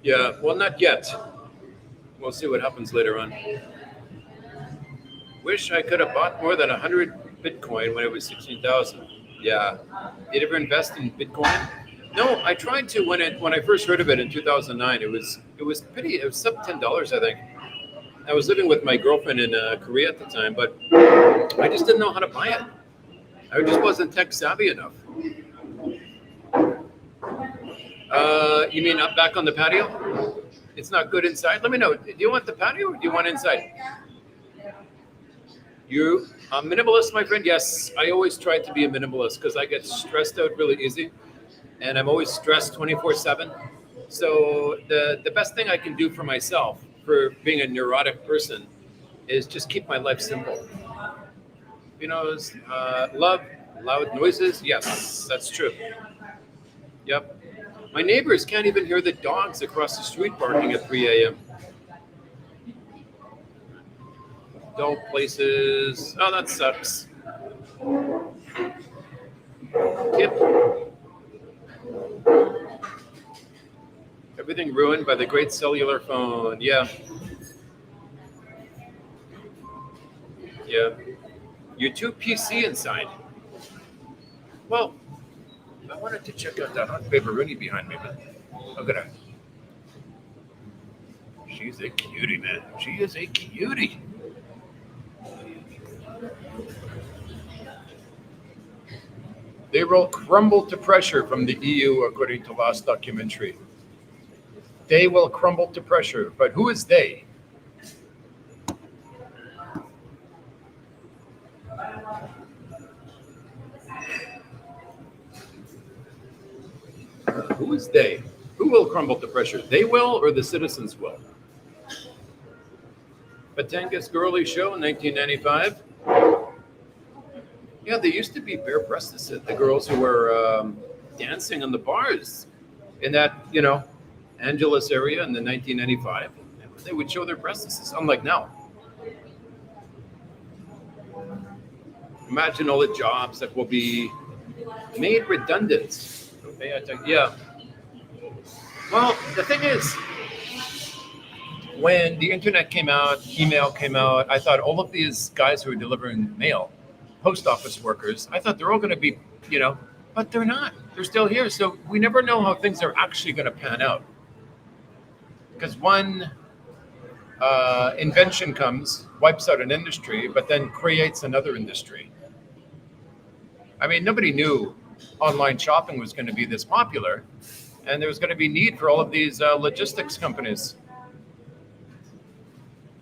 Yeah, well, not yet. We'll see what happens later on. Wish I could have bought more than 100 Bitcoin when it was 16,000. Yeah. Did you ever invest in Bitcoin? No, I tried to when I first heard of it in 2009. It was pretty. It was sub $10, I think. I was living with my girlfriend in Korea at the time, but I just didn't know how to buy it. I just wasn't tech savvy enough. You mean up back on the patio? It's not good inside? Let me know. Do you want the patio or do you want inside? You a minimalist, my friend? Yes, I always try to be a minimalist because I get stressed out really easy. And I'm always stressed 24/7. So the best thing I can do for myself, for being a neurotic person, is just keep my life simple. Love loud noises. Yes, that's true. Yep. My neighbors can't even hear the dogs across the street barking at 3 a.m. Dull places. Oh, that sucks. Tip. Everything ruined by the great cellular phone. Yeah. Yeah. You're too PC inside. Well, I wanted to check out that hot paperoni behind me, but look at her. She's a cutie, man. She is a cutie. They will crumble to pressure from the EU, according to last documentary. They will crumble to pressure, but who is they? Who is they? Who will crumble to pressure? They will, or the citizens will? Batangas Girly Show in 1995. Yeah, there used to be bare breasts, the girls who were dancing on the bars in that, Angeles area in the 1995. They would show their breasts, unlike now. Imagine all the jobs that will be made redundant. Yeah. Well, the thing is, when the internet came out, email came out, I thought all of these guys who are delivering mail, post office workers, I thought they're all going to be, but they're not. They're still here. So we never know how things are actually going to pan out. Because one invention comes, wipes out an industry, but then creates another industry. I mean, nobody knew online shopping was going to be this popular, and there was going to be need for all of these logistics companies.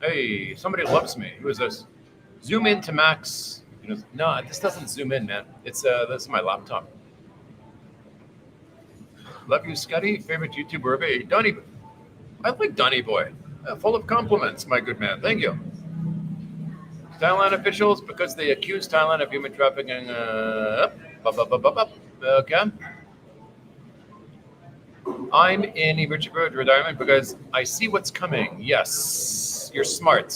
Hey, somebody loves me. Who is this? Zoom in to max. No, this doesn't zoom in, man. It's this is my laptop. Love you, Scotty. Favorite YouTuber? Hey, Donnie. I like Donnie Boy. Full of compliments, my good man. Thank you. Thailand officials, because they accuse Thailand of human trafficking. Okay. I'm in Richard Road retirement because I see what's coming. Yes, you're smart.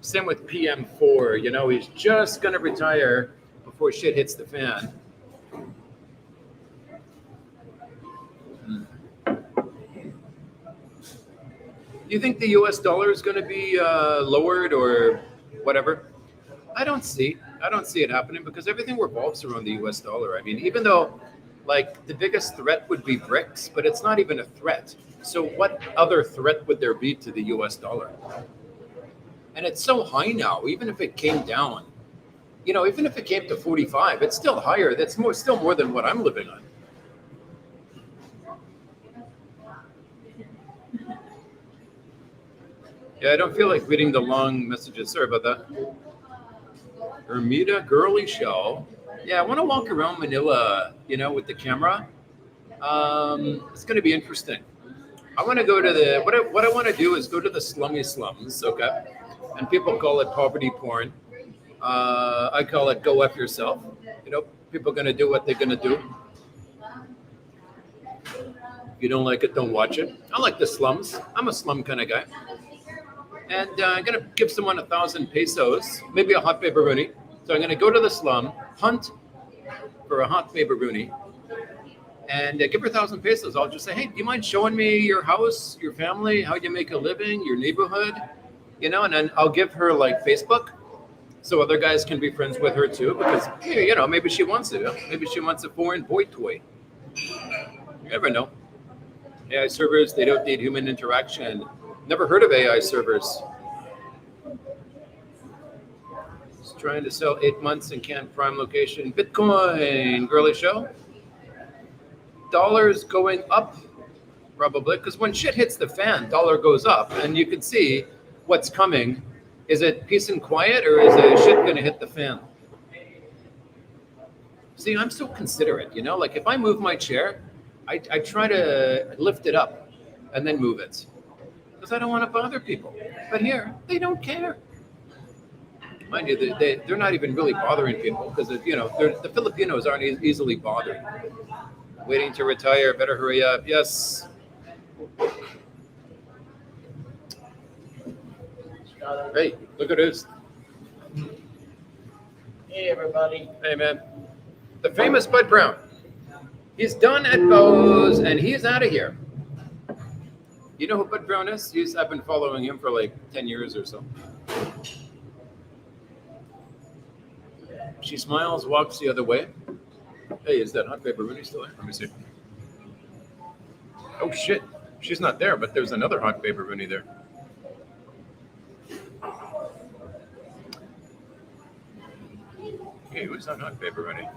Same with PM4. He's just going to retire before shit hits the fan. Do you think the US dollar is going to be lowered or whatever? I don't see it happening because everything revolves around the US dollar. I mean, even though the biggest threat would be BRICS, but it's not even a threat. So what other threat would there be to the US dollar? And it's so high now, even if it came down, even if it came to 45, it's still higher. That's still more than what I'm living on. Yeah, I don't feel like reading the long messages. Sorry about that. Ermita Girly Show. Yeah, I want to walk around Manila, with the camera. It's going to be interesting. I want to go to what I want to do is go to the slummy slums, okay? And people call it poverty porn. I call it go F yourself. People are going to do what they're going to do. If you don't like it, don't watch it. I like the slums. I'm a slum kind of guy. And I'm going to give someone 1,000 pesos, maybe a hot pepperoni. So I'm going to go to the slum, hunt for a hot pepperoni, and give her 1,000 pesos. I'll just say, hey, do you mind showing me your house, your family, how you make a living, your neighborhood? And then I'll give her Facebook so other guys can be friends with her too, because, maybe she wants it. Maybe she wants a foreign boy toy. You never know. AI servers, they don't need human interaction. Never heard of AI servers. Just trying to sell 8 months in Can Prime location. Bitcoin, Girly Show. Dollars going up, probably, because when shit hits the fan, dollar goes up, and you can see what's coming. Is it peace and quiet, or is it shit going to hit the fan? See, I'm so considerate, if I move my chair, I try to lift it up and then move it. because I don't want to bother people. But here, they don't care. Mind you, they're not even really bothering people because, the Filipinos aren't easily bothered. Waiting to retire, better hurry up. Yes. Hey, look at this. Hey, everybody. Hey, man. The famous Bud Brown. He's done at Bose and he's out of here. You know who Bud Brown is? I've been following him for like 10 years or so. She smiles, walks the other way. Hey, is that hot paper Rooney still there? Let me see. Oh, shit. She's not there, but there's another hot paper Rooney there. Hey, who's that hot paper Rooney?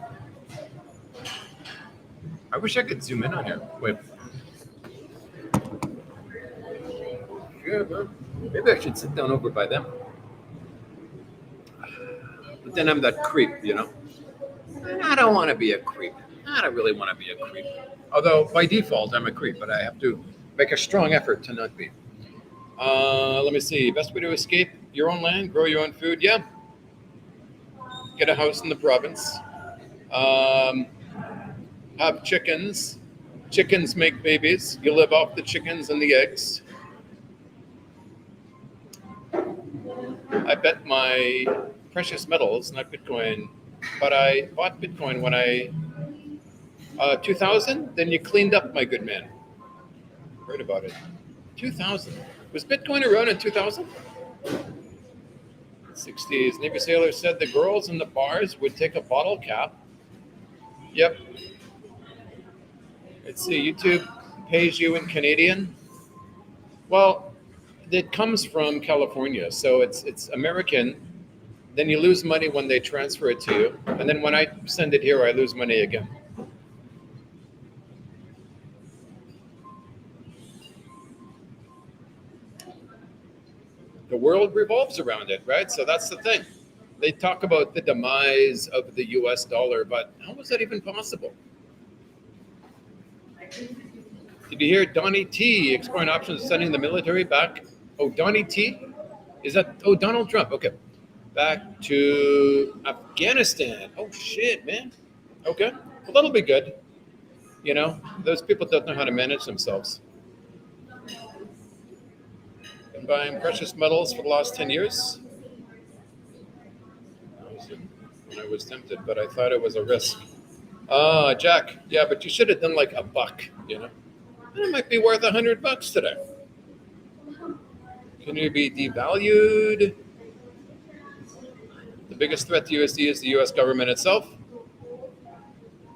I wish I could zoom in on here. Wait. Yeah, man. Maybe I should sit down over by them. But then I'm that creep, And I don't want to be a creep. I don't really want to be a creep. Although, by default, I'm a creep, but I have to make a strong effort to not be. Let me see. Best way to escape your own land, grow your own food. Yeah. Get a house in the province. Have chickens. Chickens make babies. You live off the chickens and the eggs. I bet my precious metals, not Bitcoin, but I bought Bitcoin when 2000, then you cleaned up, my good man. Heard about it. 2000. Was Bitcoin around in 2000? 60s. Navy sailor said the girls in the bars would take a bottle cap. Yep. Let's see, YouTube pays you in Canadian. Well, it comes from California, so it's American. Then you lose money when they transfer it to you. And then when I send it here, I lose money again. The world revolves around it, right? So that's the thing. They talk about the demise of the US dollar, but how was that even possible? Did you hear Donnie T exploring options of sending the military back? Oh, Donnie T? Is that, Donald Trump, okay. Back to Afghanistan. Oh, shit, man. Okay, well, that'll be good. Those people don't know how to manage themselves. Been buying precious metals for the last 10 years. I was tempted, but I thought it was a risk. Jack, yeah, but you should have done like $1, It might be worth $100 today. Can you be devalued? The biggest threat to USD is the US government itself.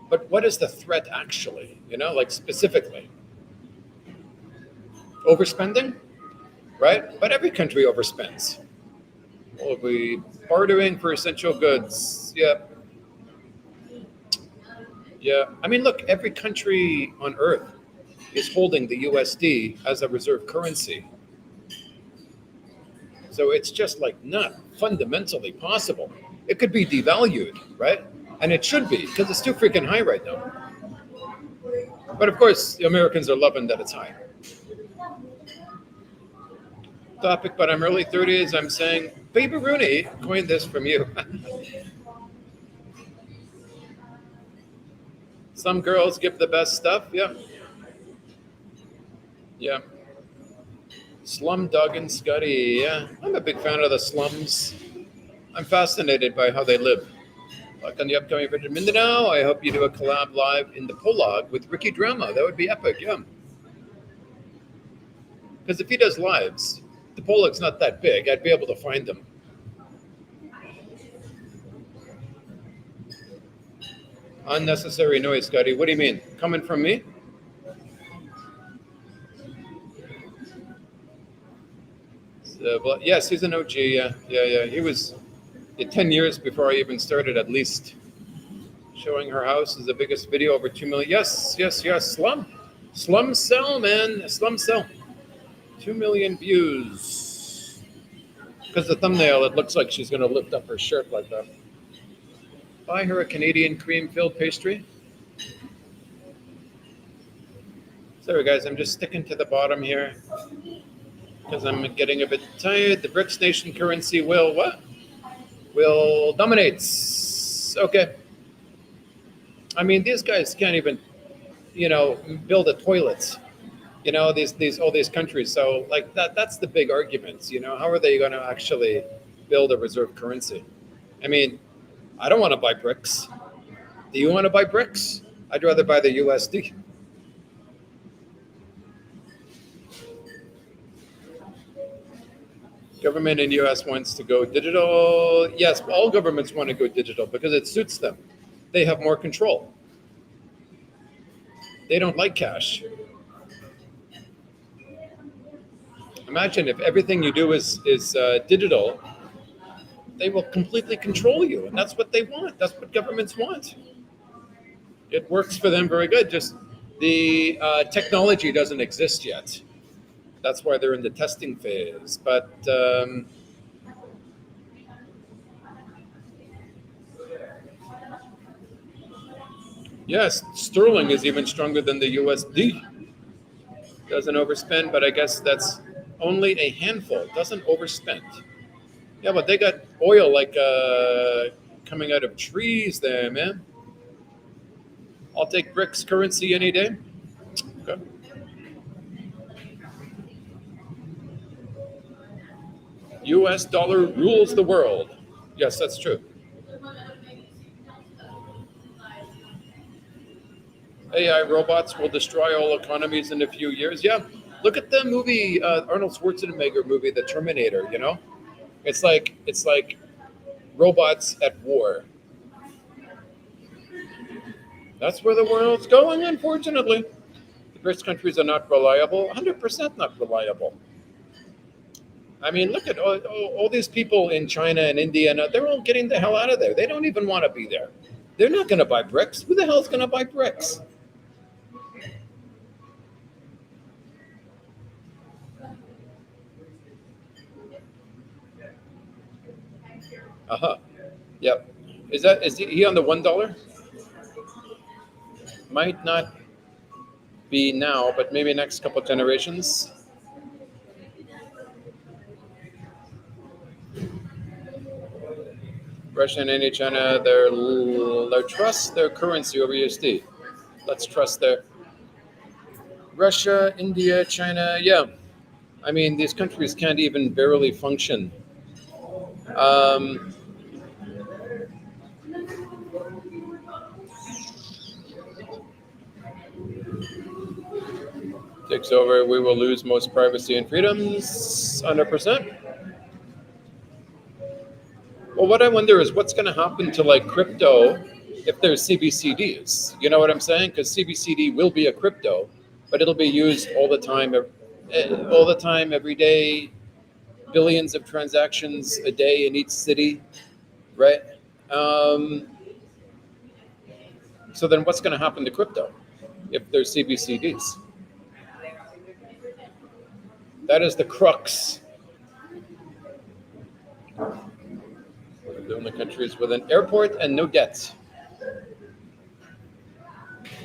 But what is the threat actually? Like specifically? Overspending? Right? But every country overspends. We'll be bartering for essential goods. Yeah. Yeah. I mean, look, every country on earth is holding the USD as a reserve currency. So it's just like not fundamentally possible. It could be devalued, right? And it should be, because it's too freaking high right now. But of course, the Americans are loving that it's high. Topic, but I'm early 30s. I'm saying, Baby Rooney coined this from you. Some girls give the best stuff. Yeah. Yeah. Slumdog and Scotty. Yeah. I'm a big fan of the slums. I'm fascinated by how they live. Like on the upcoming event in Mindanao, I hope you do a collab live in the Polog with Ricky Drama. That would be epic. Yeah. Because if he does lives, the Polog's not that big. I'd be able to find them. Unnecessary noise, Scotty. What do you mean? Coming from me? So, yes, he's an OG. Yeah. He was 10 years before I even started, at least. Showing her house is the biggest video, over 2 million. Yes. Slum cell, man. Slum cell. 2 million views. Because the thumbnail, it looks like she's going to lift up her shirt like that. Buy her a Canadian cream-filled pastry. Sorry, guys, I'm just sticking to the bottom here. because I'm getting a bit tired. The BRICS nation currency will what? Will dominate. Okay. I mean, these guys can't even, build a toilet. These all these countries. So like that's the big argument. How are they going to actually build a reserve currency? I mean, I don't want to buy BRICS. Do you want to buy BRICS? I'd rather buy the USD. Government in US wants to go digital. Yes, all governments want to go digital because it suits them. They have more control. They don't like cash. Imagine if everything you do is digital, they will completely control you, and that's what they want. That's what governments want. It works for them very good. Just the technology doesn't exist yet. That's why they're in the testing phase. But yes, sterling is even stronger than the USD. Doesn't overspend, but I guess that's only a handful. Doesn't overspend. Yeah, but they got oil like coming out of trees there, man. I'll take BRICS currency any day. Okay. US dollar rules the world. Yes, that's true. AI robots will destroy all economies in a few years. Yeah, look at the movie, Arnold Schwarzenegger movie, The Terminator. It's like robots at war. That's where the world's going, unfortunately. The BRICS countries are not reliable, 100% not reliable. I mean, look at all these people in China and India. They're all getting the hell out of there. They don't even want to be there. They're not going to buy BRICS. Who the hell is going to buy BRICS? Uh-huh. Yep. Is he on the $1? Might not be now, but maybe next couple generations. Russia and India, China, their trust their currency over USD. Let's trust their Russia, India, China. Yeah, I mean these countries can't even barely function. Takes over. We will lose most privacy and freedoms. 100%. Well, what I wonder is what's going to happen to like crypto if there's CBCDs. You know what I'm saying? Because CBCD will be a crypto, but it'll be used all the time, every day, billions of transactions a day in each city, right? So then what's going to happen to crypto if there's CBCDs? That is the crux. The only countries with an airport and no debt.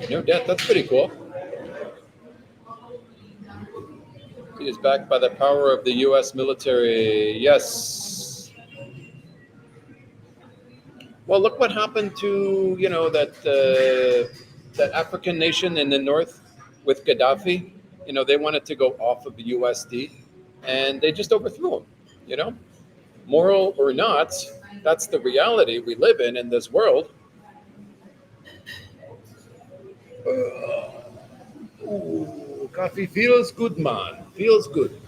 No debt, that's pretty cool. He is backed by the power of the U.S. military. Yes. Well, look what happened to, that African nation in the north with Gaddafi. They wanted to go off of the USD, and they just overthrew him, Moral or not, that's the reality we live in this world. Ooh, coffee feels good, man. Feels good.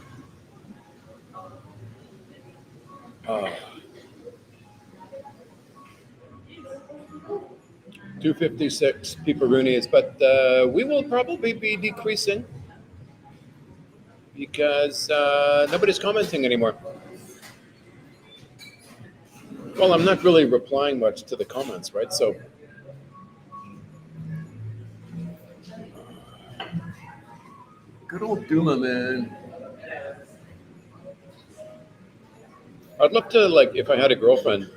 256 peperoonies, but we will probably be decreasing because nobody's commenting anymore. Well, I'm not really replying much to the comments, right? So good old Duma, man. I'd love to, if I had a girlfriend,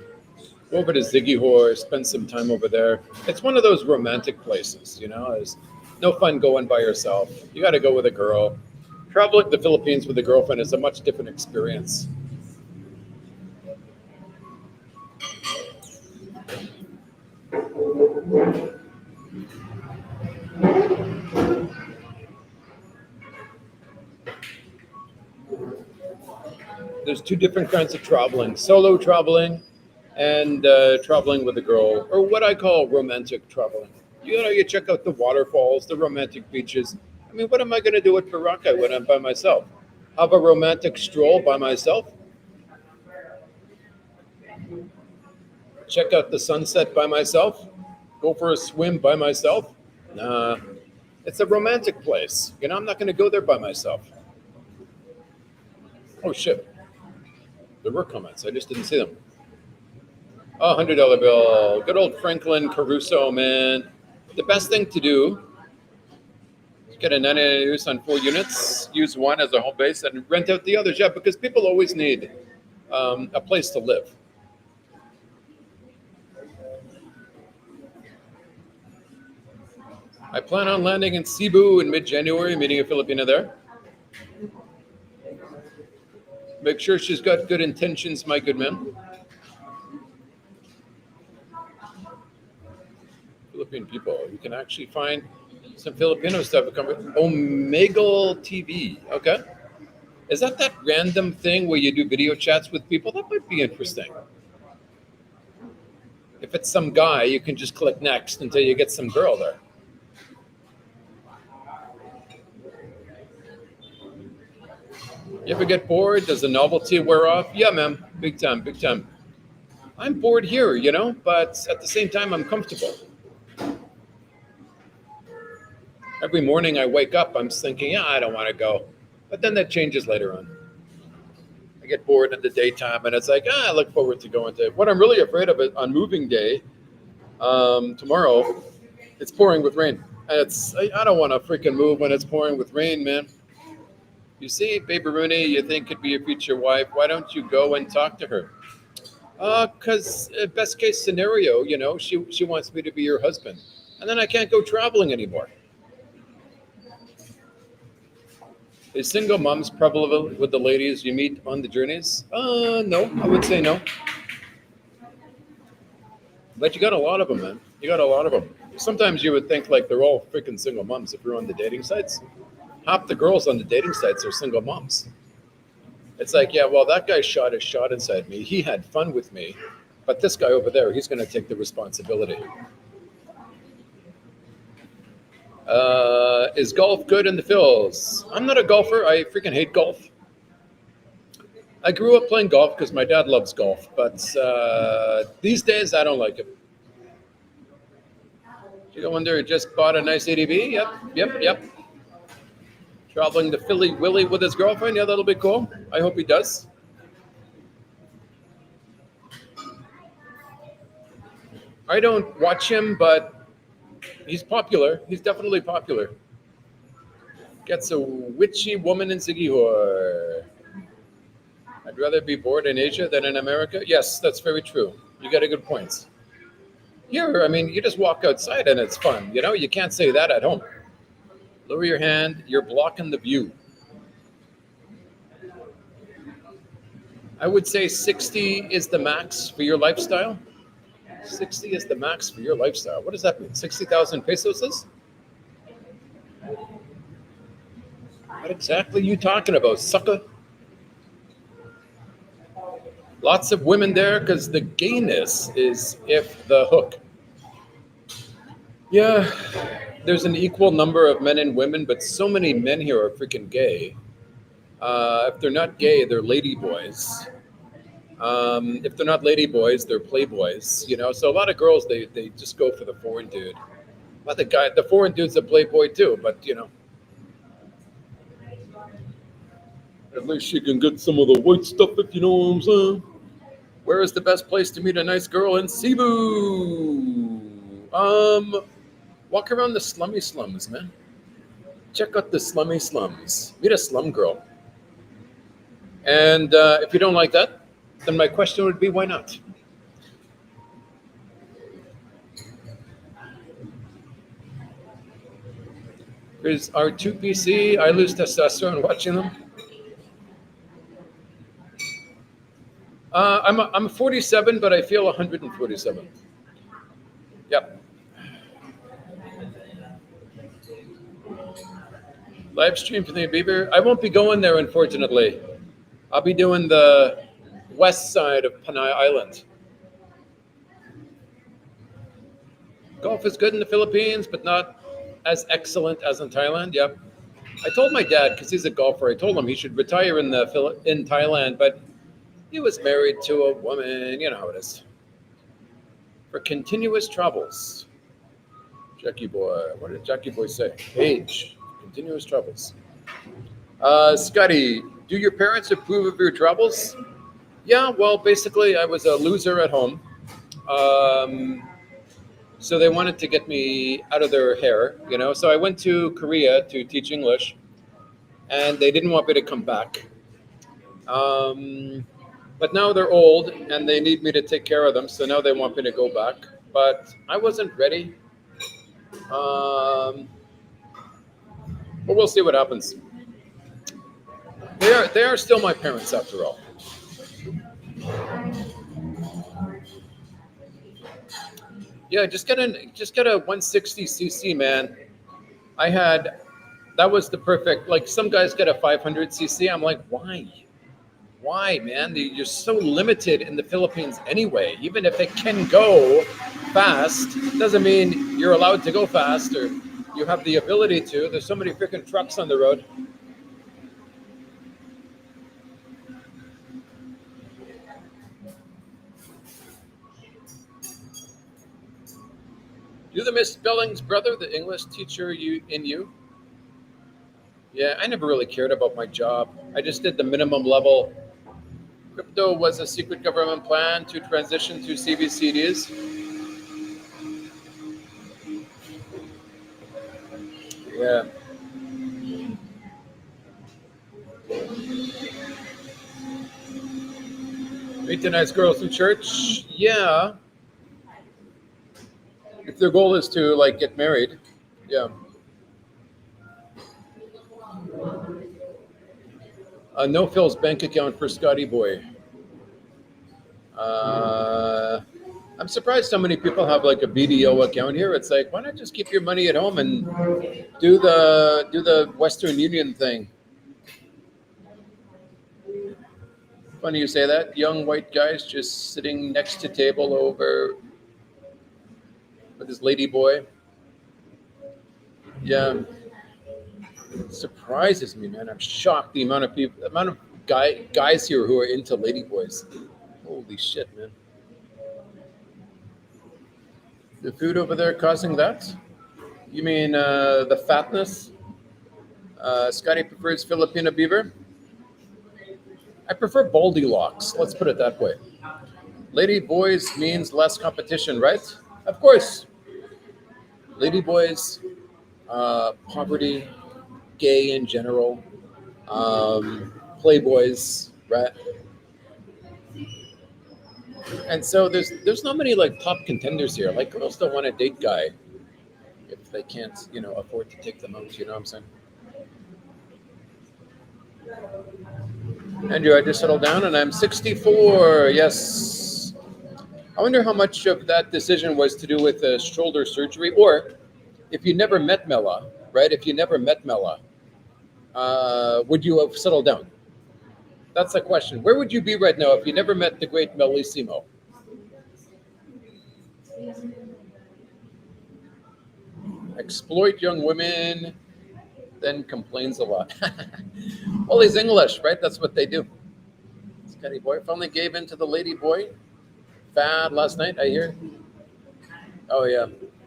go over to Ziggy Whore, spend some time over there. It's one of those romantic places, There's no fun going by yourself. You got to go with a girl. Traveling to the Philippines with a girlfriend is a much different experience. There's two different kinds of traveling: solo traveling and traveling with a girl, or what I call romantic traveling. You check out the waterfalls, the romantic beaches. I mean, what am I going to do at Boracay when I'm by myself? Have a romantic stroll by myself? Check out the sunset by myself? Go for a swim by myself? Nah, it's a romantic place. I'm not going to go there by myself. Oh shit, there were comments. I just didn't see them. Oh, $100 bill. Good old Franklin Caruso, man. The best thing to do is get a 99 use on 4 units, use one as a home base, and rent out the others. Yeah, because people always need a place to live. I plan on landing in Cebu in mid-January, meeting a Filipina there. Make sure she's got good intentions, my good man. Philippine people. You can actually find some Filipino stuff. Omegle TV. Okay. Is that random thing where you do video chats with people? That might be interesting. If it's some guy, you can just click next until you get some girl there. You ever get bored? Does the novelty wear off? Yeah, man. Big time, big time. I'm bored here, but at the same time, I'm comfortable. Every morning I wake up, I'm thinking, I don't want to go. But then that changes later on. I get bored in the daytime, and it's like, I look forward to going to. What I'm really afraid of it on moving day, tomorrow, it's pouring with rain. And I don't want to freaking move when it's pouring with rain, man. You see, Baby Rooney, you think could be a future wife. Why don't you go and talk to her? Because best case scenario, she wants me to be her husband. And then I can't go traveling anymore. Is single moms prevalent with the ladies you meet on the journeys? No, I would say no. But you got a lot of them, man. You got a lot of them. Sometimes you would think like they're all freaking single moms if you're on the dating sites. Half the girls on the dating sites are single moms. It's like, yeah, well, that guy shot his shot inside me. He had fun with me. But this guy over there, he's going to take the responsibility. Is golf good in the Phils? I'm not a golfer. I freaking hate golf. I grew up playing golf because my dad loves golf. But these days, I don't like it. You wonder, just bought a nice ADV? Yep. Traveling to Philly Willie with his girlfriend? Yeah, that'll be cool. I hope he does. I don't watch him, but he's popular. He's definitely popular. Gets a witchy woman in Sigihor. I'd rather be bored in Asia than in America. Yes, that's very true. You got a good point. Here, I mean, you just walk outside and it's fun. You can't say that at home. Lower your hand. You're blocking the view. I would say 60 is the max for your lifestyle. 60 is the max for your lifestyle. What does that mean? 60,000 pesos? What exactly are you talking about, sucker? Lots of women there because the gayness is if the hook. Yeah, there's an equal number of men and women, but so many men here are freaking gay. If they're not gay, they're lady boys. If they're not lady boys, they're playboys. So a lot of girls they just go for the foreign dude. But the foreign dude's a playboy too. But at least she can get some of the white stuff, if you know what I'm saying. Where is the best place to meet a nice girl in Cebu? Walk around the slummy slums, man. Check out the slummy slums. Meet a slum girl. And if you don't like that, then my question would be, why not? Here's R2PC. I lose testosterone watching them. I'm 47, but I feel 147. Yep. Live stream for the Bieber. I won't be going there, unfortunately. I'll be doing the west side of Panay Island. Golf is good in the Philippines, but not as excellent as in Thailand. Yep. I told my dad, because he's a golfer, I told him he should retire in Thailand, but he was married to a woman. You know how it is. For continuous travels. Jackie Boy. What did Jackie Boy say? Age. Continuous travels. Scotty, do your parents approve of your travels? Yeah, well, basically, I was a loser at home. So they wanted to get me out of their hair, you know. So I went to Korea to teach English, and they didn't want me to come back. But now they're old, and they need me to take care of them, so now they want me to go back. But I wasn't ready. But we'll see what happens. They are still my parents after all. Yeah, just get a 160cc, man. That was the perfect. Like some guys get a 500cc. I'm like, why? Why, man? You're so limited in the Philippines anyway. Even if it can go fast, doesn't mean you're allowed to go fast or you have the ability to. There's so many freaking trucks on the road. Do the misspellings, brother, the English teacher in you? Yeah, I never really cared about my job. I just did the minimum level. Crypto was a secret government plan to transition to CBCDs. Yeah. Meet the nice girls in church? Yeah. If their goal is to like get married, yeah. No Phil's bank account for Scotty Boy. I'm surprised so many people have like a BDO account here. It's like, why not just keep your money at home and do the Western Union thing? Funny you say that. Young white guys just sitting next to table over with his lady boy. Yeah. It surprises me, man. I'm shocked the amount of guys here who are into lady boys. Holy shit, man. The food over there causing that? You mean the fatness? Scotty prefers Filipino beaver. I prefer baldy locks. Let's put it that way. Lady boys means less competition, right? Of course. Lady boys, poverty, gay in general, playboys, right? And so there's not many like top contenders here. Like girls don't want to date guy if they can't, afford to take them out. You know what I'm saying? Andrew, I just settled down and I'm 64. Yes. I wonder how much of that decision was to do with shoulder surgery, or if you never met Mela, right? If you never met Mela, would you have settled down? That's the question. Where would you be right now if you never met the great Melissimo? Exploit young women, then complains a lot. Well, he's English, right? That's what they do. Scotty boy finally gave in to the lady boy. Fad last night, I hear. Oh, yeah.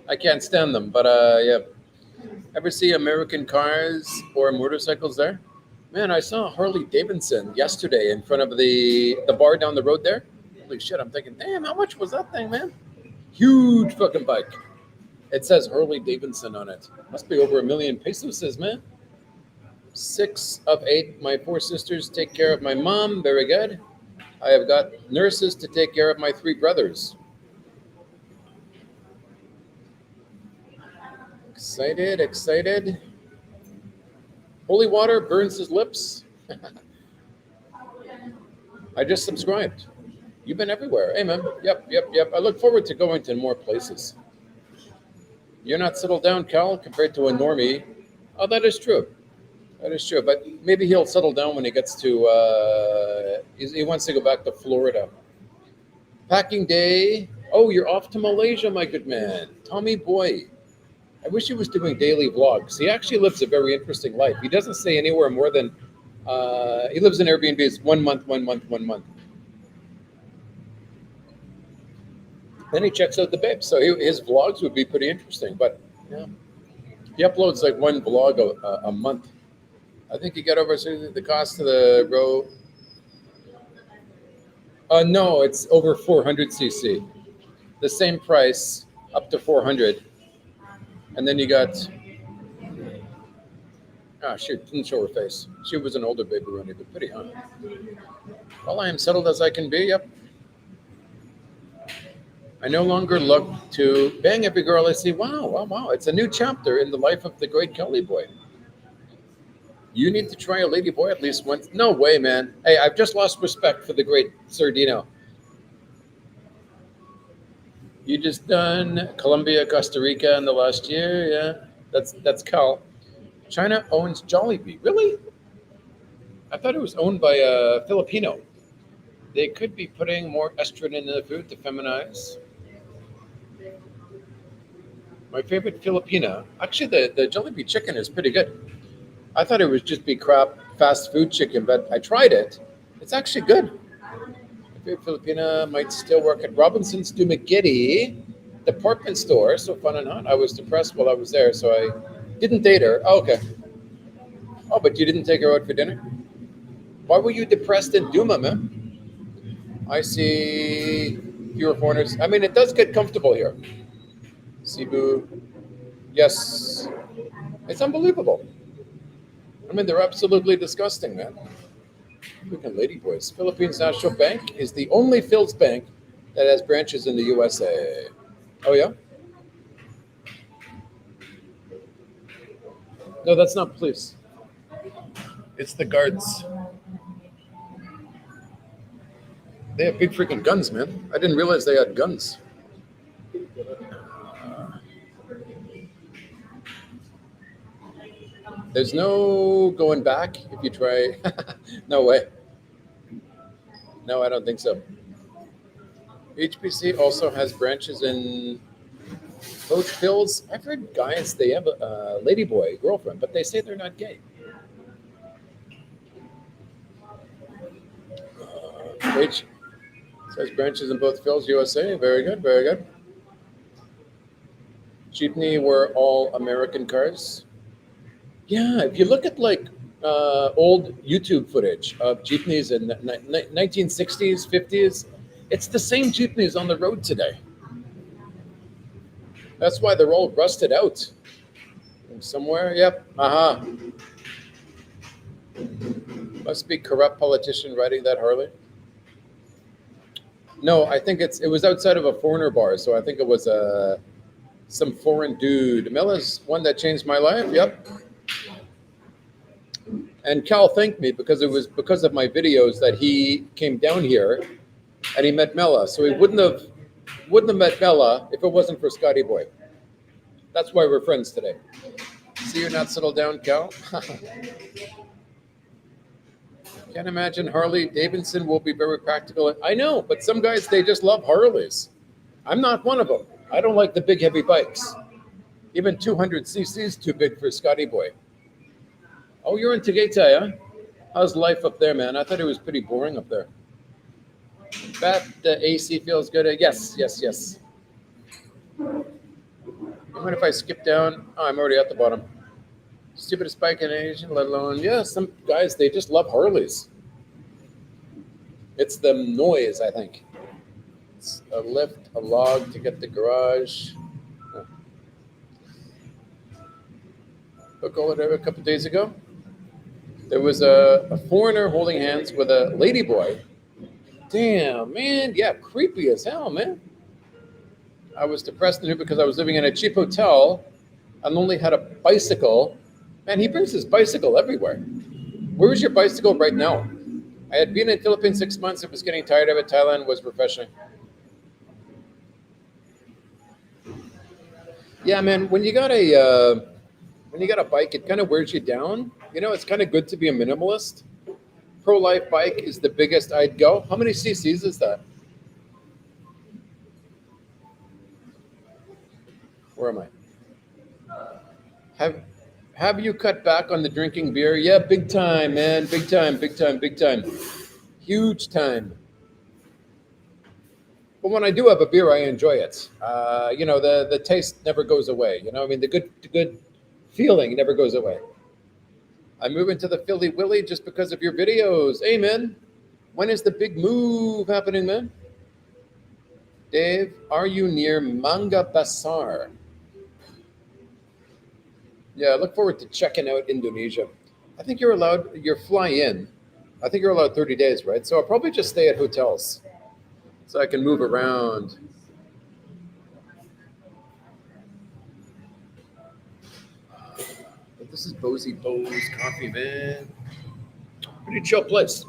I can't stand them, but yeah. Ever see American cars or motorcycles there? Man, I saw Harley Davidson yesterday in front of the bar down the road there. Holy shit, I'm thinking, damn, how much was that thing, man? Huge fucking bike. It says Harley Davidson on it. Must be over 1 million pesos, says, man. 6 of 8, my 4 sisters take care of my mom. Very good. I have got nurses to take care of my 3 brothers. Excited. Holy water burns his lips. I just subscribed. You've been everywhere. Hey, man. Yep. I look forward to going to more places. You're not settled down, Cal, compared to a normie. Oh, that is true. That is true. But maybe he'll settle down when he gets to, he wants to go back to Florida. Packing day. Oh, you're off to Malaysia, my good man. Tommy boy. I wish he was doing daily vlogs. He actually lives a very interesting life. He doesn't stay anywhere more than, he lives in Airbnbs 1 month. Then he checks out the babes. So his vlogs would be pretty interesting. But yeah, he uploads like one vlog a month. I think you get over the cost of the row. No, it's over 400 cc. The same price, up to 400. And then you got, she didn't show her face. She was an older baby Rooney, but pretty young. Well, I am settled as I can be, yep. I no longer look to bang every girl I see. Wow. It's a new chapter in the life of the great Kelly boy. You need to try a lady boy at least once. No way, man. Hey, I've just lost respect for the great Sir Dino. You just done Colombia, Costa Rica in the last year. Yeah, that's Cal. China owns Jollibee. Really? I thought it was owned by a Filipino. They could be putting more estrogen in the food to feminize. My favorite Filipina. Actually, the Jollibee chicken is pretty good. I thought it would just be crap fast food chicken, but I tried it. It's actually good. My favorite Filipina might still work at Robinson's to McGiddy department store. So fun and hot. I was depressed while I was there, so I didn't date her. Oh, okay. Oh, but you didn't take her out for dinner? Why were you depressed in Duma, man? I see fewer foreigners. I mean, it does get comfortable here. Cebu. Yes. It's unbelievable. I mean, they're absolutely disgusting, man. Freaking ladyboys. Philippines National Bank is the only Phil's bank that has branches in the USA. Oh, yeah? No, that's not police. It's the guards. They have big freaking guns, man. I didn't realize they had guns. There's no going back if you try. No way. No, I don't think so. HBC also has branches in both Phil's. I've heard guys, they have a ladyboy girlfriend, but they say they're not gay. H says branches in both Phil's USA. Very good, very good. Jeepney were all American cars. Yeah, if you look at like old YouTube footage of jeepneys in 1960s, 50s, it's the same jeepneys on the road today. That's why they're all rusted out. Somewhere, yep, Must be corrupt politician riding that Harley. No, I think it was outside of a foreigner bar, so I think it was some foreign dude. Mella's one that changed my life, yep. And Cal thanked me because it was because of my videos that he came down here and he met Mella. So he wouldn't have met Mella if it wasn't for Scotty Boy. That's why we're friends today. See, you're not settled down, Cal. Can't imagine Harley Davidson will be very practical. I know, but some guys, they just love Harleys. I'm not one of them. I don't like the big heavy bikes. Even 200 cc is too big for Scotty Boy. Oh, you're in Tagaytay, huh? How's life up there, man? I thought it was pretty boring up there. Bet the AC feels good. Yes. Even if I skip down, I'm already at the bottom. Stupidest bike in Asia, let alone, some guys, they just love Harleys. It's the noise, I think. It's a lift, a log to get the garage. Book over there a couple days ago. There was a foreigner holding hands with a ladyboy. Damn, man. Yeah, creepy as hell, man. I was depressed because I was living in a cheap hotel and only had a bicycle Man, he brings his bicycle everywhere. Where is your bicycle right now? I had been in Philippines 6 months. I was getting tired of it. Thailand was refreshing. Yeah, man. When you got a bike, it kind of wears you down. You know, it's kind of good to be a minimalist. Pro Life bike is the biggest I'd go. How many cc's is that? Where am I? Have you cut back on the drinking beer? Yeah, big time, man. Big time, big time, big time. Huge time. But when I do have a beer, I enjoy it. You know, the taste never goes away. You know, I mean, the good feeling never goes away. I'm moving to the Philly Willy just because of your videos. Hey, man. When is the big move happening, man? Dave, are you near Manga Basar? Yeah, I look forward to checking out Indonesia. I think you're fly in. I think you're allowed 30 days, right? So I'll probably just stay at hotels so I can move around. But this is Bozy Bo's Coffee, man. Pretty chill place.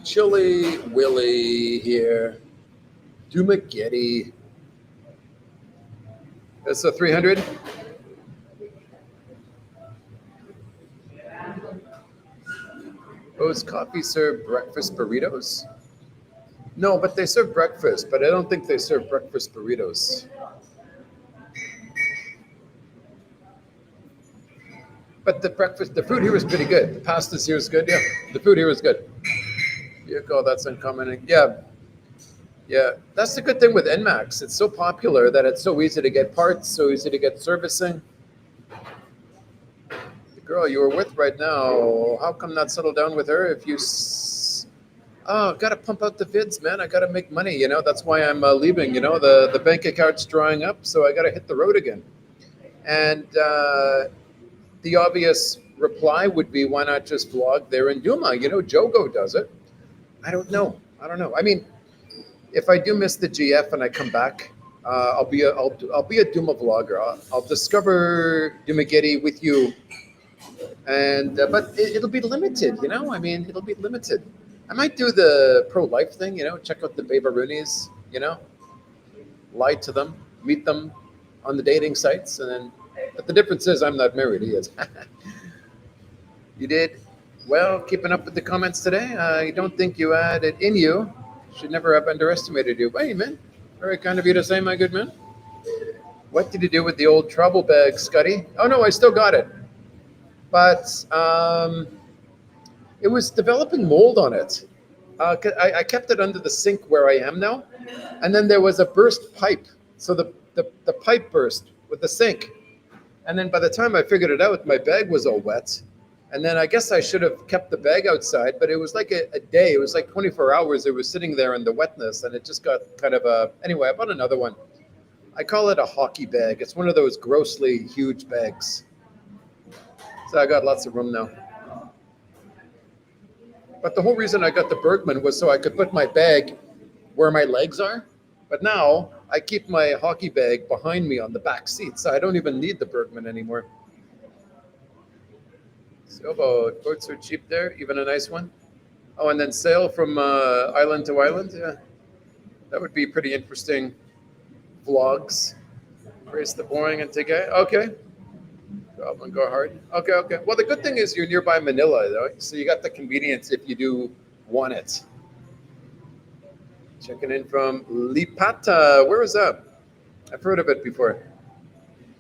Chilly Willy here. Dumageddon. That's a 300. Bo's Coffee serve breakfast burritos? No, but they serve breakfast, but I don't think they serve breakfast burritos. But the food here is pretty good. The pastas here is good. Yeah, the food here is good. Vehicle, that's uncommon. Yeah, that's the good thing with NMAX. It's so popular that it's so easy to get parts, so easy to get servicing. The girl you were with right now, how come not settle down with her if you... Oh, got to pump out the vids, man. I got to make money, you know. That's why I'm leaving, you know. The bank account's drying up, so I got to hit the road again. And the obvious reply would be, why not just vlog there in Yuma? You know, Jogo does it. I don't know. I mean, if I do miss the GF and I come back, I'll be a Duma vlogger. I'll discover Dumageddon with you, and but it'll be limited, you know. I mean, it'll be limited. I might do the pro life thing, you know. Check out the Babaroonies, you know. Lie to them, meet them on the dating sites, and then. But the difference is, I'm not married. He is. You did well keeping up with the comments today. I don't think you had it in you. Should never have underestimated you. Hey, man. Very kind of you to say, my good man. What did you do with the old travel bag, Scotty? Oh, no, I still got it. But it was developing mold on it. I kept it under the sink where I am now. And then there was a burst pipe. So the pipe burst with the sink. And then by the time I figured it out, my bag was all wet. And then I guess I should have kept the bag outside, but it was like a day. It was like 24 hours. It was sitting there in the wetness, and it just got kind of a... Anyway, I bought another one. I call it a hockey bag. It's one of those grossly huge bags. So I got lots of room now. But the whole reason I got the Bergman was so I could put my bag where my legs are. But now I keep my hockey bag behind me on the back seat, so I don't even need the Bergman anymore. Sailboat, boats are cheap there, even a nice one. Oh, and then sail from island to island. Yeah, that would be pretty interesting. Vlogs. Race the boring and take it. Okay. Goblin, go hard. Okay. Well, the good thing is you're nearby Manila, though, so you got the convenience if you do want it. Checking in from Lipata. Where is that? I've heard of it before.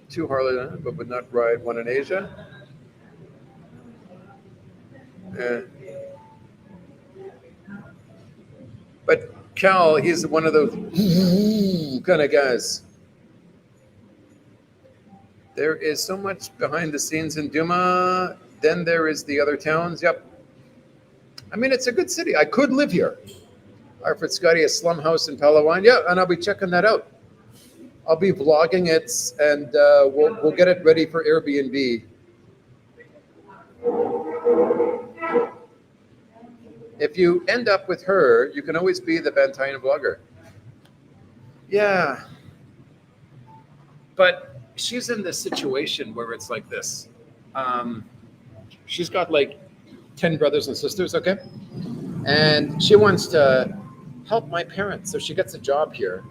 2 Harley, but would not ride one in Asia. Yeah. But Cal, he's one of those kind of guys. There is so much behind the scenes in Duma. Then there is the other towns. Yep. I mean, it's a good city. I could live here. Alfred Scotty, a slum house in Palawan. Yeah, and I'll be checking that out. I'll be vlogging it, and we'll get it ready for Airbnb. If you end up with her, you can always be the Bantayan vlogger. Yeah. But she's in this situation where it's like this. Um, she's got like 10 brothers and sisters, okay? And she wants to help my parents. So she gets a job here.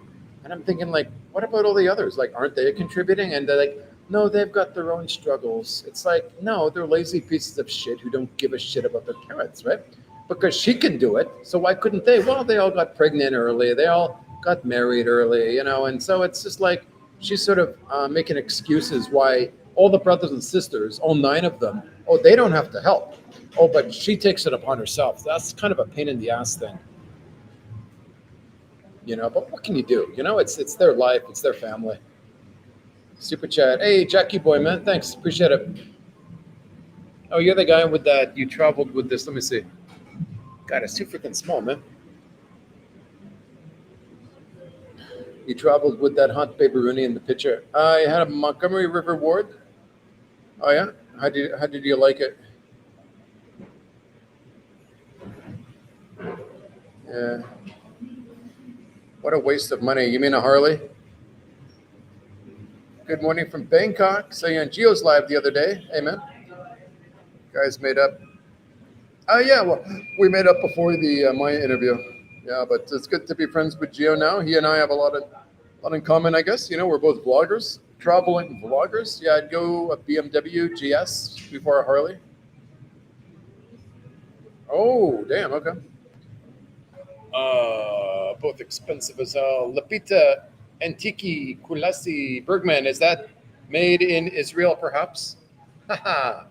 And I'm thinking, like, what about all the others? Like, aren't they contributing? And they're like, no, they've got their own struggles. It's like, no, they're lazy pieces of shit who don't give a shit about their parents, right? Because she can do it. So why couldn't they? Well, they all got pregnant early. They all got married early, you know? And so it's just like, she's sort of making excuses why all the brothers and sisters, all 9 of them, oh, they don't have to help. Oh, but she takes it upon herself. That's kind of a pain in the ass thing. You know, but what can you do? You know, it's their life, it's their family. Super chat. Hey, Jackie boy, man. Thanks. Appreciate it. Oh, you're the guy with that. You traveled with this. Let me see. God, it's too freaking small, man. You traveled with that hot baby Rooney in the picture. I had a Montgomery River Ward. Oh yeah. How did you like it? Yeah. What a waste of money. You mean a Harley? Good morning from Bangkok. Saw you on Geo's Live the other day. Hey, man. Guys made up. Oh, yeah. Well, we made up before the Maya interview. Yeah, but it's good to be friends with Geo now. He and I have a lot in common, I guess. You know, we're both vloggers, traveling vloggers. Yeah, I'd go a BMW GS before a Harley. Oh, damn. Okay. Both expensive as hell. Lapita Antiki Kulasi Bergman. Is that made in Israel, perhaps? Haha.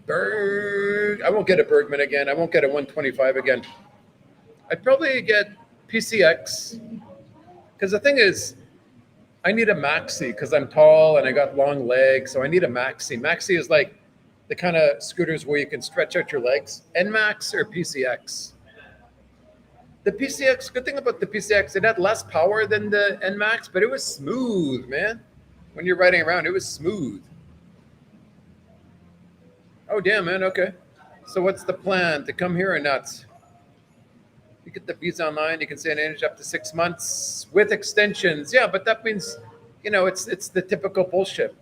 Berg. I won't get a Bergman again. I won't get a 125 again. I'd probably get PCX. Because the thing is, I need a Maxi because I'm tall and I got long legs. So I need a Maxi. Maxi is like the kind of scooters where you can stretch out your legs. NMAX or PCX? The PCX, good thing about the PCX, it had less power than the NMAX, but it was smooth, man. When you're riding around, it was smooth. Oh, damn, man. Okay. So what's the plan? To come here or not? You get the visa online. You can stay in India up to 6 months with extensions. Yeah, but that means, you know, it's the typical bullshit.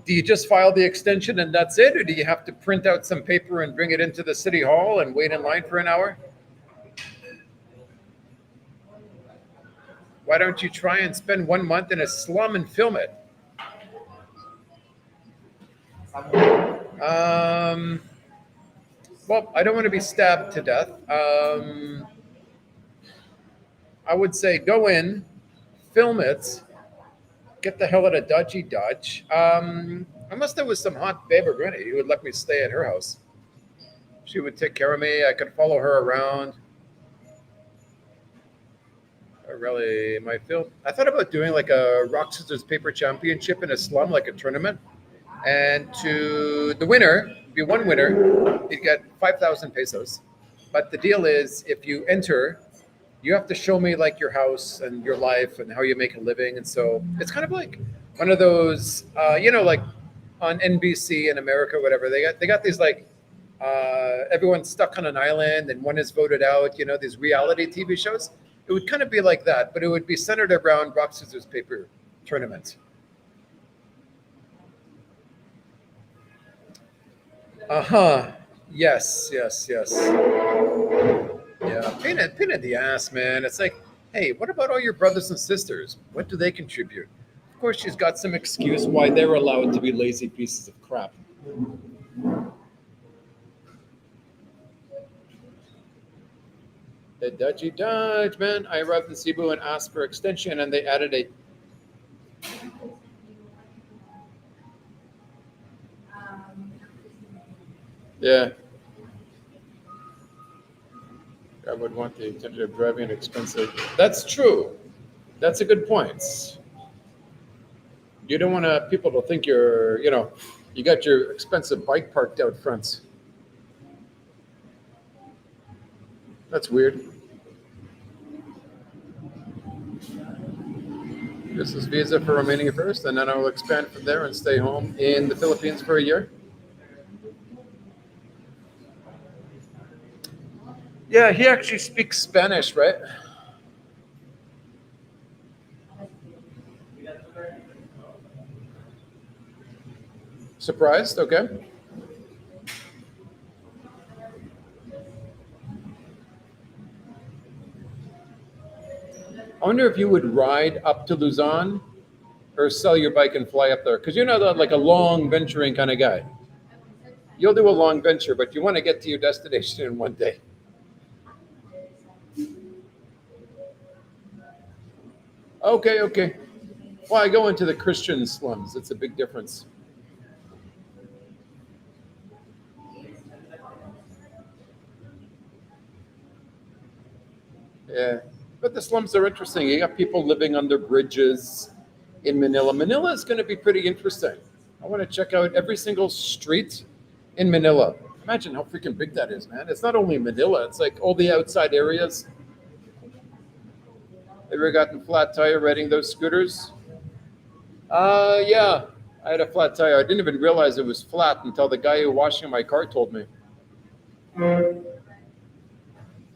Do you just file the extension and that's it? Or do you have to print out some paper and bring it into the city hall and wait in line for an hour? Why don't you try and spend 1 month in a slum and film it? Well, I don't want to be stabbed to death. I would say go in, film it, get the hell out of Dodgy Dodge. Unless there was some hot babe Granny who would let me stay at her house. She would take care of me. I could follow her around. Really, my film. I thought about doing like a rock, scissors, paper championship in a slum, like a tournament. And to the winner, be one winner, you'd get 5,000 pesos. But the deal is, if you enter, you have to show me like your house and your life and how you make a living. And so it's kind of like one of those, you know, like on NBC in America, whatever. They got these like everyone's stuck on an island and one is voted out. You know, these reality TV shows. It would kind of be like that, but it would be centered around rock, scissors, paper tournament. Yes. Yeah, pain in the ass, man. It's like, hey, what about all your brothers and sisters? What do they contribute? Of course, she's got some excuse why they're allowed to be lazy pieces of crap. The Dodgy Dodge, man. I arrived in Cebu and asked for extension, and they added a. Yeah. I would want the tentative driving expensive. That's true. That's a good point. You don't want people to think you're, you know, you got your expensive bike parked out front. That's weird. This is visa for Romania first, and then I will expand from there and stay home in the Philippines for a year. Yeah, he actually speaks Spanish, right? Surprised? Okay. I wonder if you would ride up to Luzon or sell your bike and fly up there because you're not like a long venturing kind of guy. You'll do a long venture, but you want to get to your destination in one day. Okay, okay. Well, I go into the Christian slums. It's a big difference. Yeah. But the slums are interesting. You got people living under bridges in Manila. Manila is going to be pretty interesting. I want to check out every single street in Manila. Imagine how freaking big that is, man. It's not only Manila, it's like all the outside areas. Ever gotten flat tire riding those scooters? Yeah. I had a flat tire. I didn't even realize it was flat until the guy who was washing my car told me.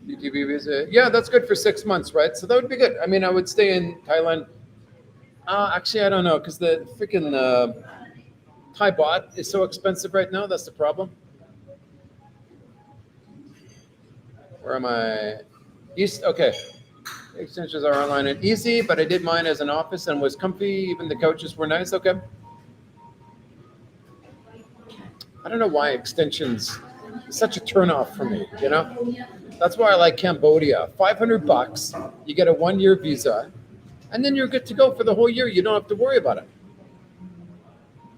UTV visa. Yeah, that's good for 6 months, right? So that would be good. I mean, I would stay in Thailand. Actually, I don't know because the freaking Thai baht is so expensive right now. That's the problem. Where am I? East. Okay. Extensions are online and easy, but I did mine as an office and was comfy. Even the couches were nice. Okay. I don't know why extensions is such a turnoff for me, you know? That's why I like Cambodia. $500, you get a 1-year visa, and then you're good to go for the whole year. You don't have to worry about it.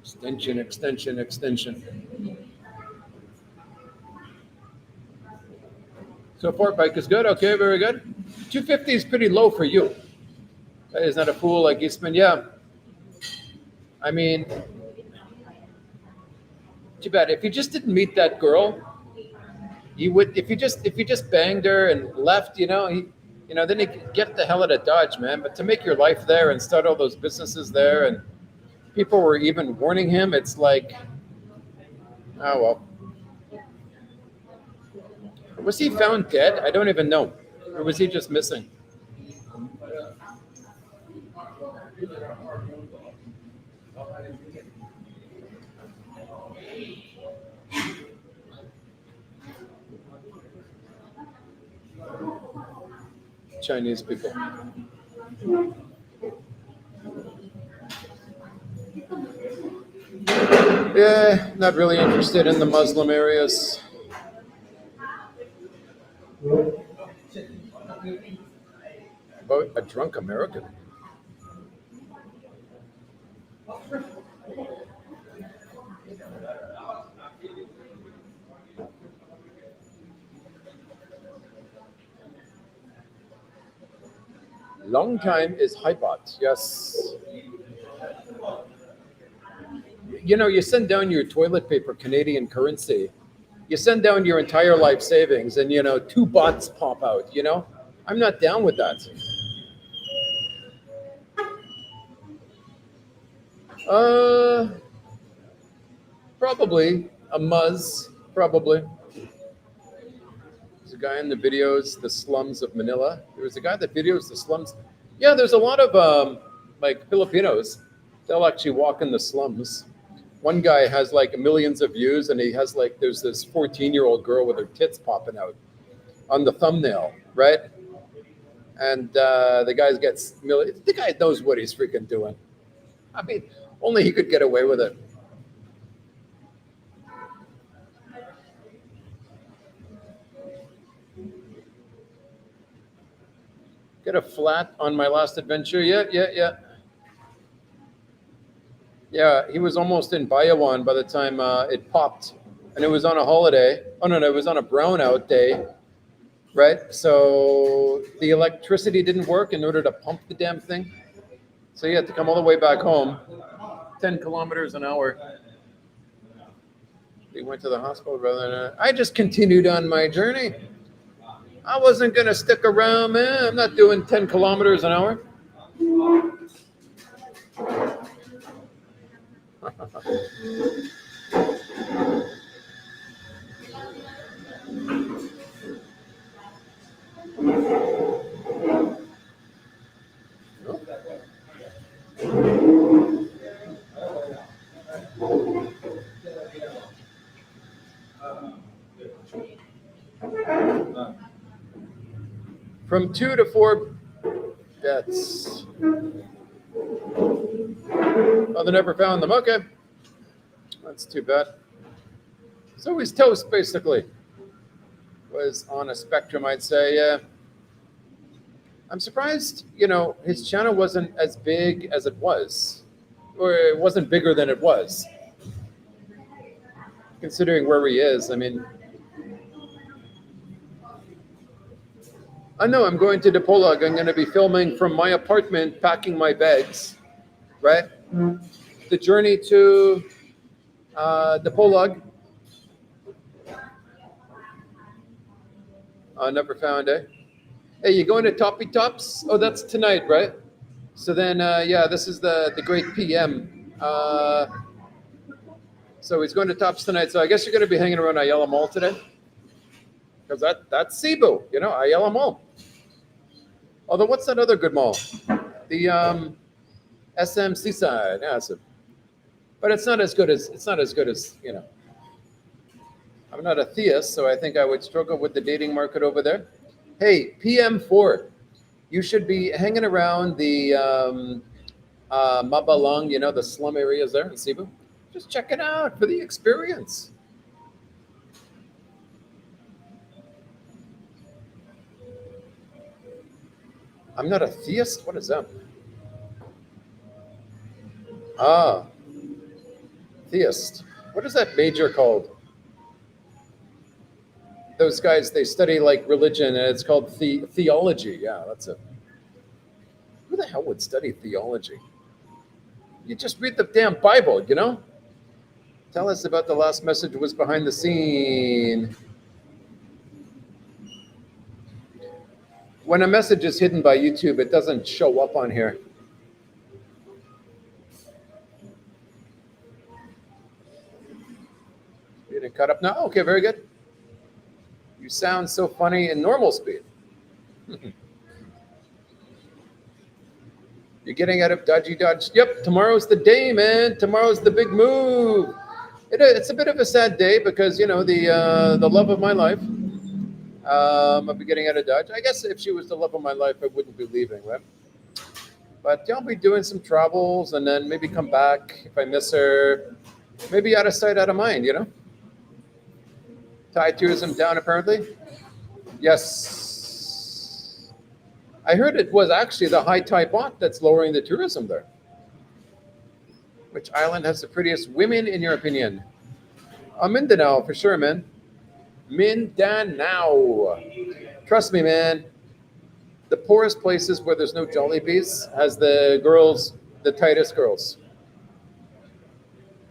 Extension, extension, extension. So far, bike is good. Okay, very good. 250 is pretty low for you. That is not a fool like Eastman. Yeah. I mean, too bad. If you just didn't meet that girl, you would. If you just banged her and left, then you get the hell out of Dodge, man. But to make your life there and start all those businesses there, and people were even warning him. It's like, oh well. Was he found dead? I don't even know. Or was he just missing? Chinese people. Yeah, not really interested in the Muslim areas. About a drunk American. Long time is Hypot, yes. You send down your toilet paper, Canadian currency. You send down your entire life savings and, 2 bots pop out, I'm not down with that. Probably a Muzz, probably. There's a guy in the videos, the slums of Manila. There was a guy that videos the slums. Yeah, there's a lot of Filipinos. They'll actually walk in the slums. One guy has like millions of views, and he has there's this 14-year-old girl with her tits popping out on the thumbnail, right? And the guy gets millions. The guy knows what he's freaking doing. I mean, only he could get away with it. Get a flat on my last adventure. Yeah. Yeah, he was almost in Bayawan by the time it popped. And it was on a holiday. Oh, no, it was on a brownout day, right? So the electricity didn't work in order to pump the damn thing. So you had to come all the way back home, 10 kilometers an hour. He went to the hospital rather than... I just continued on my journey. I wasn't going to stick around, man. I'm not doing 10 kilometers an hour. From 2 to 4 bets. Oh, they never found them. Okay. That's too bad. So he's toast, basically. Was on a spectrum, I'd say. Yeah. I'm surprised, his channel wasn't as big as it was. Or it wasn't bigger than it was. Considering where he is, I mean... I know I'm going to Dipolog. I'm going to be filming from my apartment, packing my bags, right? The journey to Dipolog. Never found it. Hey, you going to Toppy Tops? Oh, that's tonight, right? So then, yeah, this is the great PM. So he's going to Tops tonight. So I guess you're going to be hanging around Ayala Mall today? Because that's Cebu, Ayala Mall. Although, what's that other good mall? The SM Seaside. Yeah, but it's not as good as I'm not a theist, so I think I would struggle with the dating market over there. Hey, PM4, you should be hanging around the Mabalong, the slum areas there in Cebu. Just check it out for the experience. I'm not a theist? What is that? Theist. What is that major called? Those guys, they study like religion, and it's called theology. Yeah, that's it. Who the hell would study theology? You just read the damn Bible, Tell us about the last message was behind the scene. When a message is hidden by YouTube, it doesn't show up on here. You didn't cut up now? Okay, very good. You sound so funny in normal speed. You're getting out of Dodgy Dodge. Yep, tomorrow's the day, man. Tomorrow's the big move. It's a bit of a sad day because, the love of my life, I'll be getting out of Dodge. I guess if she was the love of my life, I wouldn't be leaving, right? But I'll be doing some travels and then maybe come back if I miss her. Maybe out of sight, out of mind, Thai tourism down, apparently. Yes. I heard it was actually the high Thai baht that's lowering the tourism there. Which island has the prettiest women, in your opinion? Mindanao, for sure, man. Mindanao. Trust me, man. The poorest places where there's no Jollibees has the girls, the tightest girls.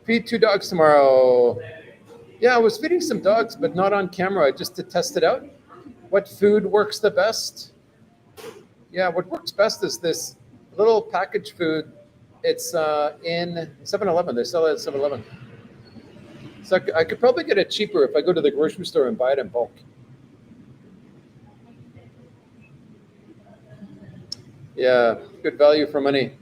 Feed 2 dogs tomorrow. Yeah, I was feeding some dogs, but not on camera, just to test it out. What food works the best? Yeah, what works best is this little packaged food. It's in 7-Eleven. They sell it at 7-Eleven. So I could probably get it cheaper if I go to the grocery store and buy it in bulk. Yeah, good value for money.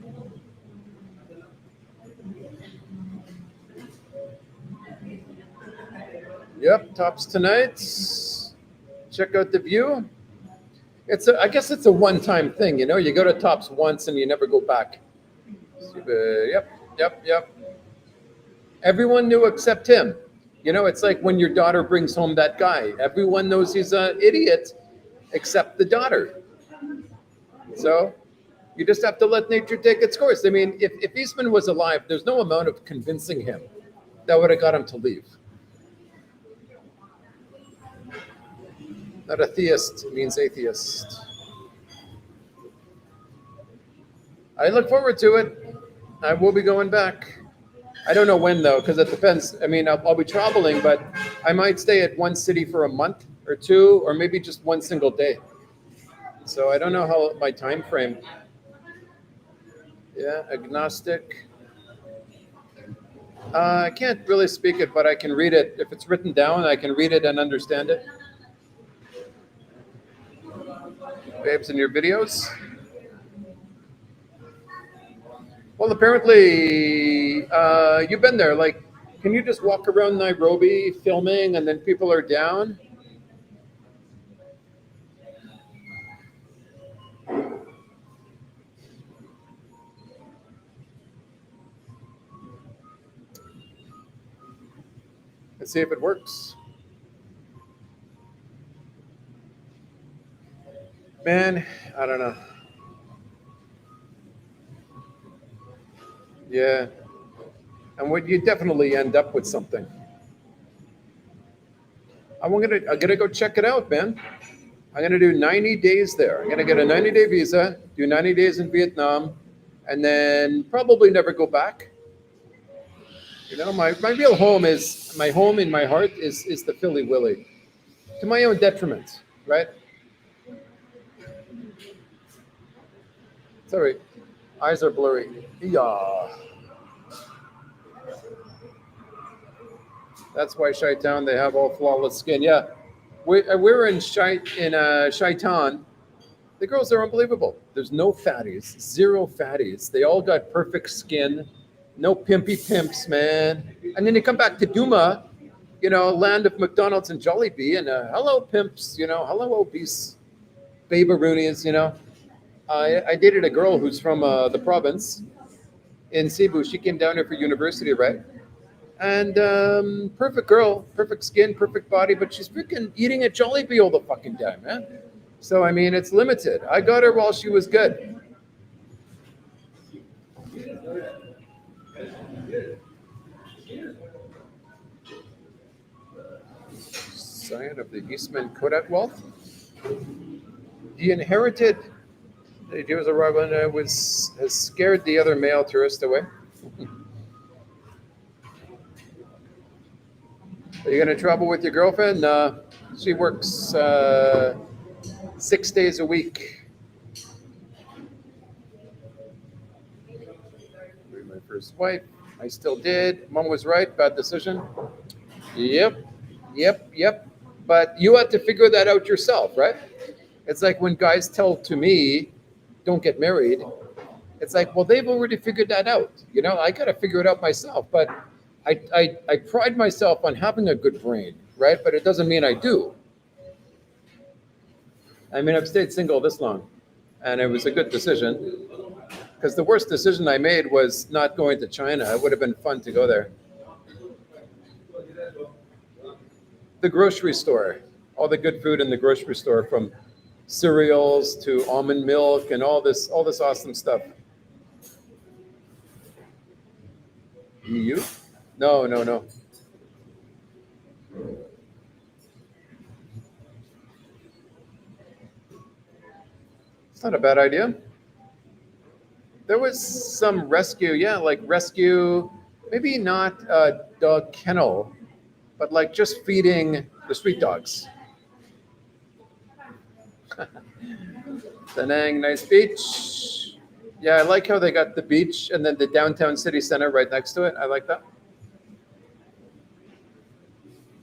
Yep, Tops tonight. Check out the view. I guess it's a one-time thing, You go to Tops once and you never go back. Yep. Everyone knew except him. It's like when your daughter brings home that guy. Everyone knows he's an idiot except the daughter. So you just have to let nature take its course. I mean, if Eastman was alive, there's no amount of convincing him that would have got him to leave. Not a theist means atheist. I look forward to it. I will be going back. I don't know when, though, because it depends. I mean, I'll be traveling, but I might stay at one city for a month or two, or maybe just one single day. So I don't know how my time frame. Yeah, agnostic. I can't really speak it, but I can read it. If it's written down, I can read it and understand it. Babes, in your videos? Well, apparently, you've been there. Like, can you just walk around Nairobi filming and then people are down? Let's see if it works. Man, I don't know. Yeah. And what you definitely end up with something. I'm gonna go check it out, man. I'm gonna do 90 days there. I'm gonna get a 90-day visa, do 90 days in Vietnam, and then probably never go back. You know, my real home is my home in my heart is the Philly Willy. To my own detriment, right? Sorry. Eyes are blurry. Yeah. That's why Chi-Town, they have all flawless skin. Yeah. We're in Chi-Town. The girls are unbelievable. There's no fatties, zero fatties. They all got perfect skin, no pimpy pimps, man. And then you come back to Duma, you know, land of McDonald's and Jollibee, and hello pimps, you know, hello obese babaroonies, you know. I dated a girl who's from the province in Cebu. She came down here for university, right? And perfect girl, perfect skin, perfect body, but she's freaking eating at Jollibee all the fucking time, man. So, I mean, it's limited. I got her while she was good. Scion of the Eastman Kodak wealth. He inherited. He was a robber and has scared the other male tourist away. Are you going to travel with your girlfriend? She works 6 days a week. My first wife. I still did. Mom was right. Bad decision. Yep. But you had to figure that out yourself, right? It's like when guys tell to me, don't get married. It's like, well, they've already figured that out. You know, I got to figure it out myself. But I pride myself on having a good brain, right? But it doesn't mean I do. I mean, I've stayed single this long, and it was a good decision. Because the worst decision I made was not going to China. It would have been fun to go there. The grocery store, all the good food in the grocery store, from cereals to almond milk and all this awesome stuff. EU? No. It's not a bad idea. There was some rescue, maybe not a dog kennel, but like just feeding the street dogs. Da Nang, nice beach. Yeah, I like how they got the beach and then the downtown city center right next to it. I like that.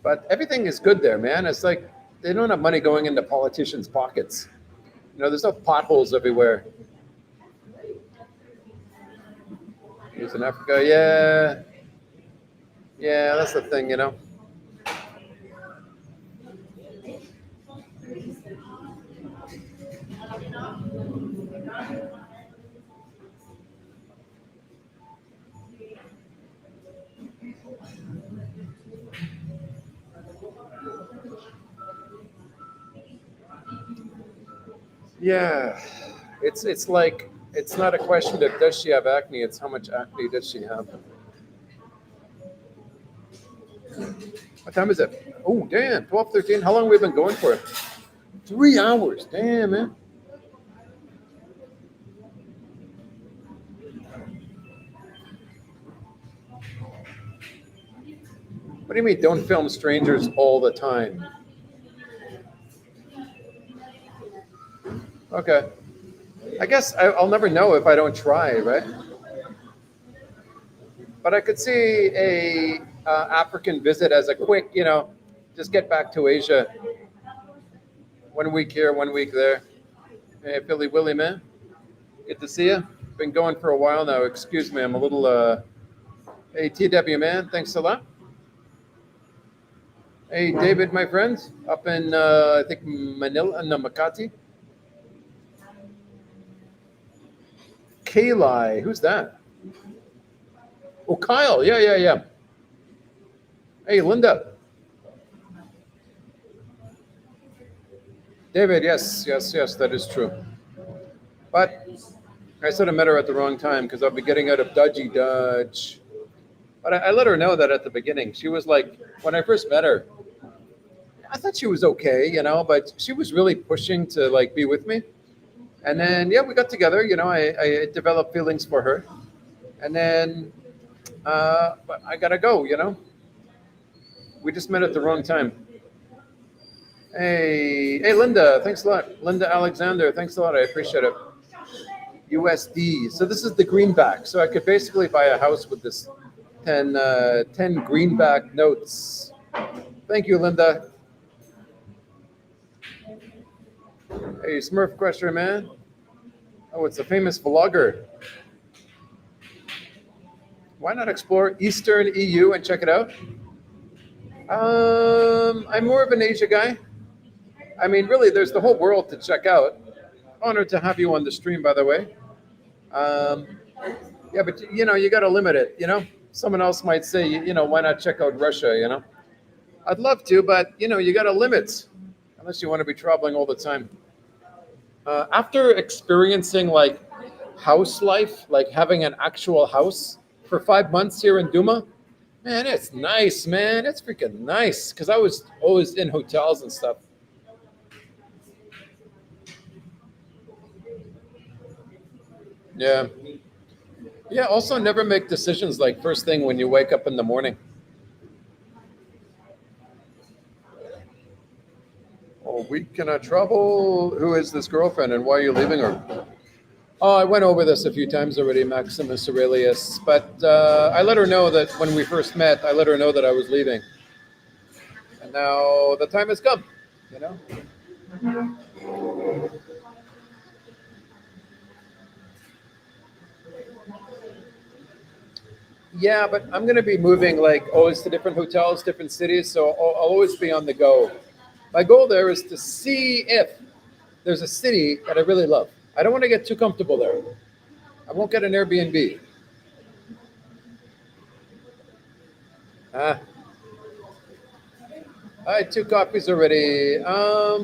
But everything is good there, man. It's like they don't have money going into politicians' pockets. You know, there's no potholes everywhere. He's in Africa, yeah. Yeah, that's the thing, you know. Yeah, it's like, it's not a question of does she have acne, it's how much acne does she have. What time is it? Oh, damn, 12:13. How long have we been going for? 3 hours. Damn, man. What do you mean, don't film strangers all the time? Okay. I guess I'll never know if I don't try, right? But I could see a African visit as a quick, you know, just get back to Asia. 1 week here, 1 week there. Hey, Philly Willy, man. Good to see you. Been going for a while now. Excuse me, I'm a little... Hey, TW, man. Thanks a lot. Hey, David, my friend. Up in, I think, Manila, no, Makati. Kayli, who's that? Oh, Kyle. Yeah. Hey, Linda. David, yes, that is true. But I sort of met her at the wrong time because I'll be getting out of Dodgy Dodge. But I let her know that at the beginning. She was like, when I first met her, I thought she was okay, but she was really pushing to like be with me. And then, yeah, we got together, I developed feelings for her. And then, but I gotta go, we just met at the wrong time. Hey, Linda, thanks a lot. Linda Alexander, thanks a lot. I appreciate it. USD. So this is the greenback. So I could basically buy a house with this 10 greenback notes. Thank you, Linda. Hey, Smurf Crusher, man. Oh, it's a famous vlogger. Why not explore Eastern EU and check it out? I'm more of an Asia guy. I mean, really, there's the whole world to check out. Honored to have you on the stream, by the way. Yeah, but you got to limit it. Someone else might say, why not check out Russia? I'd love to, but you got to limit, unless you want to be traveling all the time. After experiencing like house life, like having an actual house for 5 months here in Duma, man, it's nice, man. It's freaking nice because I was always in hotels and stuff. Yeah. Yeah, also never make decisions like first thing when you wake up in the morning. Oh, we cannot travel. Who is this girlfriend and why are you leaving her? Oh, I went over this a few times already, Maximus Aurelius. But I let her know that when we first met, I let her know that I was leaving. And now the time has come, Yeah, but I'm going to be moving like always to different hotels, different cities. So I'll always be on the go. My goal there is to see if there's a city that I really love. I don't want to get too comfortable there. I won't get an Airbnb. I had 2 coffees already. I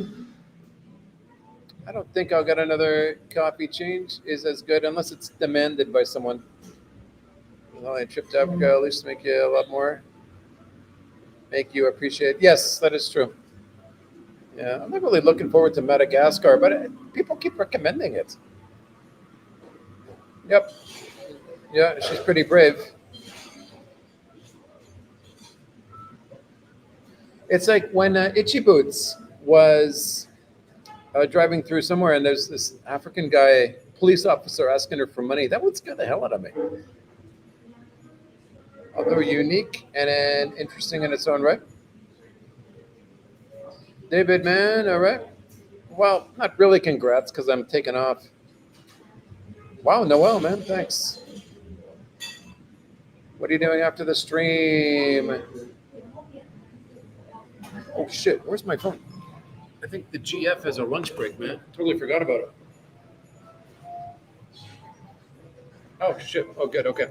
don't think I'll get another coffee. Change is as good unless it's demanded by someone. Well, a trip to Africa at least make you a lot more. Make you appreciate. Yes, that is true. Yeah, I'm not really looking forward to Madagascar, but people keep recommending it. Yep. Yeah, she's pretty brave. It's like when Itchy Boots was driving through somewhere and there's this African guy, police officer asking her for money. That would scare the hell out of me. Although unique and interesting in its own right. David, man, all right. Well, not really congrats because I'm taking off. Wow, Noel, man, thanks. What are you doing after the stream? Oh, shit, where's my phone? I think the GF has a lunch break, man. Totally forgot about it. Oh, shit. Oh, good, okay.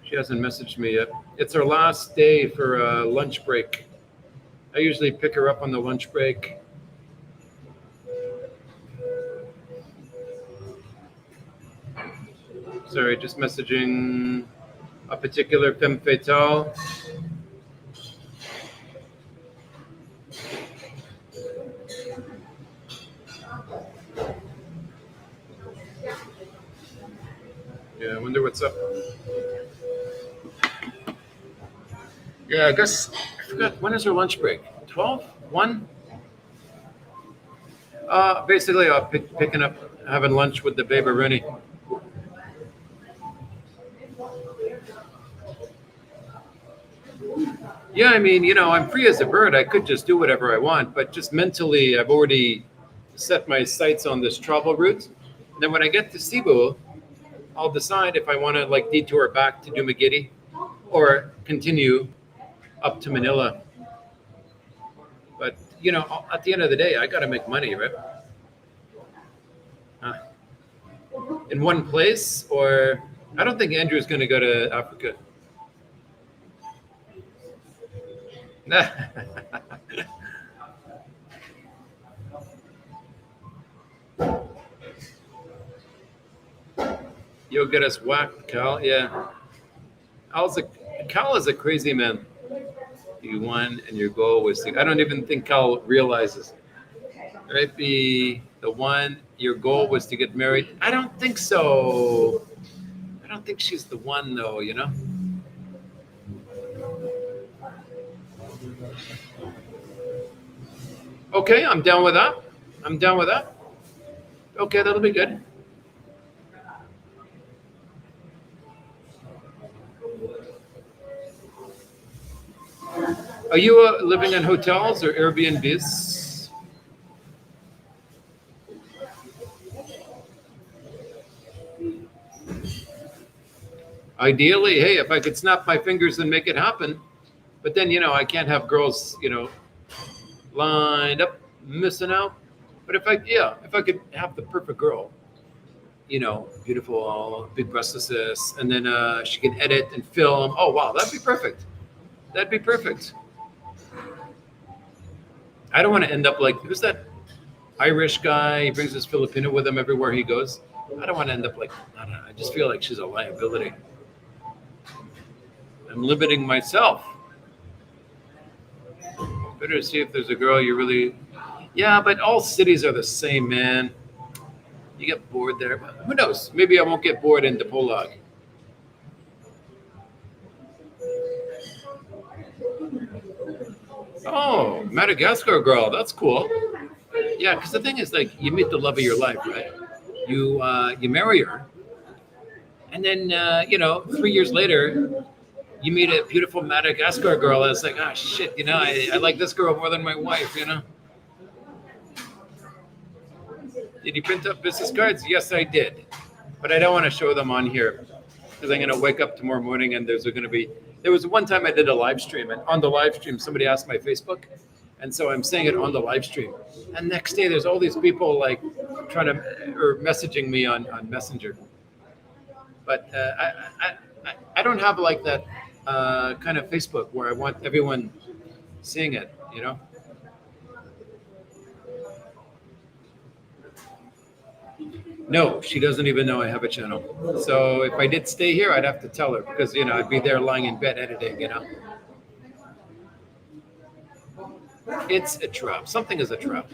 She hasn't messaged me yet. It's her last day for lunch break. I usually pick her up on the lunch break. Sorry, just messaging a particular femme fatale. Yeah, I wonder what's up. Yeah, I guess I forgot. When is her lunch break? 12? 1? Basically, I'll picking up, having lunch with the baby Rooney. Yeah, I mean, I'm free as a bird. I could just do whatever I want, but just mentally, I've already set my sights on this travel route. And then when I get to Cebu, I'll decide if I want to like detour back to Dumaguete or continue up to Manila. But, at the end of the day, I got to make money, right? In one place, or I don't think Andrew's going to go to Africa. You'll get us whacked, Cal. Yeah. Cal is a crazy man. You won, and your goal was to. I don't even think Cal realizes. Right? The one. Your goal was to get married. I don't think so. I don't think she's the one, though. You know. Okay, I'm down with that. I'm down with that. Okay, that'll be good. Are you living in hotels or Airbnbs? Ideally, hey, if I could snap my fingers and make it happen, but then, I can't have girls, lined up, missing out. But if I could have the perfect girl, beautiful, big breasts, and then she can edit and film. Oh, wow, that'd be perfect. That'd be perfect. I don't want to end up like, who's that Irish guy? He brings his Filipino with him everywhere he goes. I don't want to end up like, I don't know. I just feel like she's a liability. I'm limiting myself. Better see if there's a girl you really, yeah, but all cities are the same, man. You get bored there, but who knows? Maybe I won't get bored in Dipolog. Oh, Madagascar girl, that's cool. Yeah, because the thing is, like, you meet the love of your life, right? You marry her, and then 3 years later, you meet a beautiful Madagascar girl, and it's like, ah, shit, I like this girl more than my wife, Did you print up business cards? Yes, I did, but I don't want to show them on here because I'm going to wake up tomorrow morning and there was one time I did a live stream, and on the live stream, somebody asked my Facebook. And so I'm saying it on the live stream. And next day, there's all these people like messaging me on Messenger. But I don't have like that kind of Facebook where I want everyone seeing it, No, she doesn't even know I have a channel. So if I did stay here, I'd have to tell her because, I'd be there lying in bed editing, It's a trap. Something is a trap.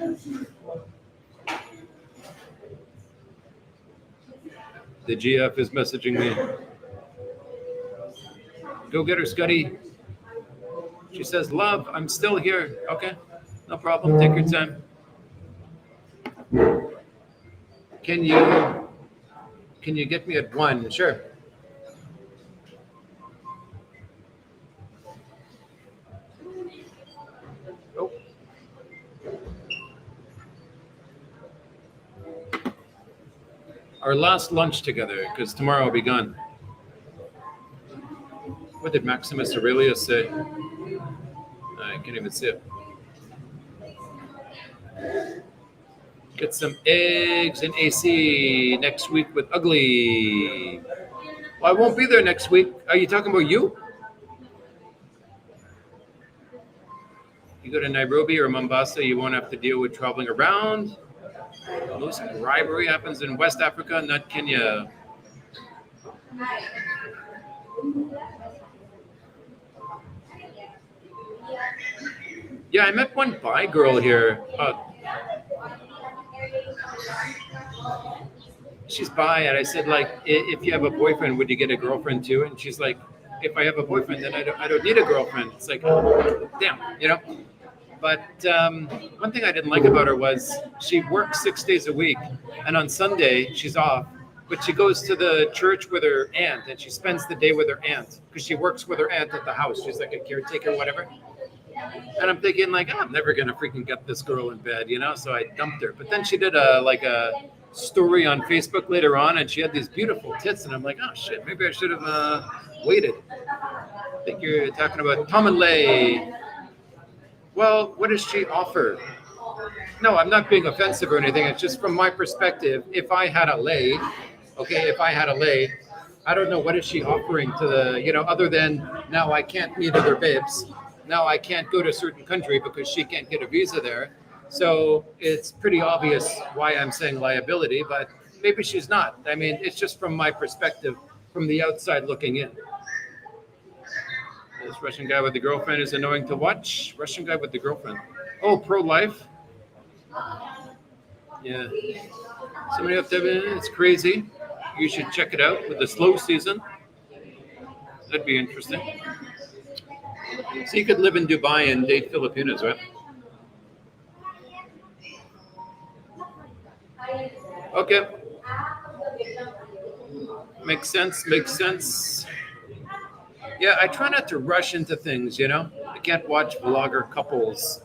The GF is messaging me. Go get her, Scotty. She says, love, I'm still here. Okay, no problem. Take your time. Can you get me at 1? Sure. Oh. Our last lunch together, because tomorrow I'll be gone. What did Maximus Aurelius say? I can't even see it. Get some eggs and AC next week with Ugly. Well, I won't be there next week. Are you talking about you? You go to Nairobi or Mombasa, you won't have to deal with traveling around. Most bribery happens in West Africa, not Kenya. Yeah, I met one bi girl here. She's bi, and I said, like, if you have a boyfriend, would you get a girlfriend too? And she's like, if I have a boyfriend, then I don't need a girlfriend. It's like, damn, But one thing I didn't like about her was she works 6 days a week, and on Sunday she's off. But she goes to the church with her aunt, and she spends the day with her aunt because she works with her aunt at the house. She's like a caretaker, whatever. And I'm thinking, like, I'm never gonna freaking get this girl in bed, So I dumped her. But then she did a story on Facebook later on, and she had these beautiful tits, and I'm like, oh shit, maybe I should have waited. I think you're talking about Tom and Lay. Well, what does she offer? No, I'm not being offensive or anything. It's just from my perspective. If I had a lay, I don't know what is she offering to the, other than now I can't meet other babes. Now I can't go to a certain country because she can't get a visa there. So it's pretty obvious why I'm saying liability, but maybe she's not. I mean, it's just from my perspective, from the outside looking in. This Russian guy with the girlfriend is annoying to watch. Russian guy with the girlfriend. Oh, pro-life. Yeah. Somebody have to. It's crazy. You should check it out with the slow season. That'd be interesting. So you could live in Dubai and date Filipinas, right? Okay. Makes sense. Makes sense. Yeah, I try not to rush into things, you know? I can't watch vlogger couples.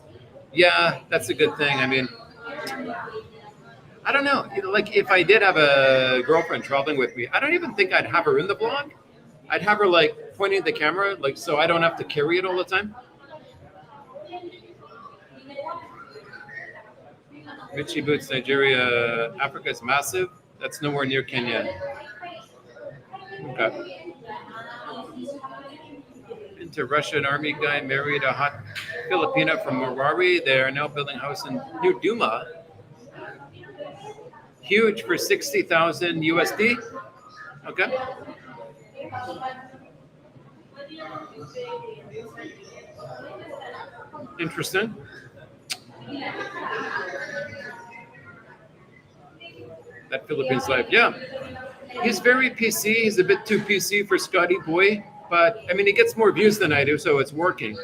Yeah, that's a good thing. I mean, I don't know. You know, like, if I did have a girlfriend traveling with me, I don't even think I'd have her in the vlog. I'd have her, like, pointing at the camera, like, so I don't have to carry it all the time. Richie Boots, Nigeria, Africa is massive. That's nowhere near Kenya. Okay. Into Russian army guy married a hot Filipina from Marari. They are now building a house in New Duma. Huge for 60,000 USD. Okay. Interesting. That Philippines life, yeah. He's very PC. He's a bit too PC for Scotty Boy, but I mean, he gets more views than I do, so it's working.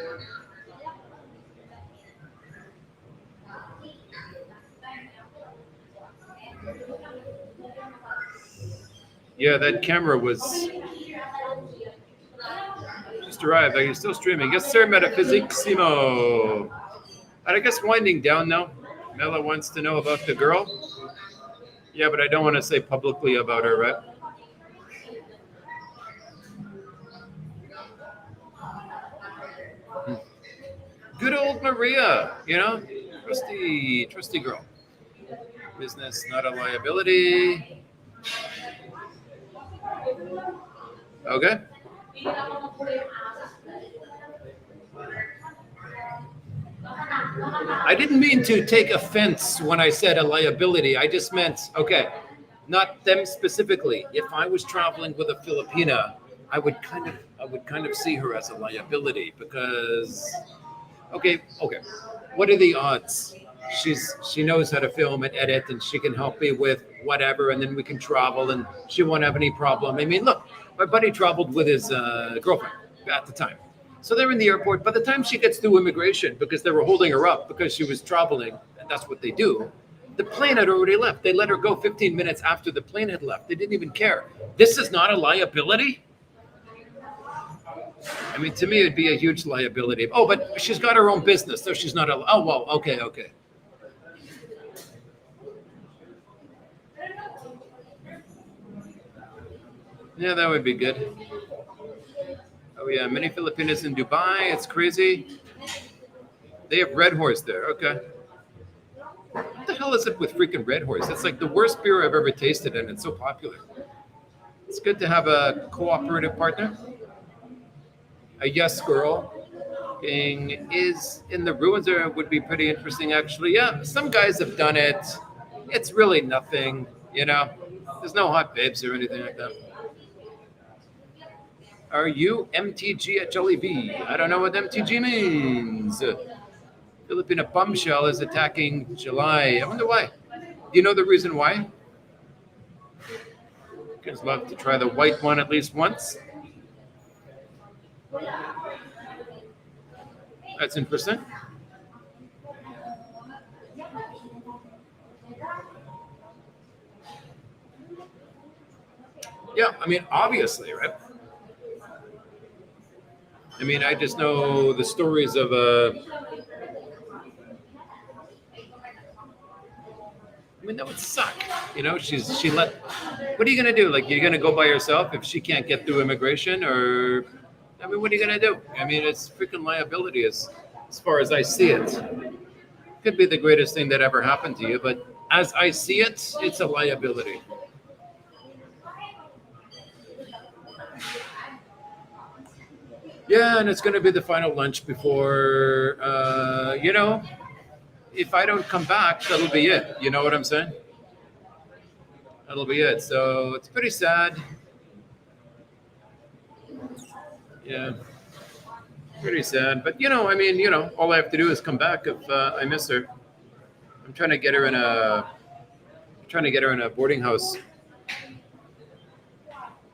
Yeah, that camera was just arrived. Are you still streaming? Yes, sir, Metaphysicsimo. And I guess winding down now. Mela wants to know about the girl. Yeah, but I don't want to say publicly about her, right? Good old Maria, you know, trusty girl. Business, not a liability. Okay. I didn't mean to take offense when I said a liability. I just meant, okay, not them specifically. If I was traveling with a Filipina, I would kind of see her as a liability because, okay. What are the odds? She knows how to film and edit, and she can help me with whatever, and then we can travel, and she won't have any problem. I mean, look, my buddy traveled with his girlfriend at the time. So they're in the airport. By the time she gets through immigration, because they were holding her up because she was traveling, and that's what they do, the plane had already left. They let her go 15 minutes after the plane had left. They didn't even care. This is not a liability? I mean, to me, it'd be a huge liability. Oh, but she's got her own business, so she's not a... Oh, well, okay. Yeah, that would be good. Oh, yeah, many Filipinas in Dubai. It's crazy. They have Red Horse there. Okay. What the hell is it with freaking Red Horse? It's like the worst beer I've ever tasted, and it's so popular. It's good to have a cooperative partner. A yes girl being is in the ruins there would be pretty interesting, actually. Yeah, some guys have done it. It's really nothing, you know. There's no hot babes or anything like that. Are you MTG at Jollibee? I don't know what MTG means. Filipina bombshell is attacking July. I wonder why. Do you know the reason why? Kids love to try the white one at least once. That's interesting. Yeah, I mean, obviously, right? I mean, I just know the stories of I mean, that would suck. You know, she let. What are you gonna do? Like, you're gonna go by yourself if she can't get through immigration, or I mean, what are you gonna do? I mean, it's freaking liability as far as I see it. Could be the greatest thing that ever happened to you, but as I see it, it's a liability. Yeah. Yeah, and it's going to be the final lunch before, if I don't come back, that'll be it. You know what I'm saying? That'll be it. So it's pretty sad. Yeah, pretty sad. But all I have to do is come back if I miss her. I'm trying to get her in a boarding house.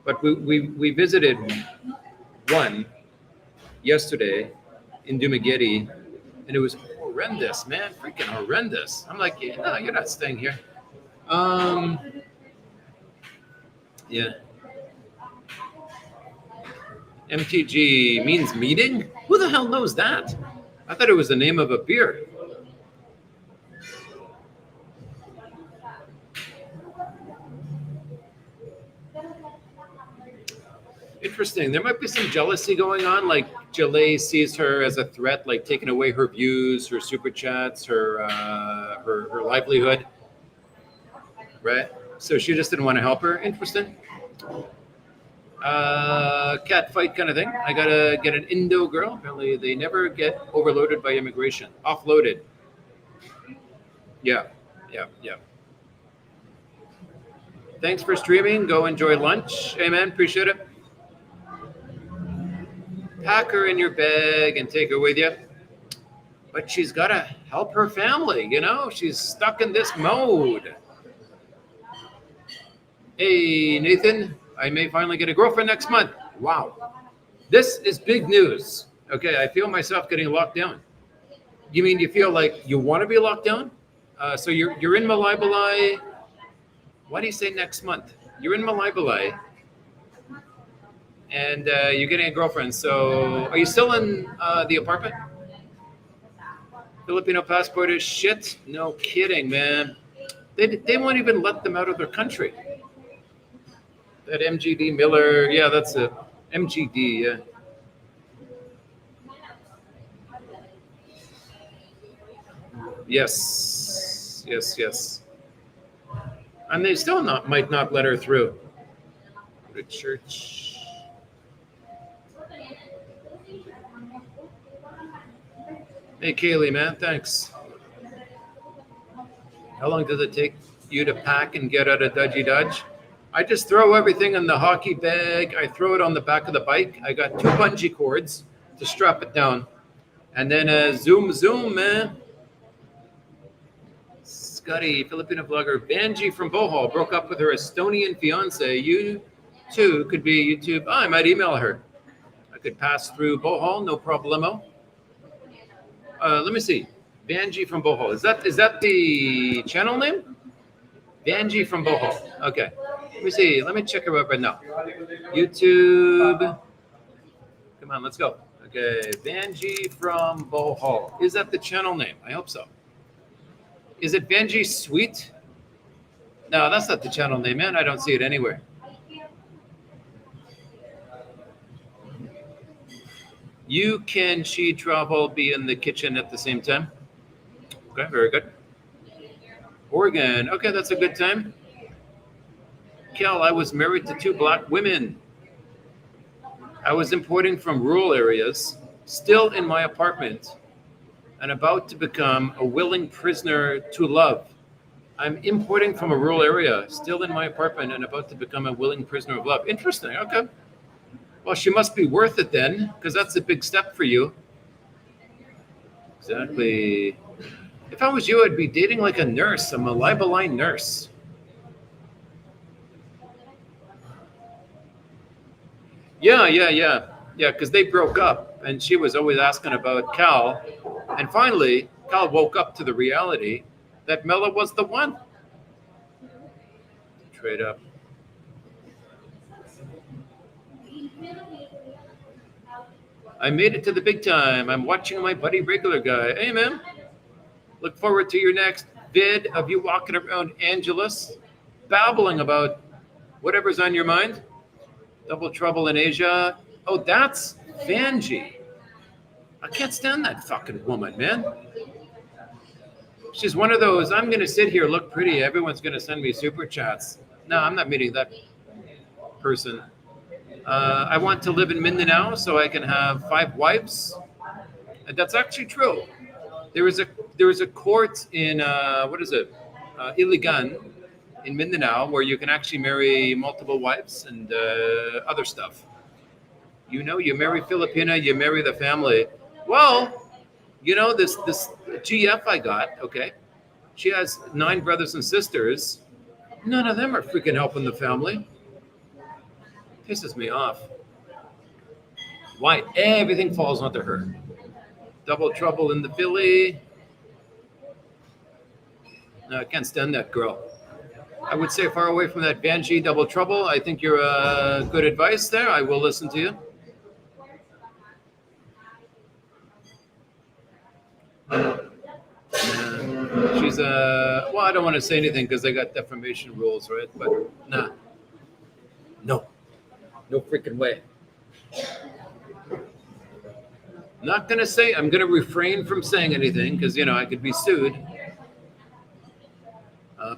But we visited one yesterday in Dumaguete, and it was horrendous, man, freaking horrendous. I'm like, yeah, no, you're not staying here. Yeah. MTG means meeting? Who the hell knows that? I thought it was the name of a beer. Interesting. There might be some jealousy going on. Like Jaleh sees her as a threat, like taking away her views, her super chats, her livelihood. Right? So she just didn't want to help her. Interesting. Cat fight kind of thing. I gotta get an Indo girl. Apparently they never get overloaded by immigration. Offloaded. Yeah. Thanks for streaming. Go enjoy lunch. Amen. Appreciate it. Pack her in your bag and take her with you. But she's got to help her family, She's stuck in this mode. Hey, Nathan, I may finally get a girlfriend next month. Wow. This is big news. Okay, I feel myself getting locked down. You mean you feel like you want to be locked down? So you're in Malaybalay. Why do you say next month? You're in Malaybalay. And you're getting a girlfriend. So are you still in the apartment? Filipino passport is shit? No kidding, man. They won't even let them out of their country. That MGD Miller, yeah, that's it. MGD, yeah. Yes. And they still might not let her through. Go to church. Hey, Kaylee, man, thanks. How long does it take you to pack and get out of Dodgy? I just throw everything in the hockey bag. I throw it on the back of the bike. I got 2 bungee cords to strap it down. And then zoom, man. Scotty, Filipino vlogger, Vanjie from Bohol broke up with her Estonian fiance. You too could be YouTube. I might email her. I could pass through Bohol, no problemo. Let me see. Vanjie from Bohol. Is that the channel name? Vanjie from Bohol. Okay. Let me see. Let me check her out right now. YouTube. Come on, let's go. Okay. Vanjie from Bohol. Is that the channel name? I hope so. Is it Vanjie Sweet? No, that's not the channel name, man. I don't see it anywhere. Can she travel, be in the kitchen at the same time? Okay, very good. Oregon. Okay, that's a good time. Cal, I was married to 2 black women. I was importing from rural areas, still in my apartment, and about to become a willing prisoner to love. I'm importing from a rural area, still in my apartment, and about to become a willing prisoner of love. Interesting. Okay. Well, she must be worth it then, because that's a big step for you. Exactly. If I was you, I'd be dating like a nurse, a Malaybalay nurse. Yeah, because they broke up, and she was always asking about Cal. And finally, Cal woke up to the reality that Mela was the one. Trade up. I made it to the big time. I'm watching my buddy Regular Guy. Hey, man. Look forward to your next vid of you walking around Angeles, babbling about whatever's on your mind. Double Trouble in Asia. Oh, that's Vanjie. I can't stand that fucking woman, man. She's one of those, I'm going to sit here, look pretty. Everyone's going to send me super chats. No, I'm not meeting that person. I want to live in Mindanao so I can have 5 wives. And that's actually true. There is a court in what is it, Iligan, in Mindanao, where you can actually marry multiple wives and other stuff. You know, you marry Filipina, you marry the family. Well, you know, this GF I got, okay, she has 9 brothers and sisters. None of them are freaking helping the family. Pisses me off. Why everything falls onto her? Double trouble in the Philly. No, I can't stand that girl. I would say far away from that Banshee double trouble. I think you're good advice there. I will listen to you. She's well, I don't want to say anything because they got defamation rules, right? But nah. No freaking way. Not gonna say. I'm gonna refrain from saying anything because you know I could be sued.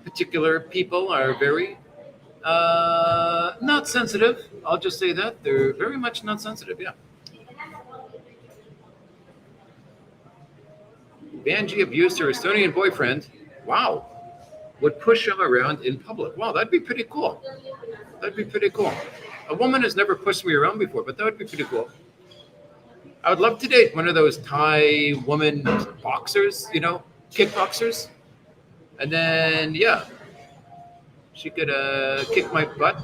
Particular people are very not sensitive. I'll just say that they're very much not sensitive. Yeah. Banji abused her Estonian boyfriend. Wow. Would push him around in public. Wow, that'd be pretty cool. That'd be pretty cool. A woman has never pushed me around before, but that would be pretty cool. I would love to date one of those Thai woman boxers, you know, kickboxers. And then, yeah, she could kick my butt.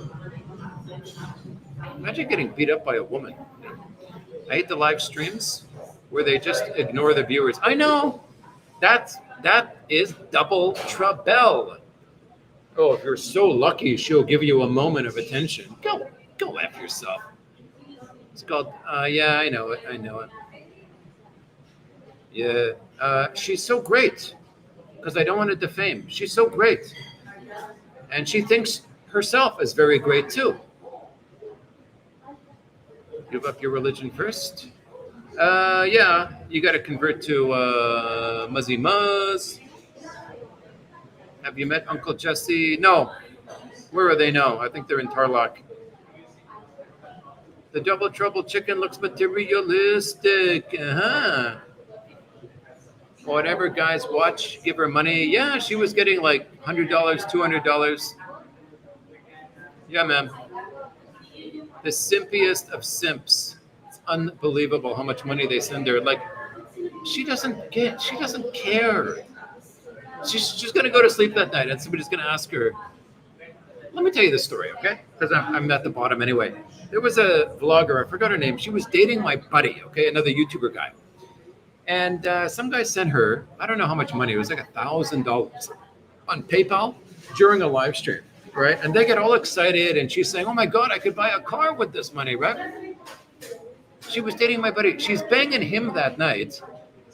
Imagine getting beat up by a woman. I hate the live streams where they just ignore the viewers. I know. That is double trouble. Oh, if you're so lucky, she'll give you a moment of attention. Go F yourself. It's called, yeah, I know it. Yeah, she's so great. Because I don't want to defame. She's so great. And she thinks herself is very great too. Give up your religion first. Yeah, you got to convert to Muzzy Muzz. Have you met Uncle Jesse? No. Where are they now? I think they're in Tarlac. The Double Trouble chicken looks materialistic. Uh-huh. Whatever guys watch, give her money. Yeah, she was getting like $100, $200. Yeah, man. The simpiest of simps. It's unbelievable how much money they send her. Like, she doesn't care. She's just going to go to sleep that night and somebody's going to ask her, let me tell you this story, okay? Because I'm at the bottom anyway. There was a vlogger, I forgot her name. She was dating my buddy, okay? Another YouTuber guy. And some guy sent her, I don't know how much money, it was like $1,000 on PayPal during a live stream, right? And they get all excited and she's saying, oh my God, I could buy a car with this money, right? She was dating my buddy. She's banging him that night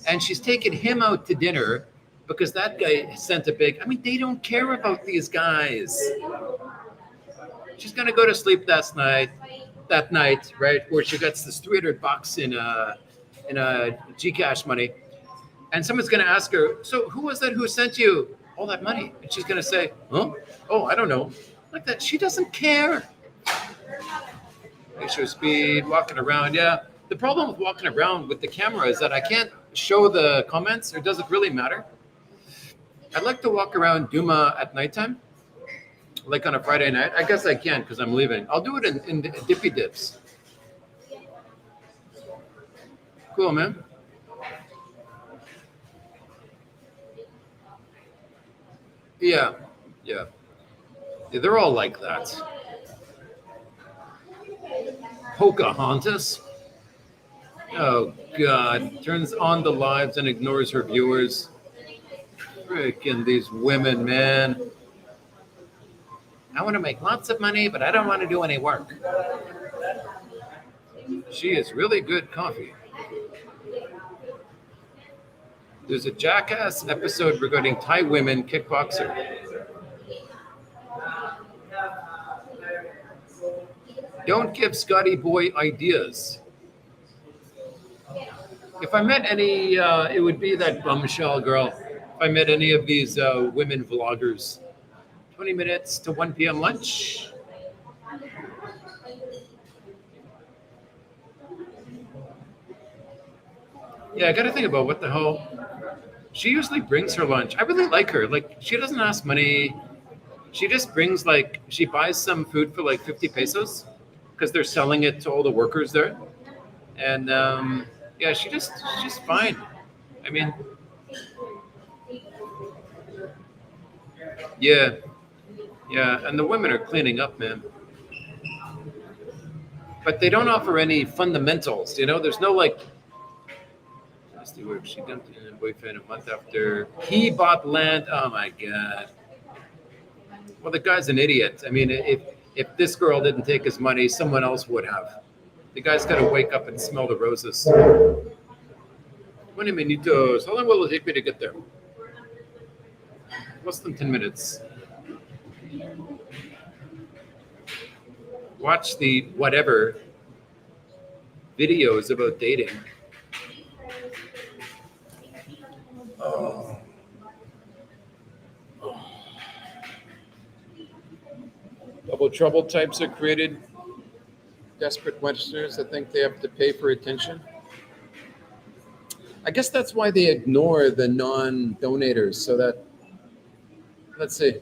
and she's taking him out to dinner because that guy sent a big, I mean, they don't care about these guys. She's going to go to sleep that night, right? Where she gets this $300 in Gcash money. And someone's going to ask her, so who was that who sent you all that money? And she's going to say, huh? Oh, I don't know. Like that. She doesn't care. Extra speed, walking around. Yeah. The problem with walking around with the camera is that I can't show the comments, or does it really matter? I'd like to walk around Duma at nighttime, like on a Friday night. I guess I can because I'm leaving. I'll do it in Dippy Dips. Cool, man. Yeah. They're all like that. Pocahontas. Oh, God. Turns on the lives and ignores her viewers. Freaking these women, man. I want to make lots of money, but I don't want to do any work. She is really good coffee. There's a Jackass episode regarding Thai women kickboxer. Don't give Scotty Boy ideas. If I met any, it would be that bombshell girl. If I met any of these women vloggers. 20 minutes to 1 p.m. lunch. Yeah, I got to think about what the hell. She usually brings her lunch. I really like her. Like, she doesn't ask money. She just brings, like, she buys some food for like 50 pesos because they're selling it to all the workers there. And yeah, she's just fine. I mean, yeah, yeah. And the women are cleaning up, man. But they don't offer any fundamentals. There's no like. Let's see where she dumped in a boyfriend a month after he bought land. Oh my god. Well, the guy's an idiot. I mean, if this girl didn't take his money, someone else would have. The guy's got to wake up and smell the roses. 20 minutos. How long will it take me to get there? Less than 10 minutes. Watch the whatever videos about dating. Oh. Double trouble types are created. Desperate Westerners that think they have to pay for attention. I guess that's why they ignore the non-donators, so that, let's see.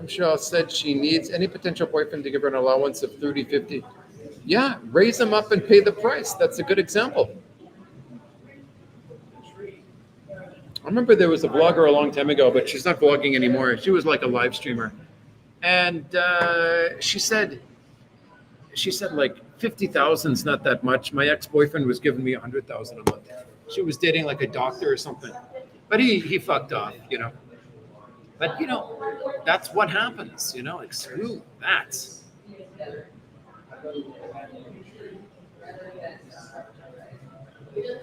Shaw said she needs any potential boyfriend to give her an allowance of 30, 50. Yeah, raise them up and pay the price. That's a good example. I remember there was a vlogger a long time ago, but she's not vlogging anymore. She was like a live streamer. And she said like 50,000 is not that much. My ex-boyfriend was giving me 100,000 a month. She was dating like a doctor or something, but he fucked off, But that's what happens, like screw that.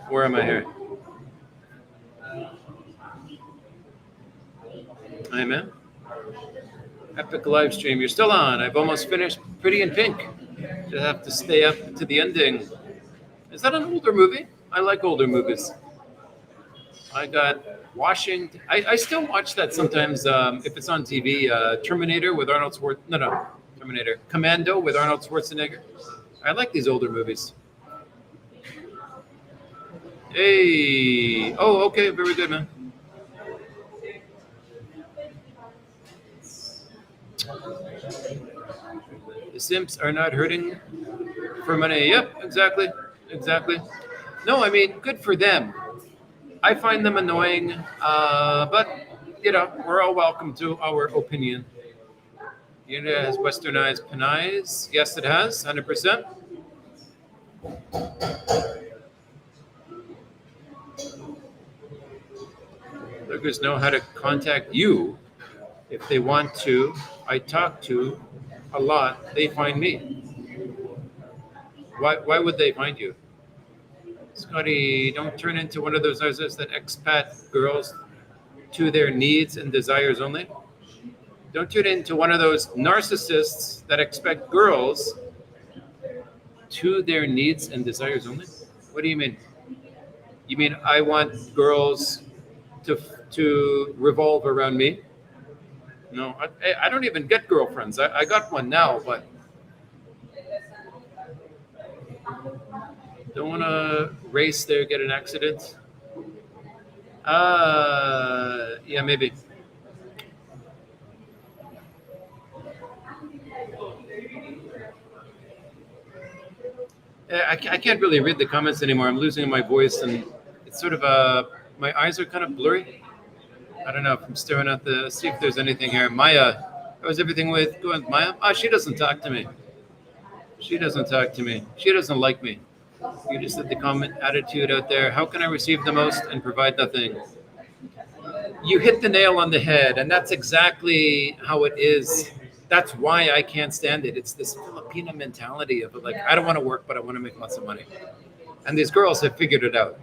Where am I here? I'm in. Epic live stream. You're still on. I've almost finished Pretty in Pink. Just have to stay up to the ending. Is that an older movie? I like older movies. I got Washington. I still watch that sometimes if it's on TV. Terminator with Arnold Schwarzenegger. No, Terminator. Commando with Arnold Schwarzenegger. I like these older movies. Hey. Oh, okay. Very good, man. The simps are not hurting for money. Yep, exactly. No, I mean, good for them. I find them annoying, but, we're all welcome to our opinion. Unit has westernized Penais. Yes, it has, 100%. Lookers know how to contact you if they want to. I talk to a lot. They find me. Why would they find you? Scotty, don't turn into one of those narcissists that expat girls to their needs and desires only. Don't turn into one of those narcissists that expect girls to their needs and desires only. What do you mean? You mean I want girls to revolve around me? No, I don't even get girlfriends. I got one now, but don't want to race there, get an accident. Yeah, maybe. I can't really read the comments anymore. I'm losing my voice, and it's sort of my eyes are kind of blurry. I don't know if I'm staring at see if there's anything here. Maya, how's everything going with Maya? She doesn't talk to me. She doesn't like me. You just said the comment attitude out there. How can I receive the most and provide nothing? You hit the nail on the head, and that's exactly how it is. That's why I can't stand it. It's this Filipino mentality of like, I don't want to work, but I want to make lots of money. And these girls have figured it out.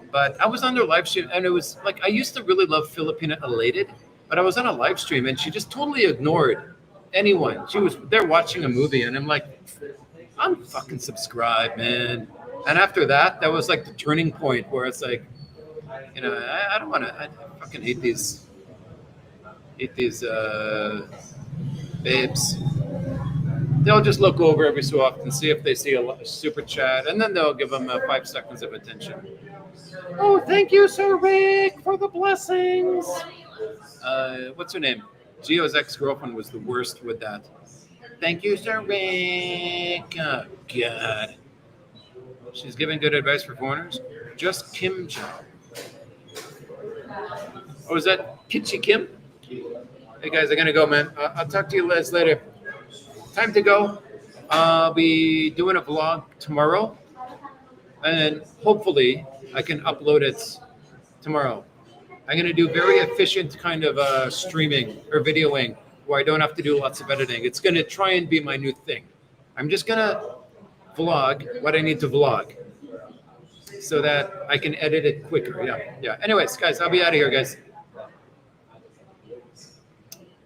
But I was on their live stream, and it was like, I used to really love Filipina Elated, but I was on a live stream, and she just totally ignored anyone. She was there watching a movie, and I'm like, I'm fucking subscribed, man. And after that was like the turning point where it's like, I don't want to, I fucking hate these babes. they'll just look over every so often, see if they see a super chat, and then they'll give them 5 seconds of attention. Oh, thank you, Sir Rick, for the blessings. What's her name? Gio's ex-girlfriend was the worst with that. Thank you, Sir Rick. Oh, God. She's giving good advice for foreigners. Just Kim Jong. Oh, is that Kitchi Kim? Hey, guys, I'm going to go, man. I'll talk to you guys later. Time to go. I'll be doing a vlog tomorrow. And hopefully I can upload it tomorrow. I'm going to do very efficient kind of streaming or videoing where I don't have to do lots of editing. It's going to try and be my new thing. I'm just going to vlog what I need to vlog so that I can edit it quicker. Yeah. Anyways, guys, I'll be out of here, guys.